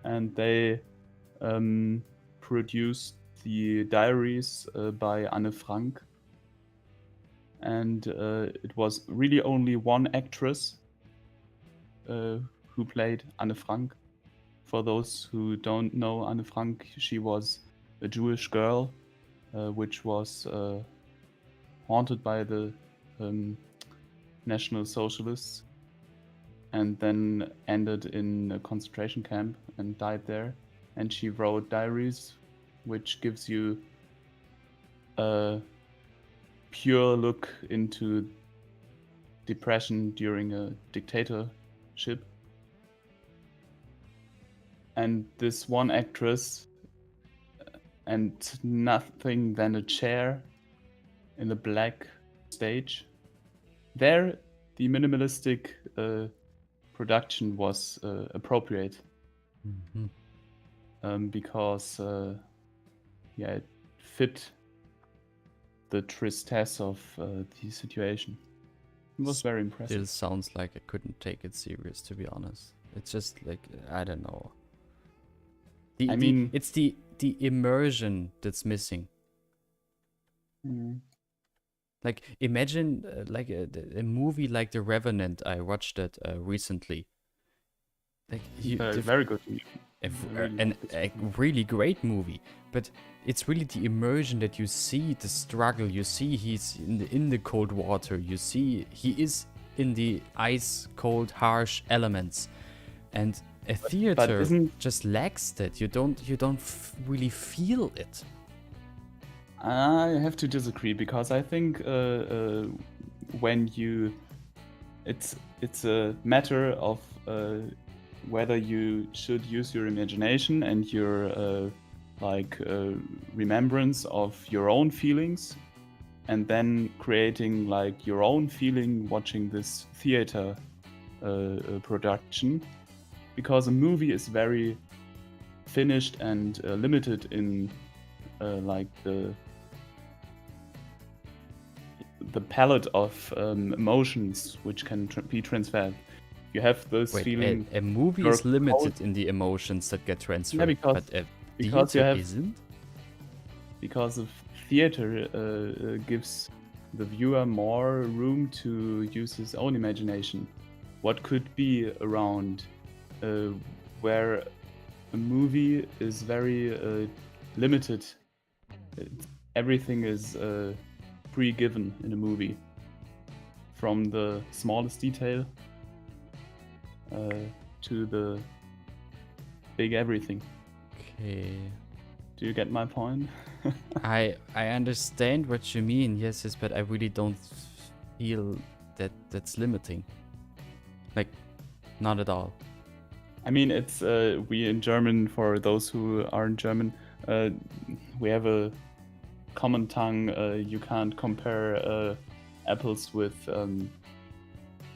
and they produced the diaries by Anne Frank, and it was really only one actress who played Anne Frank. For those who don't know Anne Frank, she was a Jewish girl which was haunted by the National Socialists and then ended in a concentration camp and died there. And she wrote diaries, which gives you a pure look into depression during a dictatorship. And this one actress, and nothing than a chair in the black stage. There, the minimalistic production was appropriate. Because it fit the tristesse of the situation. It was very impressive. Still sounds like I couldn't take it serious, to be honest. It's just like, I don't know. It's the immersion that's missing. Like, imagine like a movie like The Revenant. I watched it recently. Like, very good movie. A really great movie, but it's really the immersion that you see, the struggle. You see he's in the cold water. You see he is in the ice cold harsh elements, and a theater just lacks that. You don't really feel it. I have to disagree, because I think when it's a matter of whether you should use your imagination and your remembrance of your own feelings, and then creating like your own feeling watching this theater production, because a movie is very finished and limited in like the palette of emotions which can be transferred. You have those feelings. A movie is limited in the emotions that get transferred, but a theater isn't? Because of theater gives the viewer more room to use his own imagination. what could be around where a movie is very limited. Everything is pre-given in a movie, from the smallest detail to the big everything. Okay. Do you get my point? I understand what you mean, yes, but I really don't feel that that's limiting. Like, not at all. I mean, it's we in German, for those who aren't German, we have a common tongue. You can't compare apples with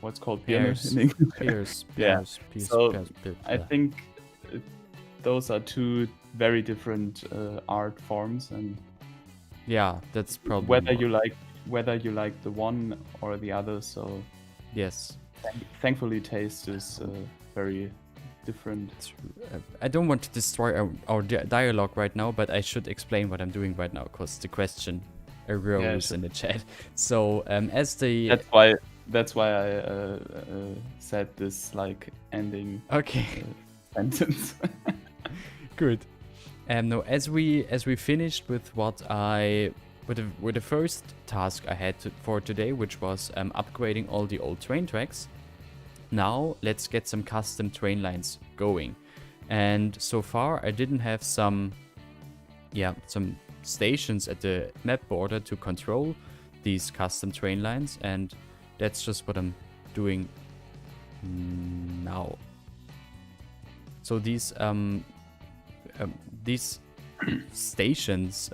what's called pears. Pears. Yeah. So I think those are two very different art forms, and yeah, that's probably whether you like the one or the other. So yes, thankfully, taste is very different. I don't want to destroy our dialogue right now, but I should explain what I'm doing right now because the question arose in the chat. So that's why I said this like ending sentence. Good. No, as we finished with with the first task I had for today, which was upgrading all the old train tracks. Now let's get some custom train lines going. And so far I didn't have some stations at the map border to control these custom train lines, and that's just what I'm doing now. So these stations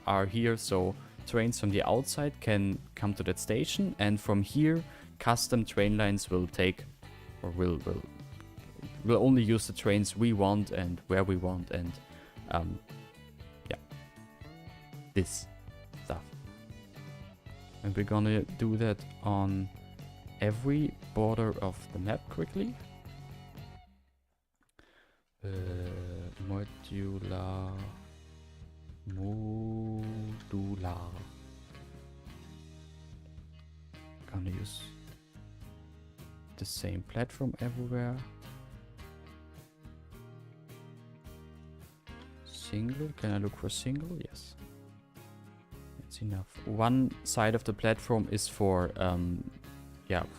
are here, so trains from the outside can come to that station, and from here custom train lines will take, or will only use the trains we want and where we want, and this stuff. And we're gonna do that on every border of the map quickly. Modular. Gonna use the same platform everywhere. Single, can I look for single? Yes. That's enough. One side of the platform is for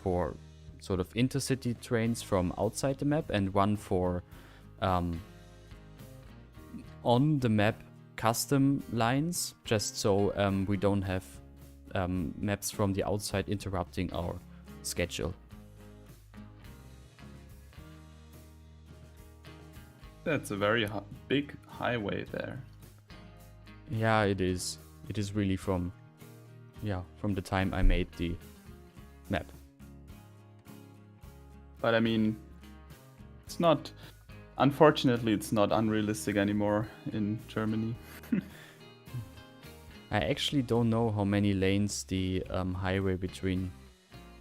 for sort of intercity trains from outside the map, and one for on the map custom lines, just so we don't have maps from the outside interrupting our schedule. That's a very big highway there. Yeah, it is. It is really from the time I made the map. But I mean, it's not, unfortunately, it's not unrealistic anymore in Germany. I actually don't know how many lanes the highway between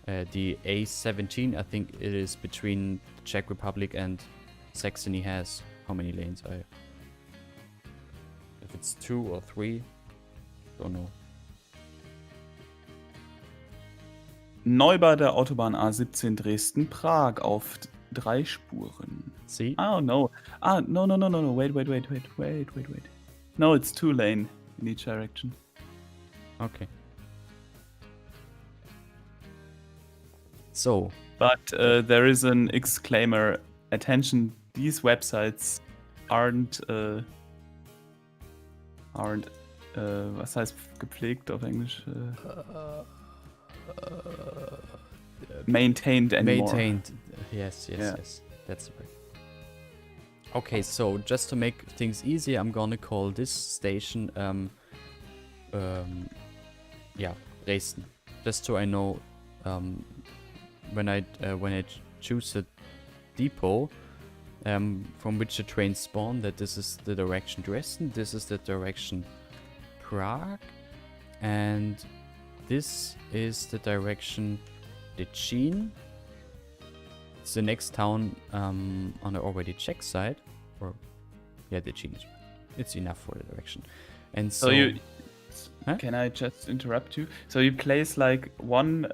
the A17, I think it is between the Czech Republic and Saxony, has. How many lanes? If it's 2 or 3, don't know. Neubau der Autobahn A17 Dresden-Prag auf 3 Spuren. See? Oh no. No. Wait. No, it's 2 lane in each direction. Okay. So. But there is an exclaimer. Attention, these websites aren't was heißt gepflegt auf Englisch? Maintained anymore. Maintained. Yes. That's right. Okay, so just to make things easy, I'm gonna call this station Dresden. Just so I know when I choose a depot from which the trains spawn, that this is the direction Dresden, this is the direction Prague, and this is the direction Decin. It's the next town on the already Czech side, or Decin. It's enough for the direction. And so Can I just interrupt you? So you place like one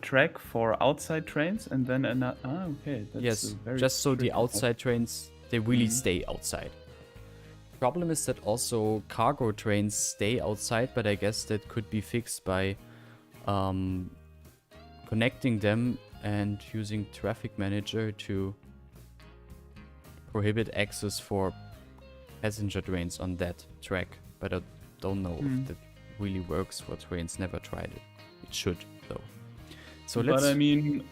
track for outside trains and then another. Ah, okay. That's yes, very just so the tricky. outside trains, they really stay outside. Problem is that also cargo trains stay outside, but I guess that could be fixed by connecting them and using traffic manager to prohibit access for passenger trains on that track. But I don't know if that really works for trains. Never tried it. It should though. So let's. But I mean,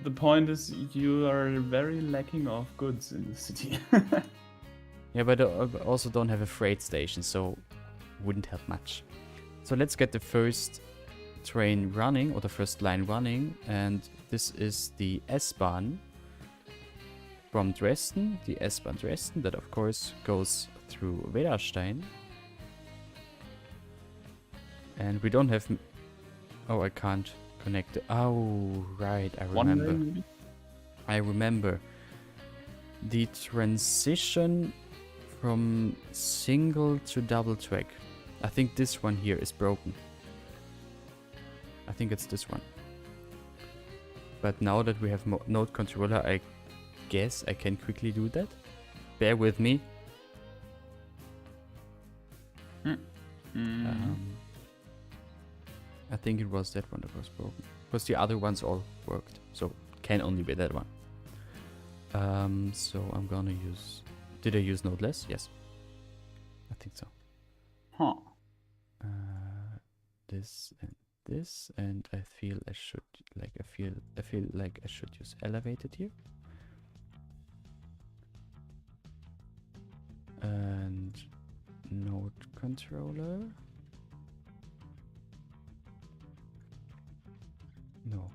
the point is you are very lacking of goods in the city. Yeah, but I also don't have a freight station, so wouldn't help much. So let's get the first train running, or the first line running, and this is the S-Bahn from Dresden, the S-Bahn Dresden, that of course goes through Vedastein. And we don't have... Oh, I can't connect it. Oh, right, I remember. I remember. The transition from single to double track. I think this one here is broken. I think it's this one. But now that we have node controller, I guess I can quickly do that. Bear with me. I think it was that one that was broken. Because the other ones all worked. So it can only be that one. So I'm gonna use... Did I use nodeless? Yes. I think so. Huh. This and this, and I feel I should I feel like I should use elevated here. And node controller. No.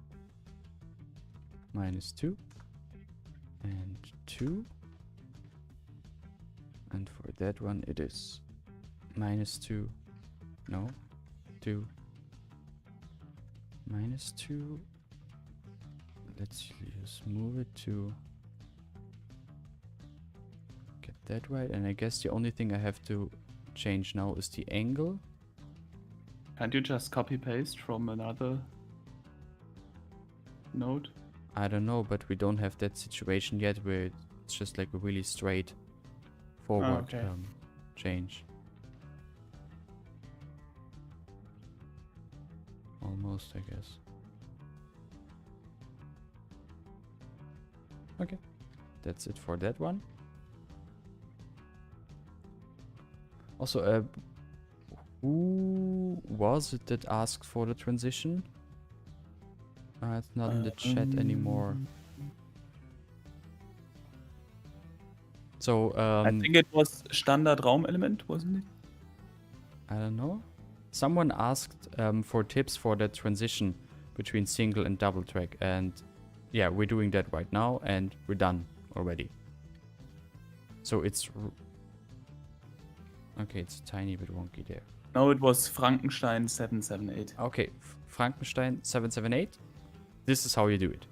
-2 and 2. And for that one it is -2. No. 2. -2. Let's just move it to get that right. And I guess the only thing I have to change now is the angle. Can't you just copy paste from another node? I don't know, but we don't have that situation yet where it's just like a really straight forward change. Almost, I guess. Okay, that's it for that one. Also, who was it that asked for the transition? It's not in the chat anymore. So, I think it was standard Raumelement, wasn't it? I don't know. Someone asked for tips for the transition between single and double track, and yeah, we're doing that right now, and we're done already. So it's okay. It's a tiny bit wonky there. No, it was Frankenstein 778. Okay, Frankenstein 778. This is how you do it.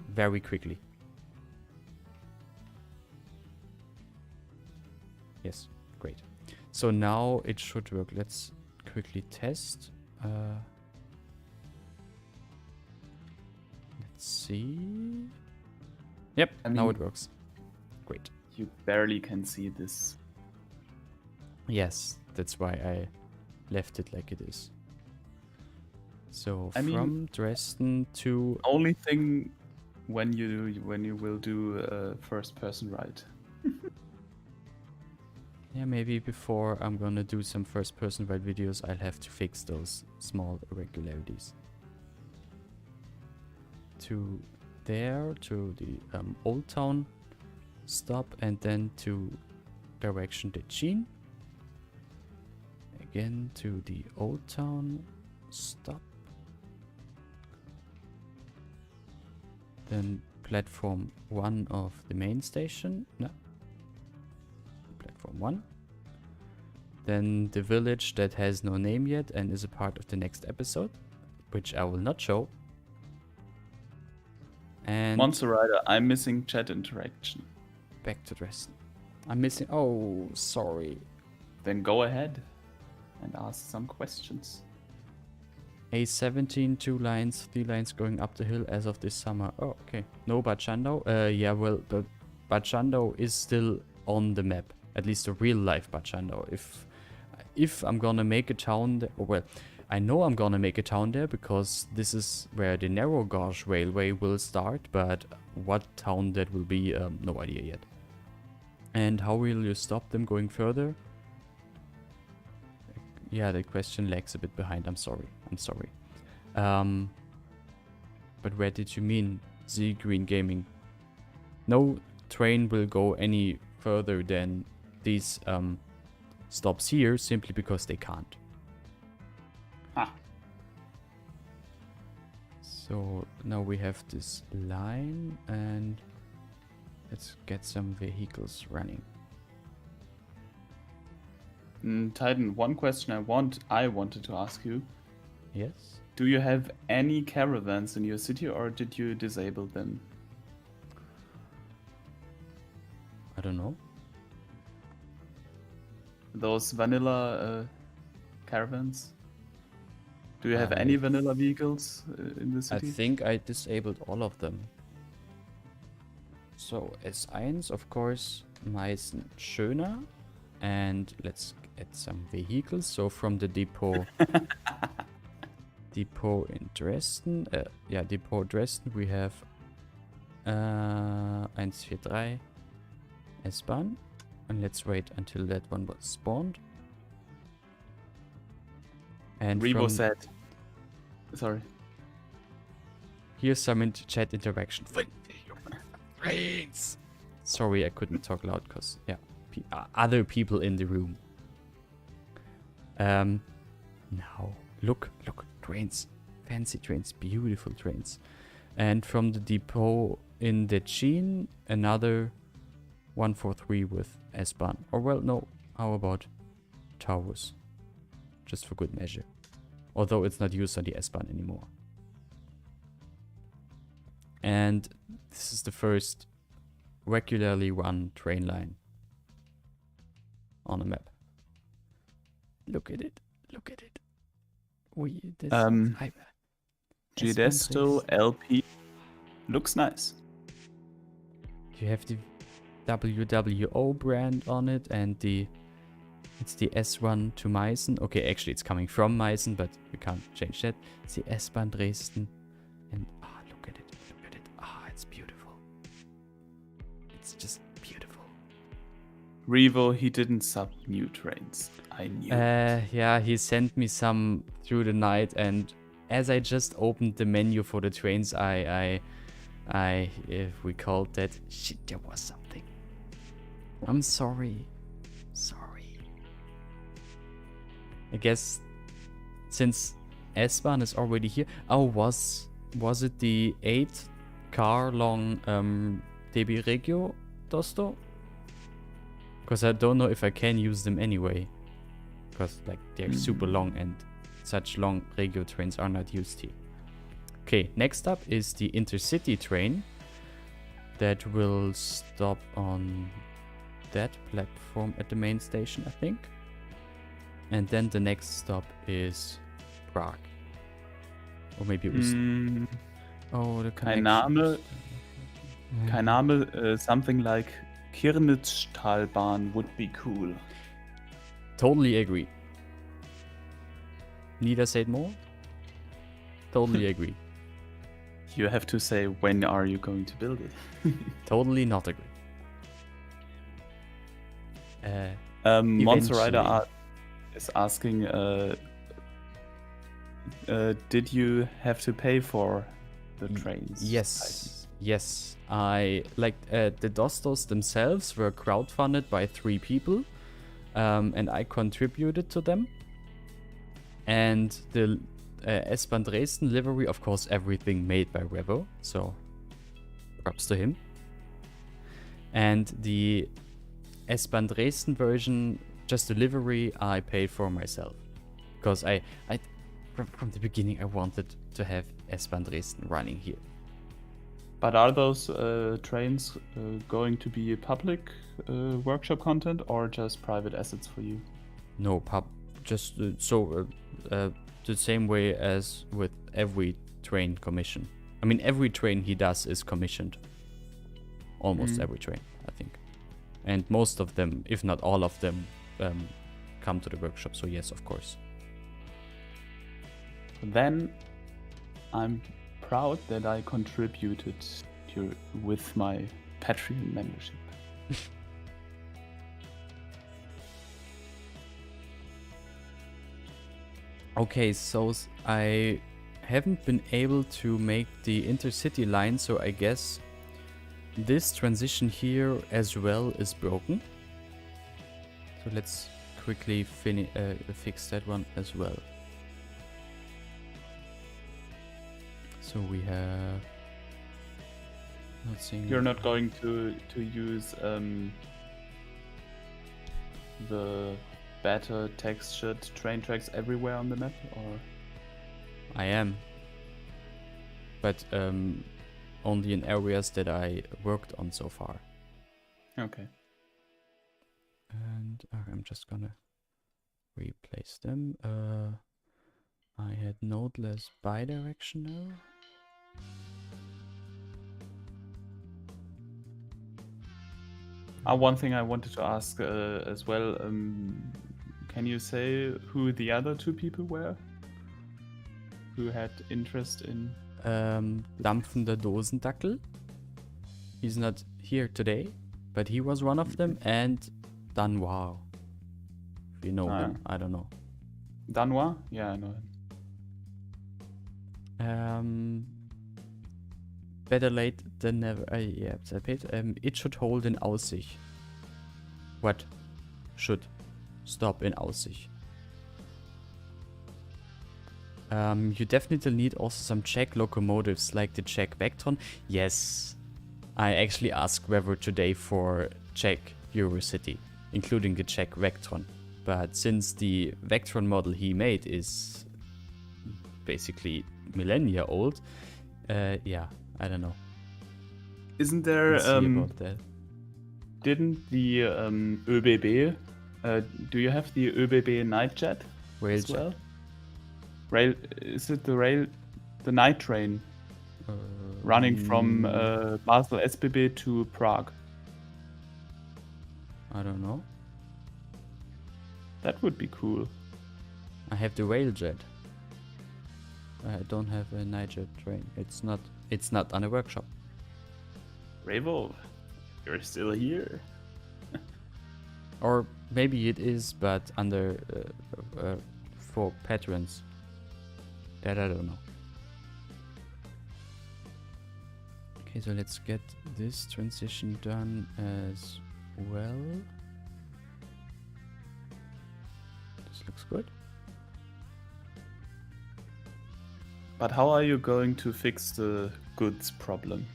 Very quickly. Yes, great. So now it should work. Let's quickly test. Let's see. Yep, now it works. Great. You barely can see this. Yes, that's why I left it like it is. So from Dresden to... Only thing when you will do first person ride. Yeah, maybe before I'm gonna do some first person ride videos, I'll have to fix those small irregularities. To there, to the Old Town stop, and then to direction Decin. Again to the Old Town stop. Then platform 1 of the main station. No. Platform 1. Then the village that has no name yet and is a part of the next episode, which I will not show. And Monster Rider, I'm missing chat interaction. Back to Dresden. I'm missing... Oh, sorry. Then go ahead. and ask some questions. A17, 2 lines, 3 lines going up the hill as of this summer. Oh, okay. No Bad Schandau. Yeah, well, but Bad Schandau is still on the map. At least a real life Bad Schandau. If I'm gonna make a town there, well, I know I'm gonna make a town there because this is where the narrow gauge railway will start, but what town that will be, no idea yet. And how will you stop them going further? Yeah, the question lags a bit behind. I'm sorry. But where did you mean, Z Green Gaming? No train will go any further than these stops here, simply because they can't. Ah. So now we have this line, and let's get some vehicles running. Titan, one question I wanted to ask you. Yes? Do you have any caravans in your city, or did you disable them? I don't know. Those vanilla caravans? Do you have any vanilla vehicles in the city? I think I disabled all of them. So S1, of course, Meißen schöner. And let's get some vehicles. So from the depot, depot in Dresden, depot Dresden, we have 143 S-Bahn. And let's wait until that one was spawned. And Revo said, sorry. Here's some chat interaction. Sorry, I couldn't talk loud because, yeah, other people in the room. Now, look, trains. Fancy trains, beautiful trains. And from the depot in Decin, another 143 with S-Bahn. Or, well, no, how about Taurus? Just for good measure. Although it's not used on the S-Bahn anymore. And this is the first regularly run train line on a map. Look at it. Vedastein LP looks nice. You have the WWO brand on it, and it's the S1 to Meißen. Okay, actually it's coming from Meißen, but we can't change that. It's the S-Bahn Dresden. And look at it. It's beautiful. It's just beautiful. Revo, he didn't sub new trains. I knew it. Yeah, he sent me some through the night, and as I just opened the menu for the trains, I if we called that, shit, there was something. I'm sorry. I guess since S-Bahn is already here. Oh, was it the 8-car long DB Regio Dosto? Because I don't know if I can use them anyway. Because like they're super long, and such long Regio trains are not used here. Okay, next up is the intercity train that will stop on that platform at the main station, I think. And then the next stop is Prague. Or maybe it was... Oh, the connection. Kein Name, something like Kirnitztalbahn would be cool. Totally agree. Need I say it more? Totally agree. You have to say, when are you going to build it? Totally not agree. Monster Rider is asking, did you have to pay for the trains? Yes. I like the Dostos themselves were crowdfunded by 3 people, and I contributed to them. And the S-Bahn Dresden livery, of course, everything made by Revo, so props to him. And the S-Bahn Dresden version, just the livery, I paid for myself. Because I from the beginning, I wanted to have S-Bahn Dresden running here. But are those trains going to be public workshop content or just private assets for you? No, just the same way as with every train commission. I mean, every train he does is commissioned. Almost every train, I think. And most of them, if not all of them, come to the workshop. So yes, of course. Then I'm proud that I contributed with my Patreon membership. Okay, so I haven't been able to make the intercity line, so I guess this transition here as well is broken. So let's quickly fix that one as well. So we have... Not seeing... You're not going to use the better textured train tracks everywhere on the map, or? I am. But only in areas that I worked on so far. Okay. And I'm just gonna replace them. I had nodeless bidirectional. One thing I wanted to ask as well, can you say who the other two people were who had interest in? Dampfender Dosendackel. He's not here today, but he was one of them. And Danois. If you know him, I don't know. Danois? Yeah, I know him. Better late than never. Yeah, it should hold in Aussicht. What? Should stop in Aussicht. You definitely need also some Czech locomotives like the Czech Vectron. Yes, I actually asked Weather today for Czech Eurocity, including the Czech Vectron. But since the Vectron model he made is basically millennia old, yeah, I don't know. Isn't there about that. Didn't the ÖBB do you have the ÖBB Nightjet as well? Rail, is it the night train running from Basel SBB to Prague? I don't know. That would be cool. I have the railjet. I don't have a nightjet train. It's not on a workshop. Revolve, you're still here. Or maybe it is, but under for patrons. That I don't know. Okay, so let's get this transition done as well. This looks good. But how are you going to fix the goods problem?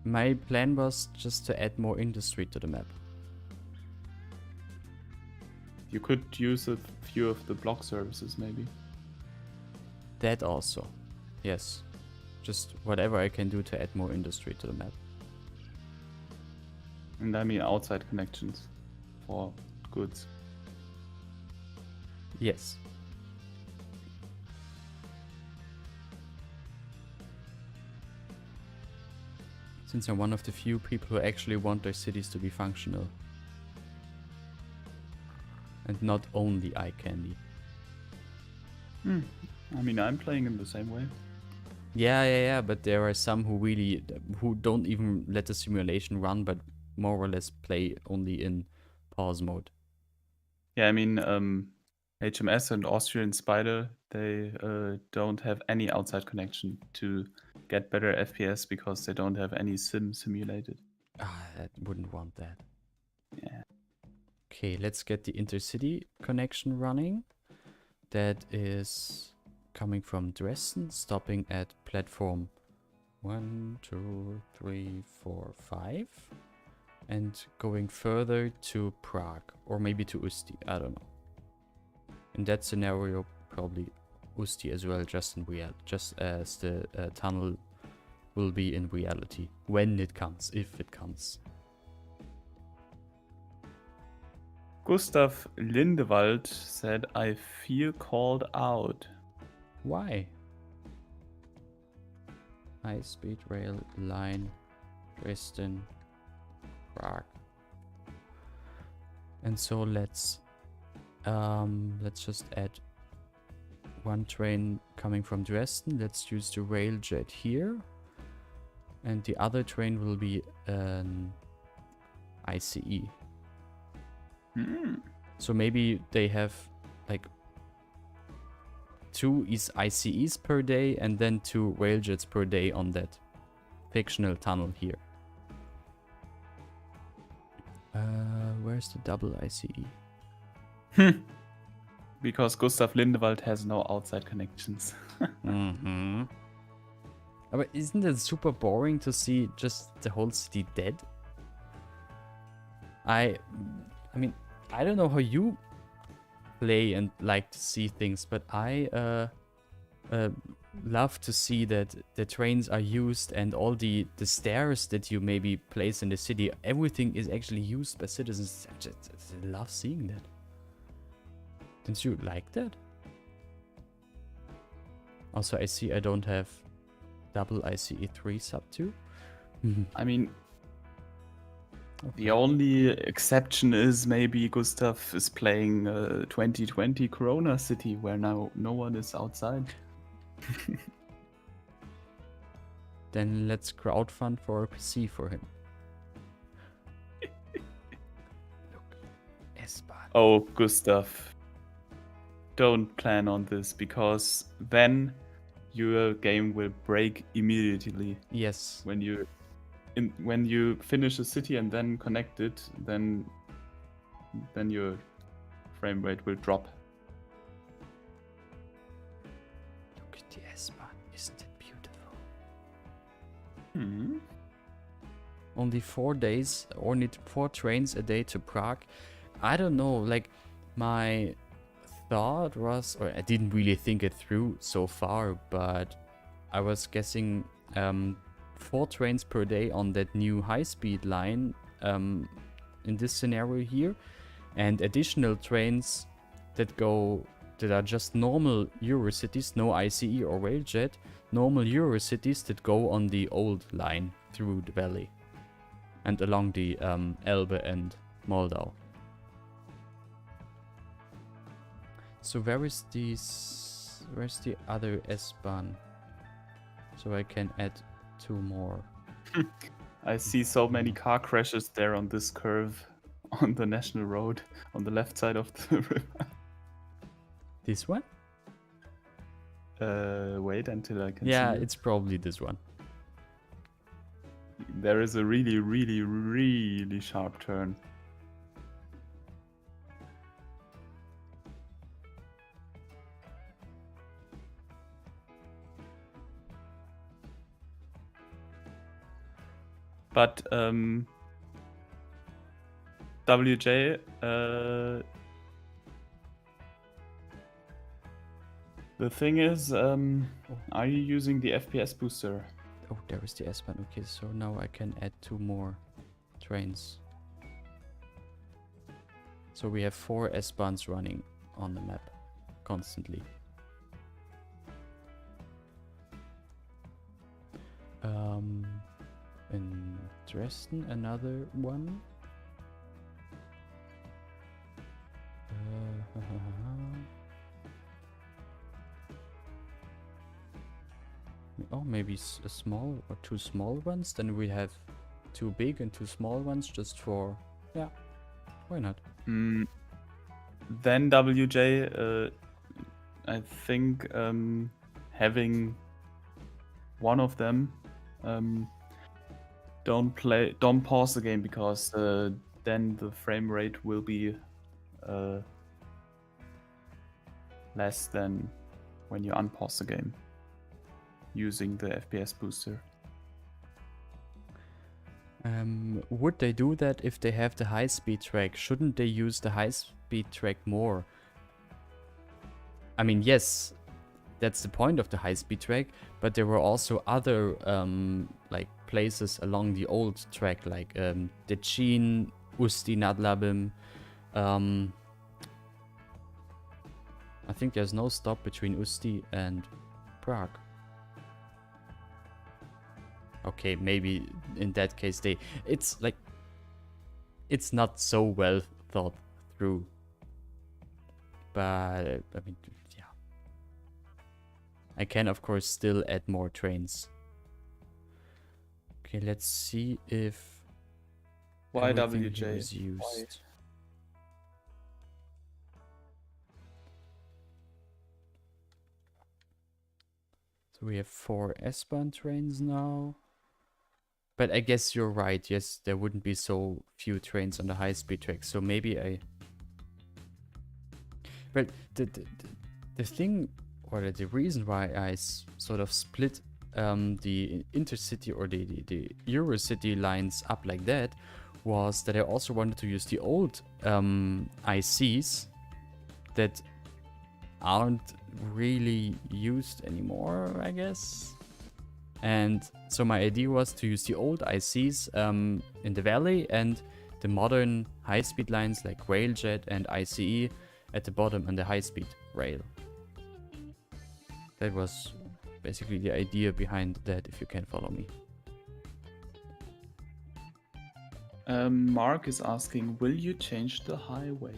My plan was just to add more industry to the map. You could use a few of the block services, maybe. That also, yes. Just whatever I can do to add more industry to the map. And I mean outside connections for goods. Yes. Since I'm one of the few people who actually want their cities to be functional. And not only eye candy. I mean, I'm playing in the same way. Yeah, but there are some who don't even let the simulation run, but more or less play only in pause mode. Yeah, I mean, HMS and Austrian Spider, they don't have any outside connection to get better FPS because they don't have any sim simulated. I wouldn't want that. Yeah. Okay, let's get the intercity connection running. That is coming from Dresden, stopping at platform 1, 2, 3, 4, 5. And going further to Prague, or maybe to Usti, I don't know. In that scenario, probably Usti as well, just as the tunnel will be in reality. When it comes, if it comes. Gustav Lindewald said, I feel called out. Why? High-speed rail line, Dresden, Prague. And so let's just add one train coming from Dresden. Let's use the railjet here. And the other train will be an ICE. So maybe they have like 2 ICEs per day and then 2 railjets per day on that fictional tunnel here. Where's the double ICE? Because Gustav Lindewald has no outside connections. But isn't it super boring to see just the whole city dead? I mean, I don't know how you play and like to see things, but I love to see that the trains are used and all the stairs that you maybe place in the city, everything is actually used by citizens. I love seeing that. Don't you like that? Also, I see I don't have double ICE3 sub 2. I mean, the only exception is maybe Gustav is playing 2020 Corona City, where now no one is outside. Then let's crowdfund for a PC for him. Look, Espan. Oh, Gustav, don't plan on this, because then your game will break immediately. Yes. When you finish a city and then connect it, then your frame rate will drop. Look at the Espan, isn't it beautiful? Only 4 days, or need 4 trains a day to Prague. I don't know, like my thought was, or I didn't really think it through so far, but I was guessing 4 trains per day on that new high-speed line in this scenario here, and additional trains that are just normal Eurocities, no ICE or railjet, normal Eurocities that go on the old line through the valley and along the Elbe and Moldau. So where's the other S-Bahn? So I can add 2 more. I see so many car crashes there on this curve on the national road on the left side of the river. This one? Wait until I can see. Yeah, it's probably this one. There is a really, really, really sharp turn. But WJ, the thing is, are you using the FPS booster? Oh, there is the S-Bahn. Okay, so now I can add 2 more trains. So we have 4 S-Bahns running on the map constantly. In Dresden, another one. Oh, maybe a small or 2 small ones. Then we have 2 big and 2 small ones just for... Yeah, why not? Then WJ, I think having one of them, don't pause the game, because then the frame rate will be less than when you unpause the game using the FPS booster. Would they do that if they have the high-speed track? Shouldn't they use the high-speed track more? I mean, yes, that's the point of the high-speed track, but there were also other like places along the old track, like Decin, Usti nad Labem, I think there's no stop between Usti and Prague. Okay, maybe in that case it's like, it's not so well thought through. But I mean, yeah. I can of course still add more trains. Okay, let's see if everything here is used. So we have 4 S-Bahn trains now. But I guess you're right. Yes, there wouldn't be so few trains on the high-speed track. So maybe I... But the thing, or the reason why I sort of split the intercity or the Eurocity lines up like that was that I also wanted to use the old ICs that aren't really used anymore, I guess. And so my idea was to use the old ICs in the valley and the modern high-speed lines like Railjet and ICE at the bottom on the high-speed rail. That was basically the idea behind that, if you can follow me. Mark is asking, will you change the highways?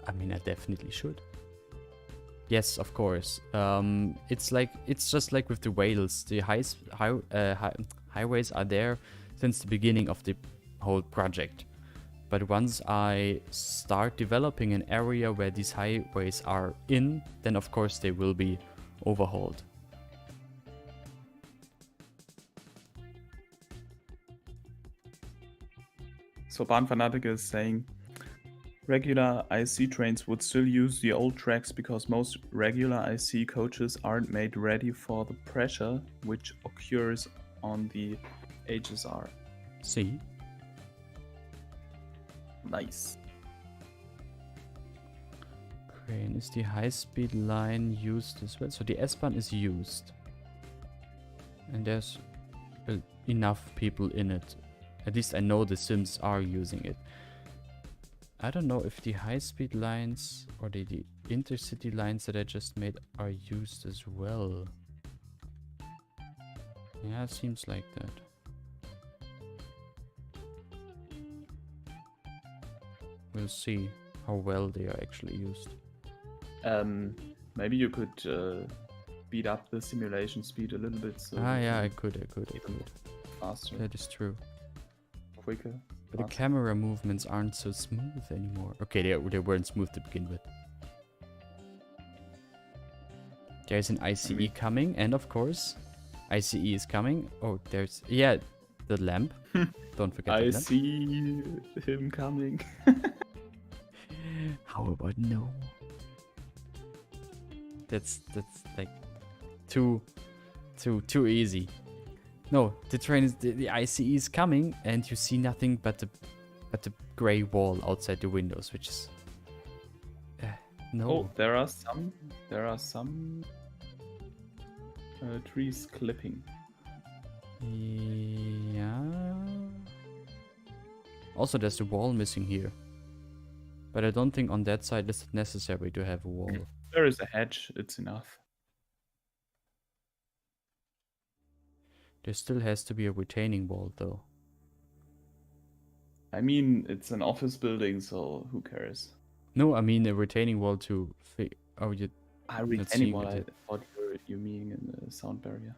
I mean, I definitely should. Yes, of course. It's just like with the rails. The highways are there since the beginning of the whole project. But once I start developing an area where these highways are in, then of course they will be overhauled. So Bahn Fanatic is saying, regular IC trains would still use the old tracks because most regular IC coaches aren't made ready for the pressure which occurs on the HSR. See? Nice. Okay, and is the high-speed line used as well? So the S-Bahn is used. And there's enough people in it. At least I know the Sims are using it. I don't know if the high-speed lines or the intercity lines that I just made are used as well. Yeah, it seems like that. We'll see how well they are actually used. Maybe you could speed up the simulation speed a little bit. So yeah, I could. Faster. That is true. Quicker. But the camera movements aren't so smooth anymore. Okay, they weren't smooth to begin with. There's an ICE coming, and of course, ICE is coming. Oh, there's... Yeah, the lamp. Don't forget the lamp. I see him coming. How about no? That's like too easy. No, the train is the ICE is coming, and you see nothing but the gray wall outside the windows, which is no. Oh, there are some trees clipping. Yeah. Also, there's a wall missing here, but I don't think on that side it's necessary to have a wall. There is a hedge. It's enough. There still has to be a retaining wall, though. I mean, it's an office building, so who cares? No, I mean a retaining wall to... Oh, you... retaining wall, I thought you mean in the sound barrier.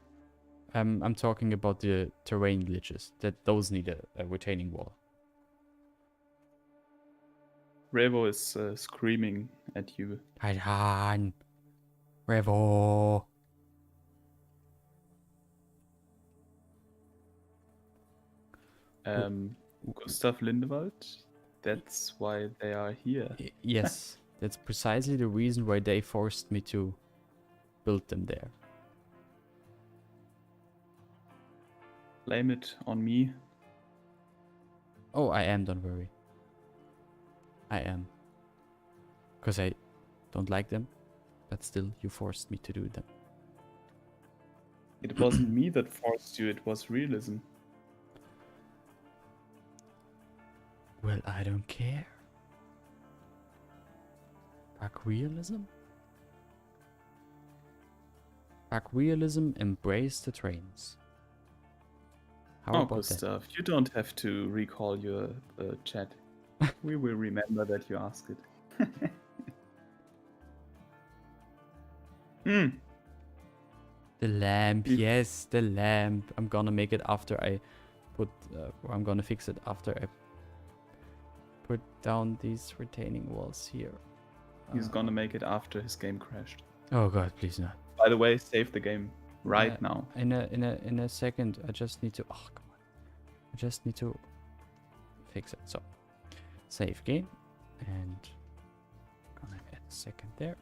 I'm talking about the terrain glitches. Those need a retaining wall. Revo is screaming at you. Heidan! Revo! Gustav Lindewald, that's why they are here. Yes, that's precisely the reason why they forced me to build them there. Blame it on me. Oh, I am, don't worry. I am. Because I don't like them, but still you forced me to do them. It wasn't me that forced you, it was realism. Well, I don't care. Fuck realism? Fuck realism, embrace the trains. How Oh, about Gustav, you don't have to recall your chat. We will remember that you asked it. The lamp, yes, the lamp. I'm gonna make it after I put, or I'm gonna fix it after I put down these retaining walls here. He's gonna make it after his game crashed. Oh god, please not. By the way, save the game right now. In a second, I just need to. Oh come on! I just need to fix it. So, save game, and gonna add a second there.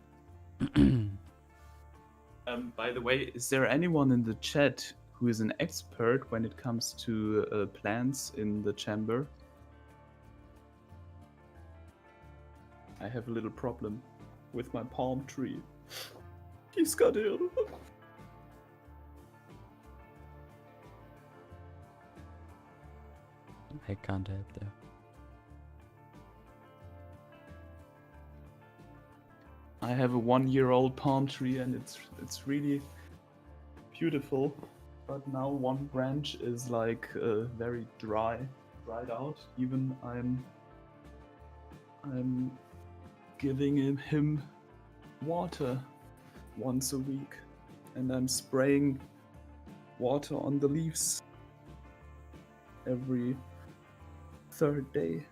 By the way, is there anyone in the chat who is an expert when it comes to plants in the chamber? I have a little problem with my palm tree. He's got ill. I can't help there. I have a 1-year-old palm tree and it's really beautiful. But now one branch is like very dried out. Even I'm giving him water once a week, and I'm spraying water on the leaves every 3rd day.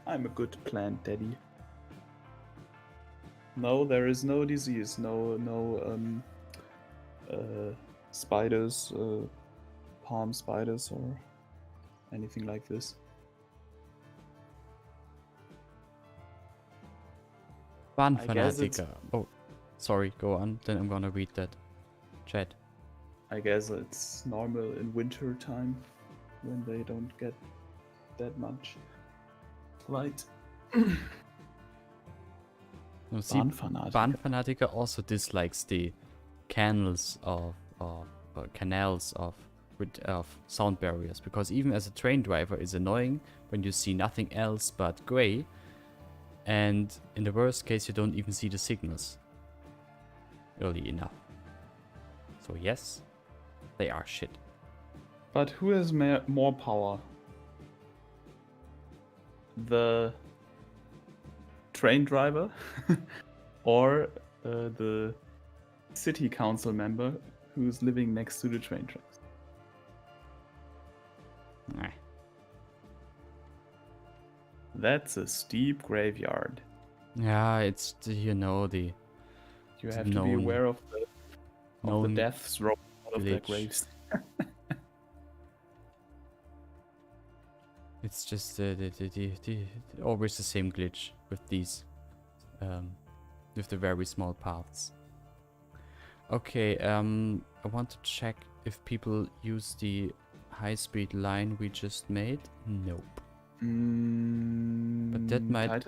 I'm a good plant daddy. No, there is no disease, no spiders, palm spiders or anything like this. Fanatica. Oh, sorry, go on. Then I'm gonna read that chat. I guess it's normal in winter time when they don't get that much light. No, see, Fanatica also dislikes the canals of sound barriers, because even as a train driver, it's annoying when you see nothing else but gray. And in the worst case, you don't even see the signals early enough. So yes, they are shit. But who has more power? The train driver or the city council member who's living next to the train tracks? Nah. That's a steep graveyard. Yeah, it's you have to be aware of the deaths rolling out of their graves. It's just always the same glitch with these, with the very small paths. Okay, I want to check if people use the high-speed line we just made. Nope. But that might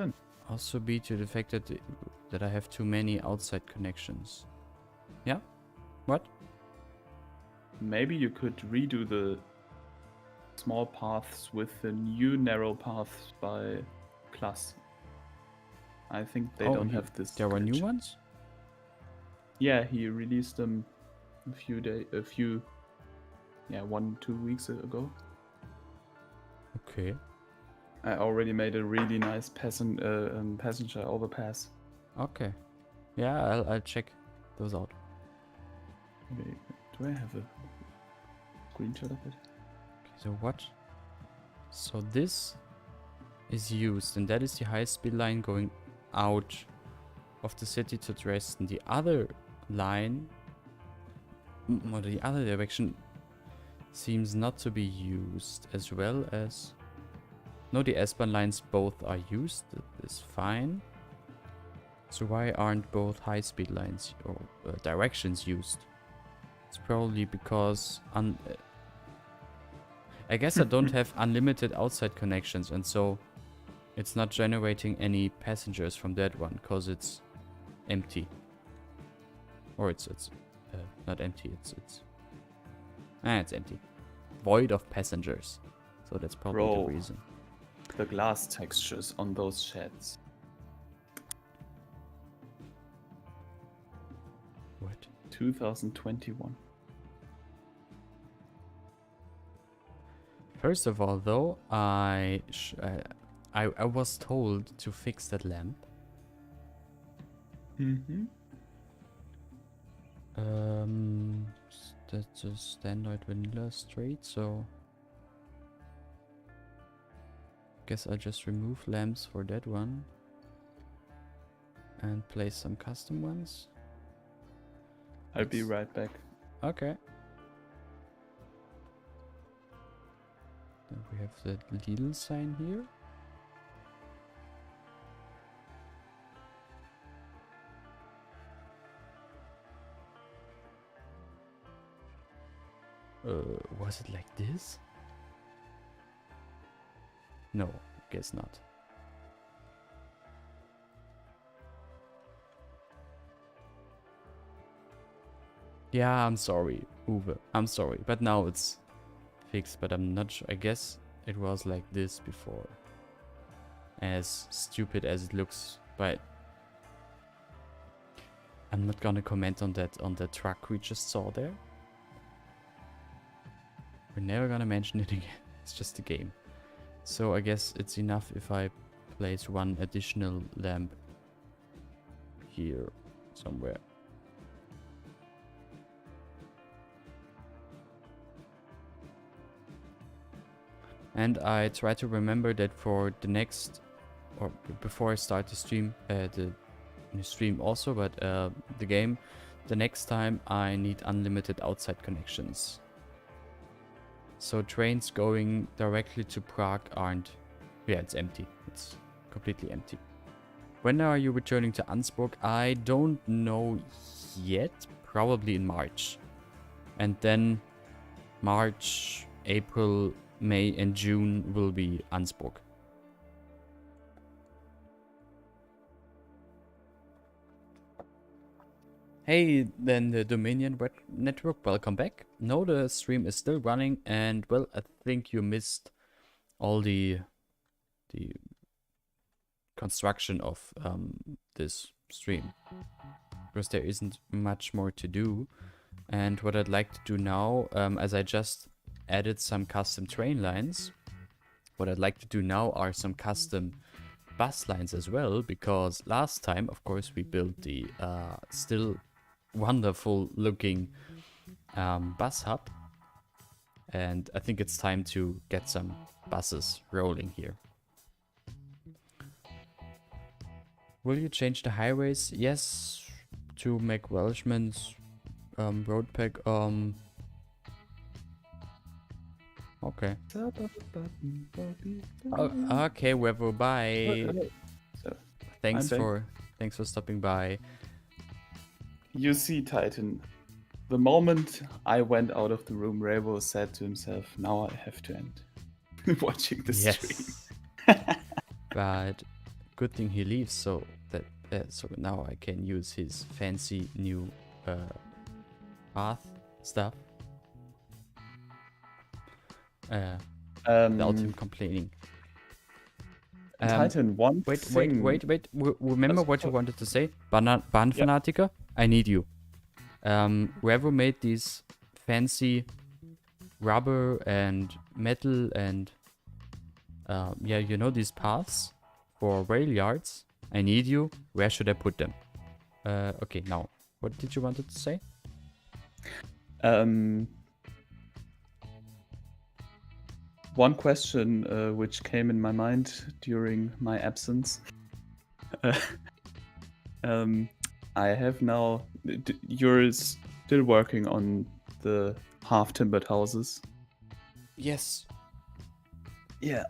also be to the fact that I have too many outside connections. Yeah? What? Maybe you could redo the small paths with the new narrow paths by class. I think they don't have this. There were new ones? Yeah, he released them 1-2 weeks ago. Okay. I already made a really nice passenger overpass. Okay. Yeah, I'll check those out. Okay, do I have a screenshot of it? Okay, so what? So this is used, and that is the high-speed line going out of the city to Dresden. The other line, or the other direction, seems not to be used, as well as... No, the S-Bahn lines both are used. That is fine. So why aren't both high-speed lines or directions used? It's probably because... I guess I don't have unlimited outside connections, and so it's not generating any passengers from that one, because it's empty. Or it's not empty, it's empty. Void of passengers. So that's probably the reason. The glass textures on those sheds. What? 2021. First of all, though, I was told to fix that lamp. Mm-hmm. That's a standard vanilla straight, so guess I'll just remove lamps for that one and place some custom ones. I'll be right back. Okay. Then we have the Lidl sign here. Was it like this? No, guess not. Yeah, I'm sorry, Uwe. I'm sorry, but now it's fixed, but I'm not sure. I guess it was like this before. As stupid as it looks, but I'm not gonna comment on the truck we just saw there. We're never gonna mention it again. It's just a game. So I guess it's enough if I place one additional lamp here somewhere. And I try to remember that for the next, or before I start the stream, the stream also, but the game, the next time I need unlimited outside connections. So trains going directly to Prague aren't, yeah, it's empty. It's completely empty. When are you returning to Ansburg? I don't know yet, probably in March. And then March, April, May and June will be Ansburg. Hey, then the Dominion web network, welcome back. No, the stream is still running, and well, I think you missed all the construction of this stream, because there isn't much more to do. And what I'd like to do now, as I just added some custom train lines, what I'd like to do now are some custom bus lines as well, because last time, of course, we built the still wonderful looking bus hub, and I think it's time to get some buses rolling here. Will you change the highways? Yes, to make Welshman's road pack. Okay. Oh, okay, Weber, bye. So, thanks for stopping by. You see, Titan, the moment I went out of the room, Revo said to himself, now I have to end watching the stream. But good thing he leaves, so that so now I can use his fancy new path stuff without him complaining. Titan, wait. Remember what you wanted to say? Bahnfanatiker? I need you. Whoever made these fancy rubber and metal and yeah, you know, these paths for rail yards, I need you. Where should I put them? Okay, now, what did you wanted to say? One question which came in my mind during my absence. I have now. You're still working on the half-timbered houses? Yes. Yeah.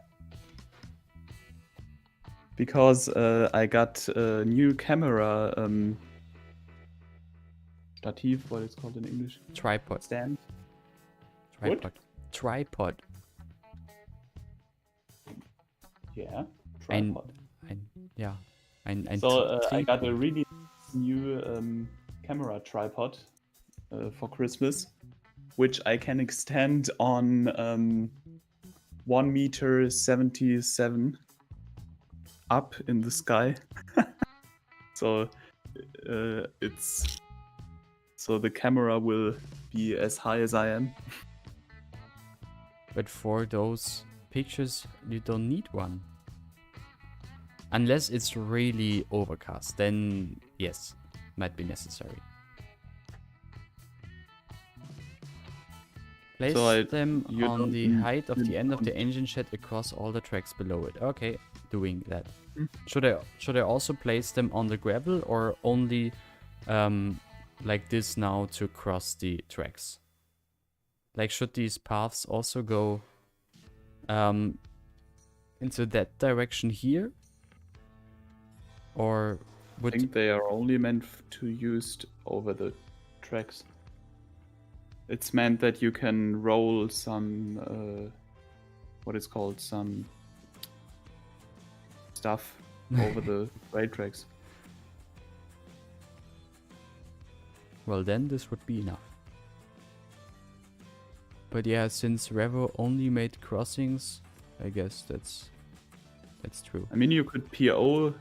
Because I got a new camera stativ, what it's called in English? Tripod. Stand. Tripod. What? Tripod. Yeah. Tripod. So I got a really new camera tripod for Christmas, which I can extend on 1.77 up in the sky. So the camera will be as high as I am. But for those pictures, you don't need one. Unless it's really overcast, then yes, might be necessary. Place them on the height of the end of the engine shed across all the tracks below it. Okay, doing that. Should I also place them on the gravel or only like this now to cross the tracks? Like, should these paths also go into that direction here? Or would... I think they are only meant to used over the tracks. It's meant that you can roll some, what is called, some stuff over the rail tracks. Well, then this would be enough. But yeah, since Revo only made crossings, I guess that's true. I mean, you could PO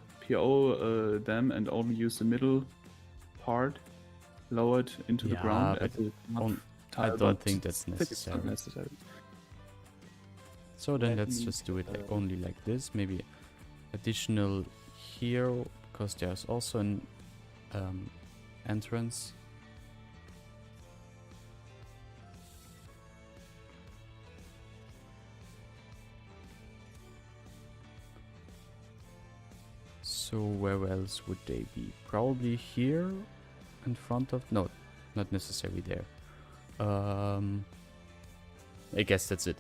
them and only use the middle part, lower it into the ground. I don't think that's necessary. So then let's just do it only like this. Maybe additional here, because there's also an entrance. So where else would they be? Probably here in front of... No, not necessarily there. I guess that's it.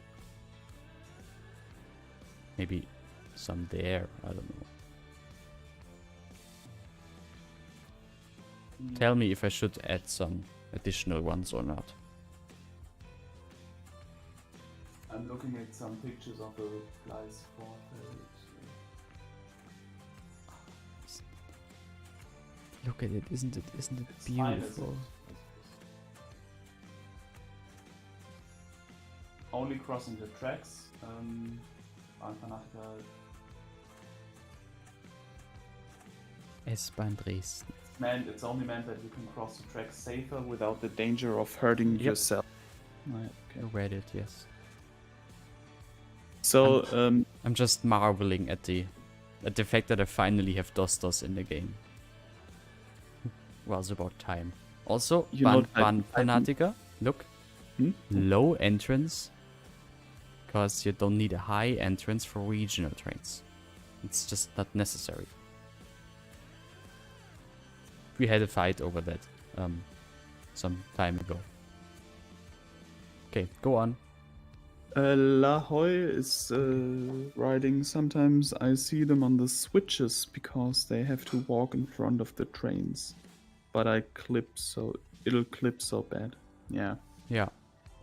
Maybe some there, I don't know. Tell me if I should add some additional ones or not. I'm looking at some pictures of the flies for Look at it, isn't it beautiful? Only crossing the tracks. S-Bahn Dresden. It's only meant that you can cross the tracks safer without the danger of hurting yourself. Right, okay. I read it, yes. So I'm just marveling at the fact that I finally have Dostos in the game. Was about time. Also, Bahn Fanatiker, look. Low entrance. Because you don't need a high entrance for regional trains. It's just not necessary. We had a fight over that some time ago. Okay, go on. La Hoy is riding. Sometimes I see them on the switches because they have to walk in front of the trains. But it'll clip so bad. Yeah. Yeah,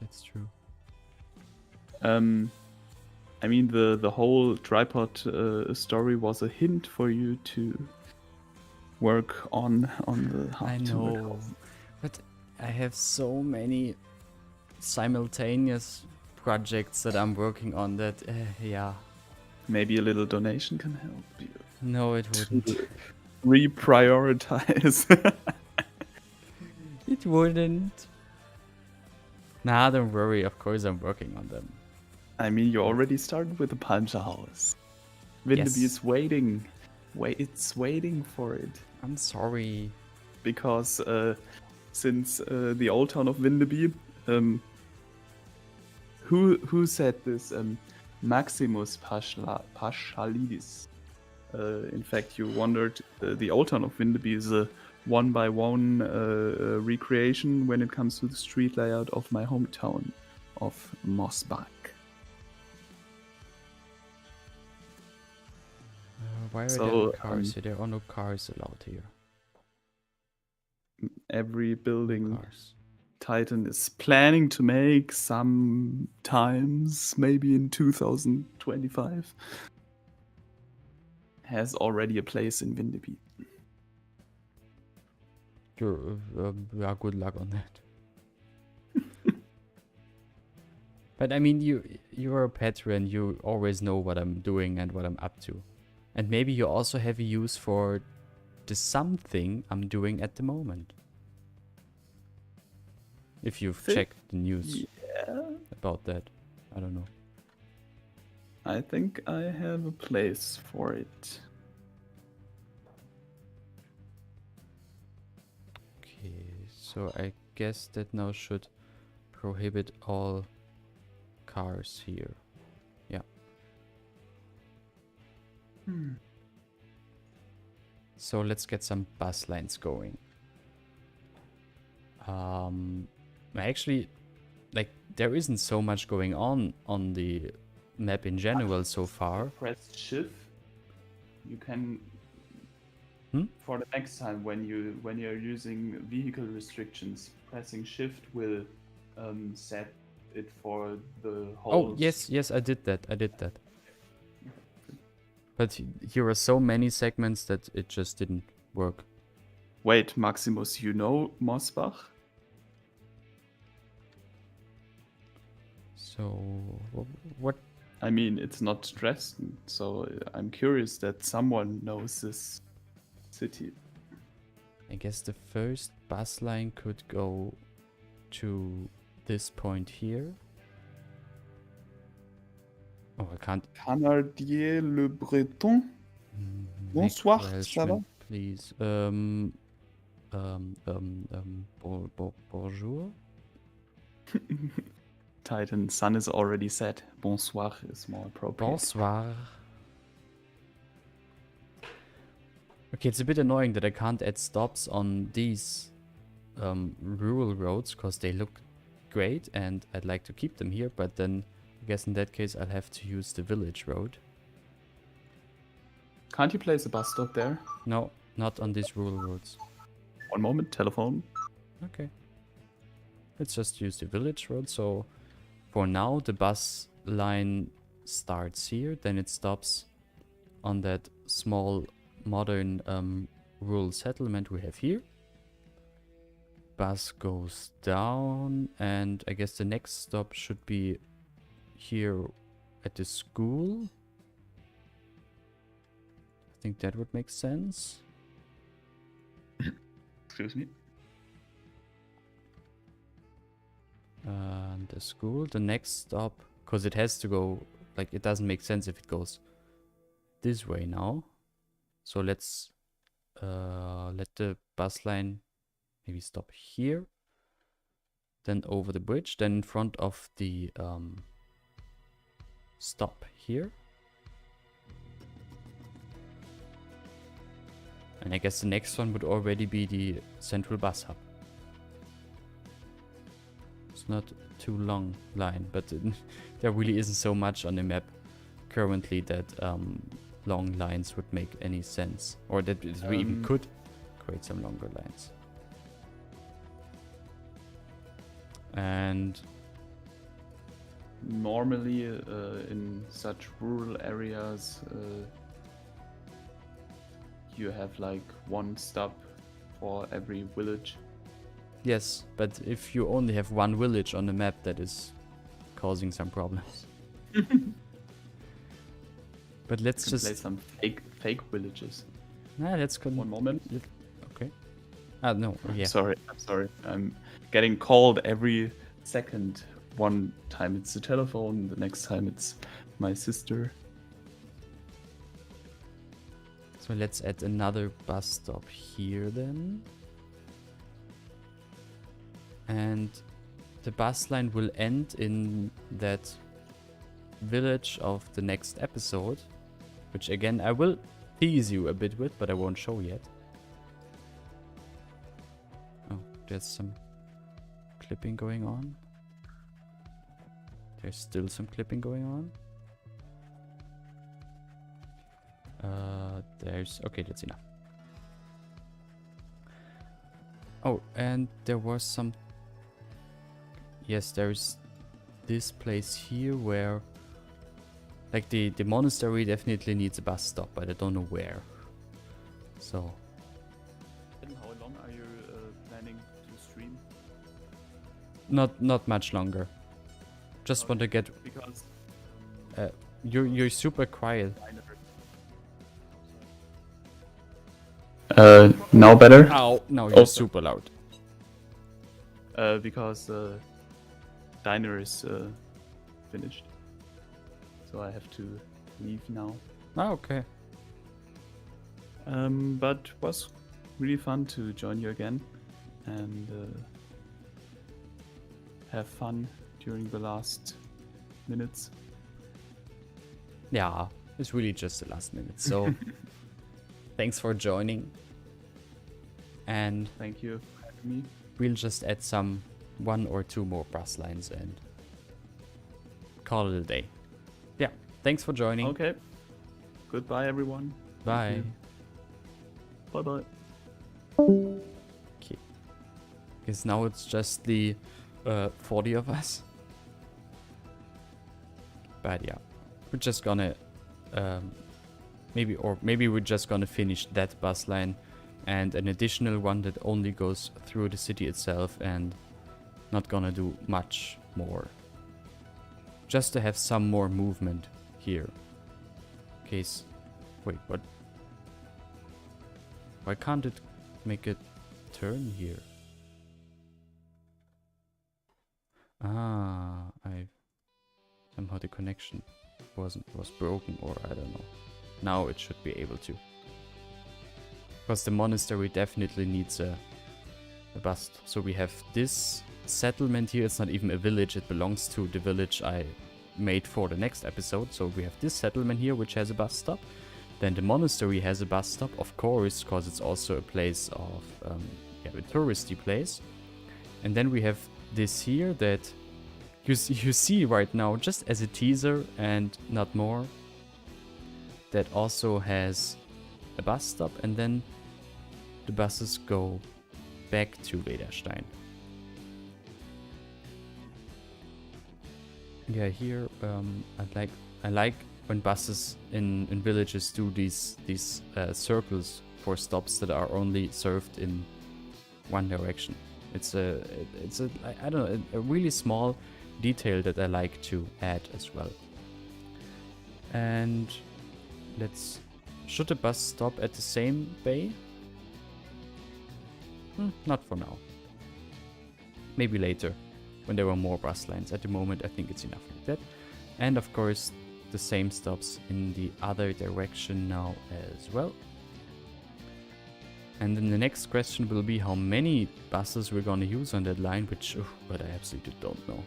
that's true. I mean, the whole tripod story was a hint for you to work on the half. I know, but I have so many simultaneous projects that I'm working on that, yeah. Maybe a little donation can help you. No, it wouldn't. Reprioritize. It wouldn't. Nah, don't worry. Of course I'm working on them. I mean, you already started with the Puncher House. Windeby is waiting. It's waiting for it. I'm sorry. Because since the old town of Windeby, who said this? Maximus Paschalidis. In fact, you wondered, the old town of Windeby is a one-by-one recreation when it comes to the street layout of my hometown of Mosbach. Why are there no cars here? There are no cars allowed here. Every building Titan is planning to make sometimes, maybe in 2025, has already a place in Windeby. Yeah, good luck on that. But I mean, you you're a patron, you always know what I'm doing and what I'm up to. And maybe you also have a use for the something I'm doing at the moment. If you've checked the news about that. I don't know. I think I have a place for it. Okay, so I guess that now should prohibit all cars here. Yeah. So let's get some bus lines going. Actually, like, there isn't so much going on the map in general so far. Press shift. You can for the next time when you're using vehicle restrictions, pressing shift will set it for the whole. Oh yes, I did that. But here are so many segments that it just didn't work. Wait, Maximus, you know Mosbach? So what? I mean, it's not Dresden, so I'm curious that someone knows this city. I guess the first bus line could go to this point here. Oh, I can't. Canardier-le-Breton? Bonsoir, ça va? Please. Bonjour. Titan, sun is already set. Bonsoir is more appropriate. Bonsoir. Okay, it's a bit annoying that I can't add stops on these rural roads because they look great and I'd like to keep them here, but then I guess in that case I'll have to use the village road. Can't you place a bus stop there? No, not on these rural roads. One moment, telephone. Okay. Let's just use the village road. So for now the bus line starts here, then it stops on that small modern rural settlement we have here. Bus goes down and I guess the next stop should be here at the school. I think that would make sense. Excuse me. The school, the next stop, because it has to go, like, it doesn't make sense if it goes this way now. So let's let the bus line maybe stop here, then over the bridge, then in front of the stop here. And I guess the next one would already be the central bus hub. It's not too long line, but there really isn't so much on the map currently that long lines would make any sense, or that we even could create some longer lines. And normally in such rural areas you have like one stop for every village. Yes, but if you only have one village on the map, that is causing some problems. But let's just play some fake villages. Nah, let's go. One moment. Okay. No. Yeah. I'm sorry. I'm getting called every second. One time it's the telephone, the next time it's my sister. So let's add another bus stop here then. And the bus line will end in that village of the next episode, which again I will tease you a bit with, but I won't show yet. Oh, there's some clipping going on. There's still some clipping going on. Okay, that's enough. Oh, and there was some. Yes, there's this place here where, like, the monastery definitely needs a bus stop, but I don't know where. So. And how long are you planning to stream? Not much longer. Just want to get. Because You're super quiet. Now better? Ow, now you're super loud. Because diner is finished. So I have to leave now. Oh, okay. But it was really fun to join you again and have fun during the last minutes. Yeah, it's really just the last minute. So thanks for joining. And thank you for having me. We'll just add some 1 or 2 more bus lines and call it a day. Yeah, thanks for joining. Okay. Goodbye, everyone. Bye. Bye-bye. Okay. Because now it's just the 40 of us. But yeah, we're just gonna maybe we're just gonna finish that bus line and an additional one that only goes through the city itself and not gonna do much more. Just to have some more movement here. Case, wait, what? Why can't it make a turn here? Ah, somehow the connection was broken, or I don't know. Now it should be able to. Because the monastery definitely needs a bust. So we have this settlement here. It's not even a village. It belongs to the village I made for the next episode. So we have this settlement here, which has a bus stop. Then the monastery has a bus stop, of course, because it's also a place of, a touristy place. And then we have this here that you see right now, just as a teaser and not more, that also has a bus stop, and then the buses go back to Vedastein. Yeah, here I like when buses in villages do these circles for stops that are only served in one direction. It's a I don't know, a really small detail that I like to add as well. And should the bus stop at the same bay? Not for now. Maybe later, when there are more bus lines. At the moment, I think it's enough like that. And of course, the same stops in the other direction now as well. And then the next question will be how many buses we're gonna use on that line, but I absolutely don't know.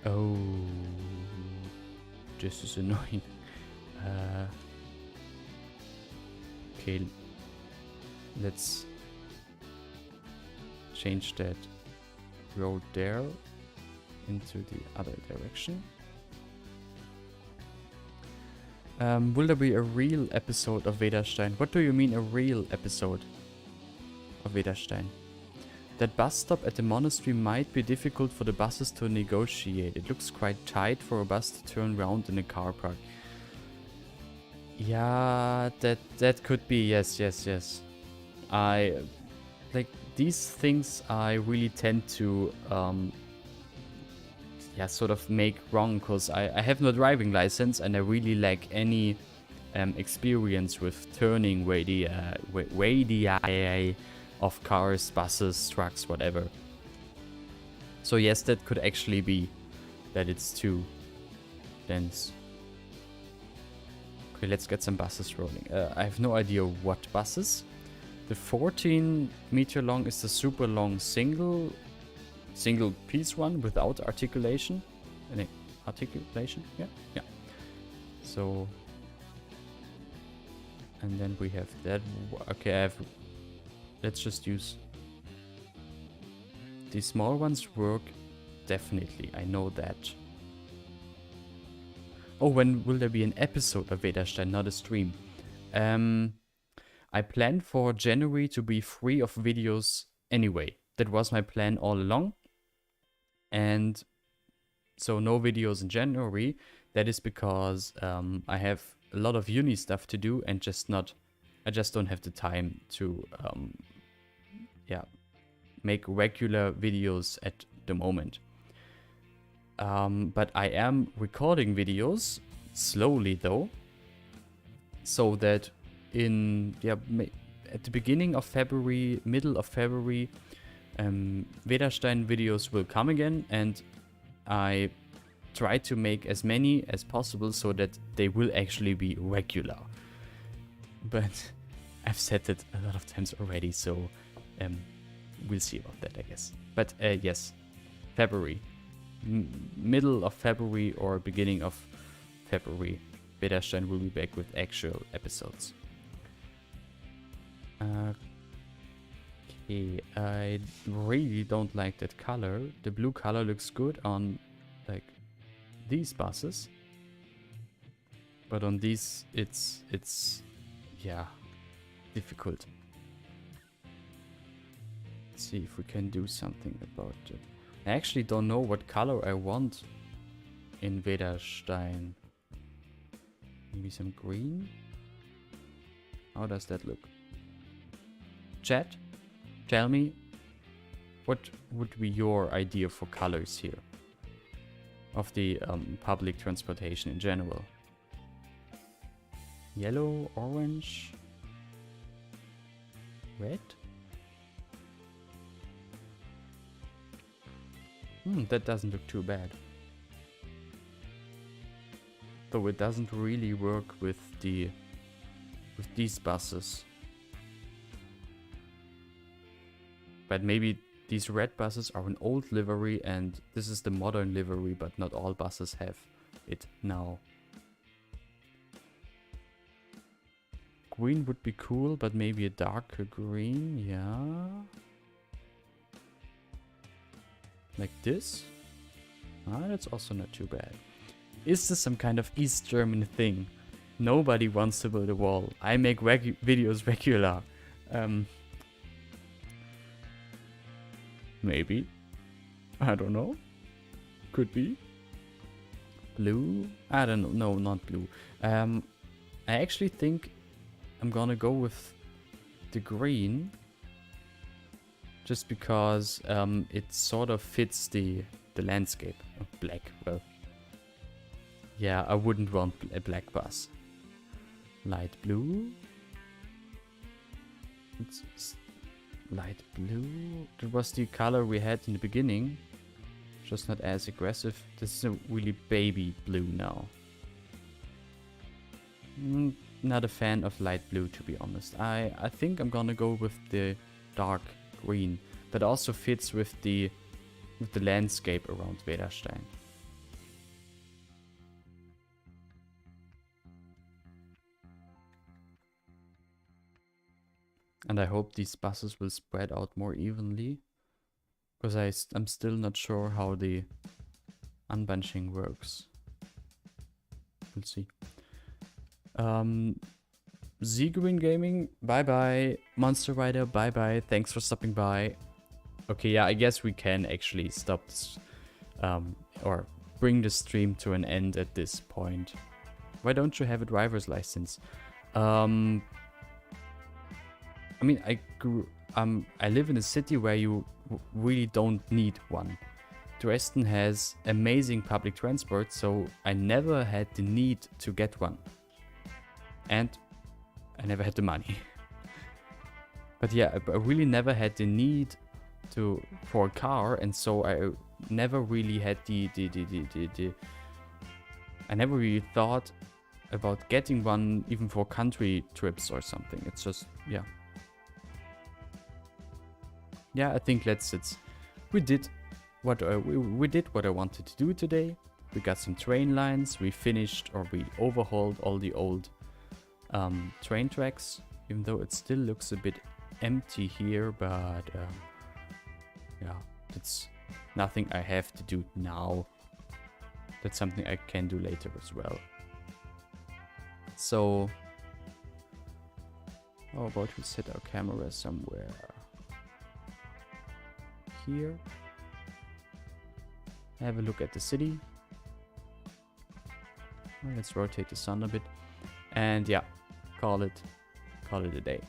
Oh, this is annoying. Okay, let's change that road there into the other direction. Will there be a real episode of Vedastein? What do you mean a real episode of Vedastein? That bus stop at the monastery might be difficult for the buses to negotiate. It looks quite tight for a bus to turn around in a car park. Yeah, that could be, yes. I like these things I really tend to sort of make wrong, because I have no driving license and I really lack any experience with turning radii of cars, buses, trucks, whatever. So yes, that could actually be that it's too dense. Okay, let's get some buses rolling. I have no idea what buses. The 14 meter long is the super long single piece one without articulation. Articulation? Yeah. So, and then we have that. Okay, let's just use these small ones. Work definitely. I know that. Oh, when will there be an episode of Vedastein, not a stream? I planned for January to be free of videos anyway. That was my plan all along. And so no videos in January. That is because I have a lot of uni stuff to do and I just don't have the time to make regular videos at the moment. But I am recording videos, slowly though, so that in, at the beginning of February, middle of February, Vedastein videos will come again, and I try to make as many as possible so that they will actually be regular. But I've said it a lot of times already, so we'll see about that, I guess. But yes, February. Middle of February or beginning of February, Vedastein will be back with actual episodes. Okay, I really don't like that color. The blue color looks good on like these buses, but on these it's yeah, difficult. Let's see if we can do something about it. I actually don't know what color I want in Vedastein. Maybe some green? How does that look? Chat, tell me, what would be your idea for colors here? Of the public transportation in general. Yellow, orange, red? That doesn't look too bad. Though it doesn't really work with these buses. But maybe these red buses are an old livery and this is the modern livery, but not all buses have it now. Green would be cool, but maybe a darker green, yeah. Like this? That's also not too bad. Is this some kind of East German thing? Nobody wants to build a wall. I make videos regular. Maybe. I don't know. Could be. Blue? I don't know. No, not blue. I actually think I'm gonna go with the green. Just because it sort of fits the landscape. Oh, black, well. Yeah, I wouldn't want a black bus. Light blue. It's light blue. That was the color we had in the beginning. Just not as aggressive. This is a really baby blue now. Not a fan of light blue, to be honest. I think I'm gonna go with the dark green. That also fits with the landscape around Vedastein. And I hope these buses will spread out more evenly. Because I'm still not sure how the unbunching works. We'll see. Green Gaming, bye bye. Monster Rider, bye bye. Thanks for stopping by. Okay, yeah, I guess we can actually stop this, or bring the stream to an end at this point. Why don't you have a driver's license? I mean, I live in a city where you really don't need one. Dresden has amazing public transport, so I never had the need to get one. And I never had the money. But yeah, I really never had the need for a car, and so I never really had I never really thought about getting one even for country trips or something. It's just, yeah. Yeah, I think we did what we did what I wanted to do today. We got some train lines, we finished or we overhauled all the old train tracks, even though it still looks a bit empty here, but yeah, that's nothing I have to do now. That's something I can do later as well. So how about we set our camera somewhere here? Have a look at the city. Let's rotate the sun a bit, and yeah, call it a day.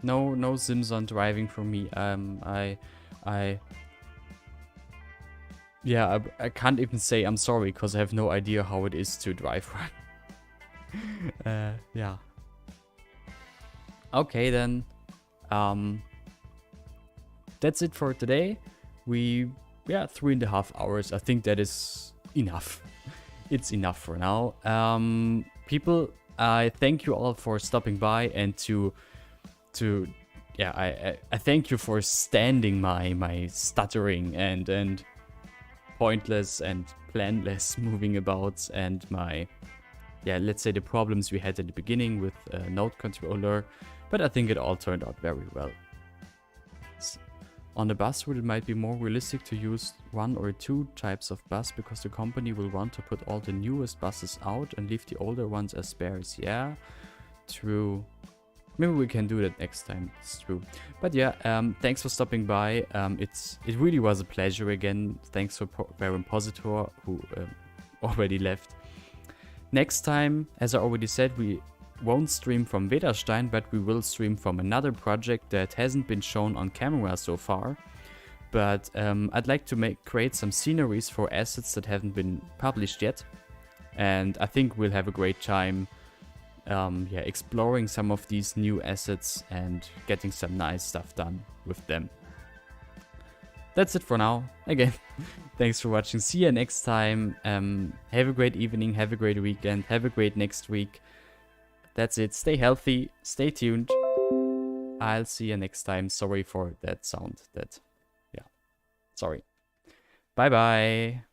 No Sims on driving for me. yeah, I can't even say I'm sorry because I have no idea how it is to drive one. Yeah. Okay then. That's it for today. Yeah, 3.5 hours. I think that is enough. It's enough for now. People, I thank you all for stopping by and yeah, I thank you for standing my stuttering and pointless and planless moving about and my, yeah, let's say the problems we had at the beginning with node controller, but I think it all turned out very well. On the bus route, it might be more realistic to use 1 or 2 types of bus because the company will want to put all the newest buses out and leave the older ones as spares. Yeah, true. Maybe we can do that next time. It's true. But yeah, thanks for stopping by. It really was a pleasure again. Thanks for Baron Positor, who already left. Next time, as I already said, we won't stream from Vedastein, but we will stream from another project that hasn't been shown on camera so far. But I'd like to create some sceneries for assets that haven't been published yet. And I think we'll have a great time yeah, exploring some of these new assets and getting some nice stuff done with them. That's it for now. Again, thanks for watching. See you next time. Have a great evening, have a great weekend, have a great next week. That's it. Stay healthy, stay tuned. I'll see you next time. Sorry for that sound. Yeah, sorry. Bye bye.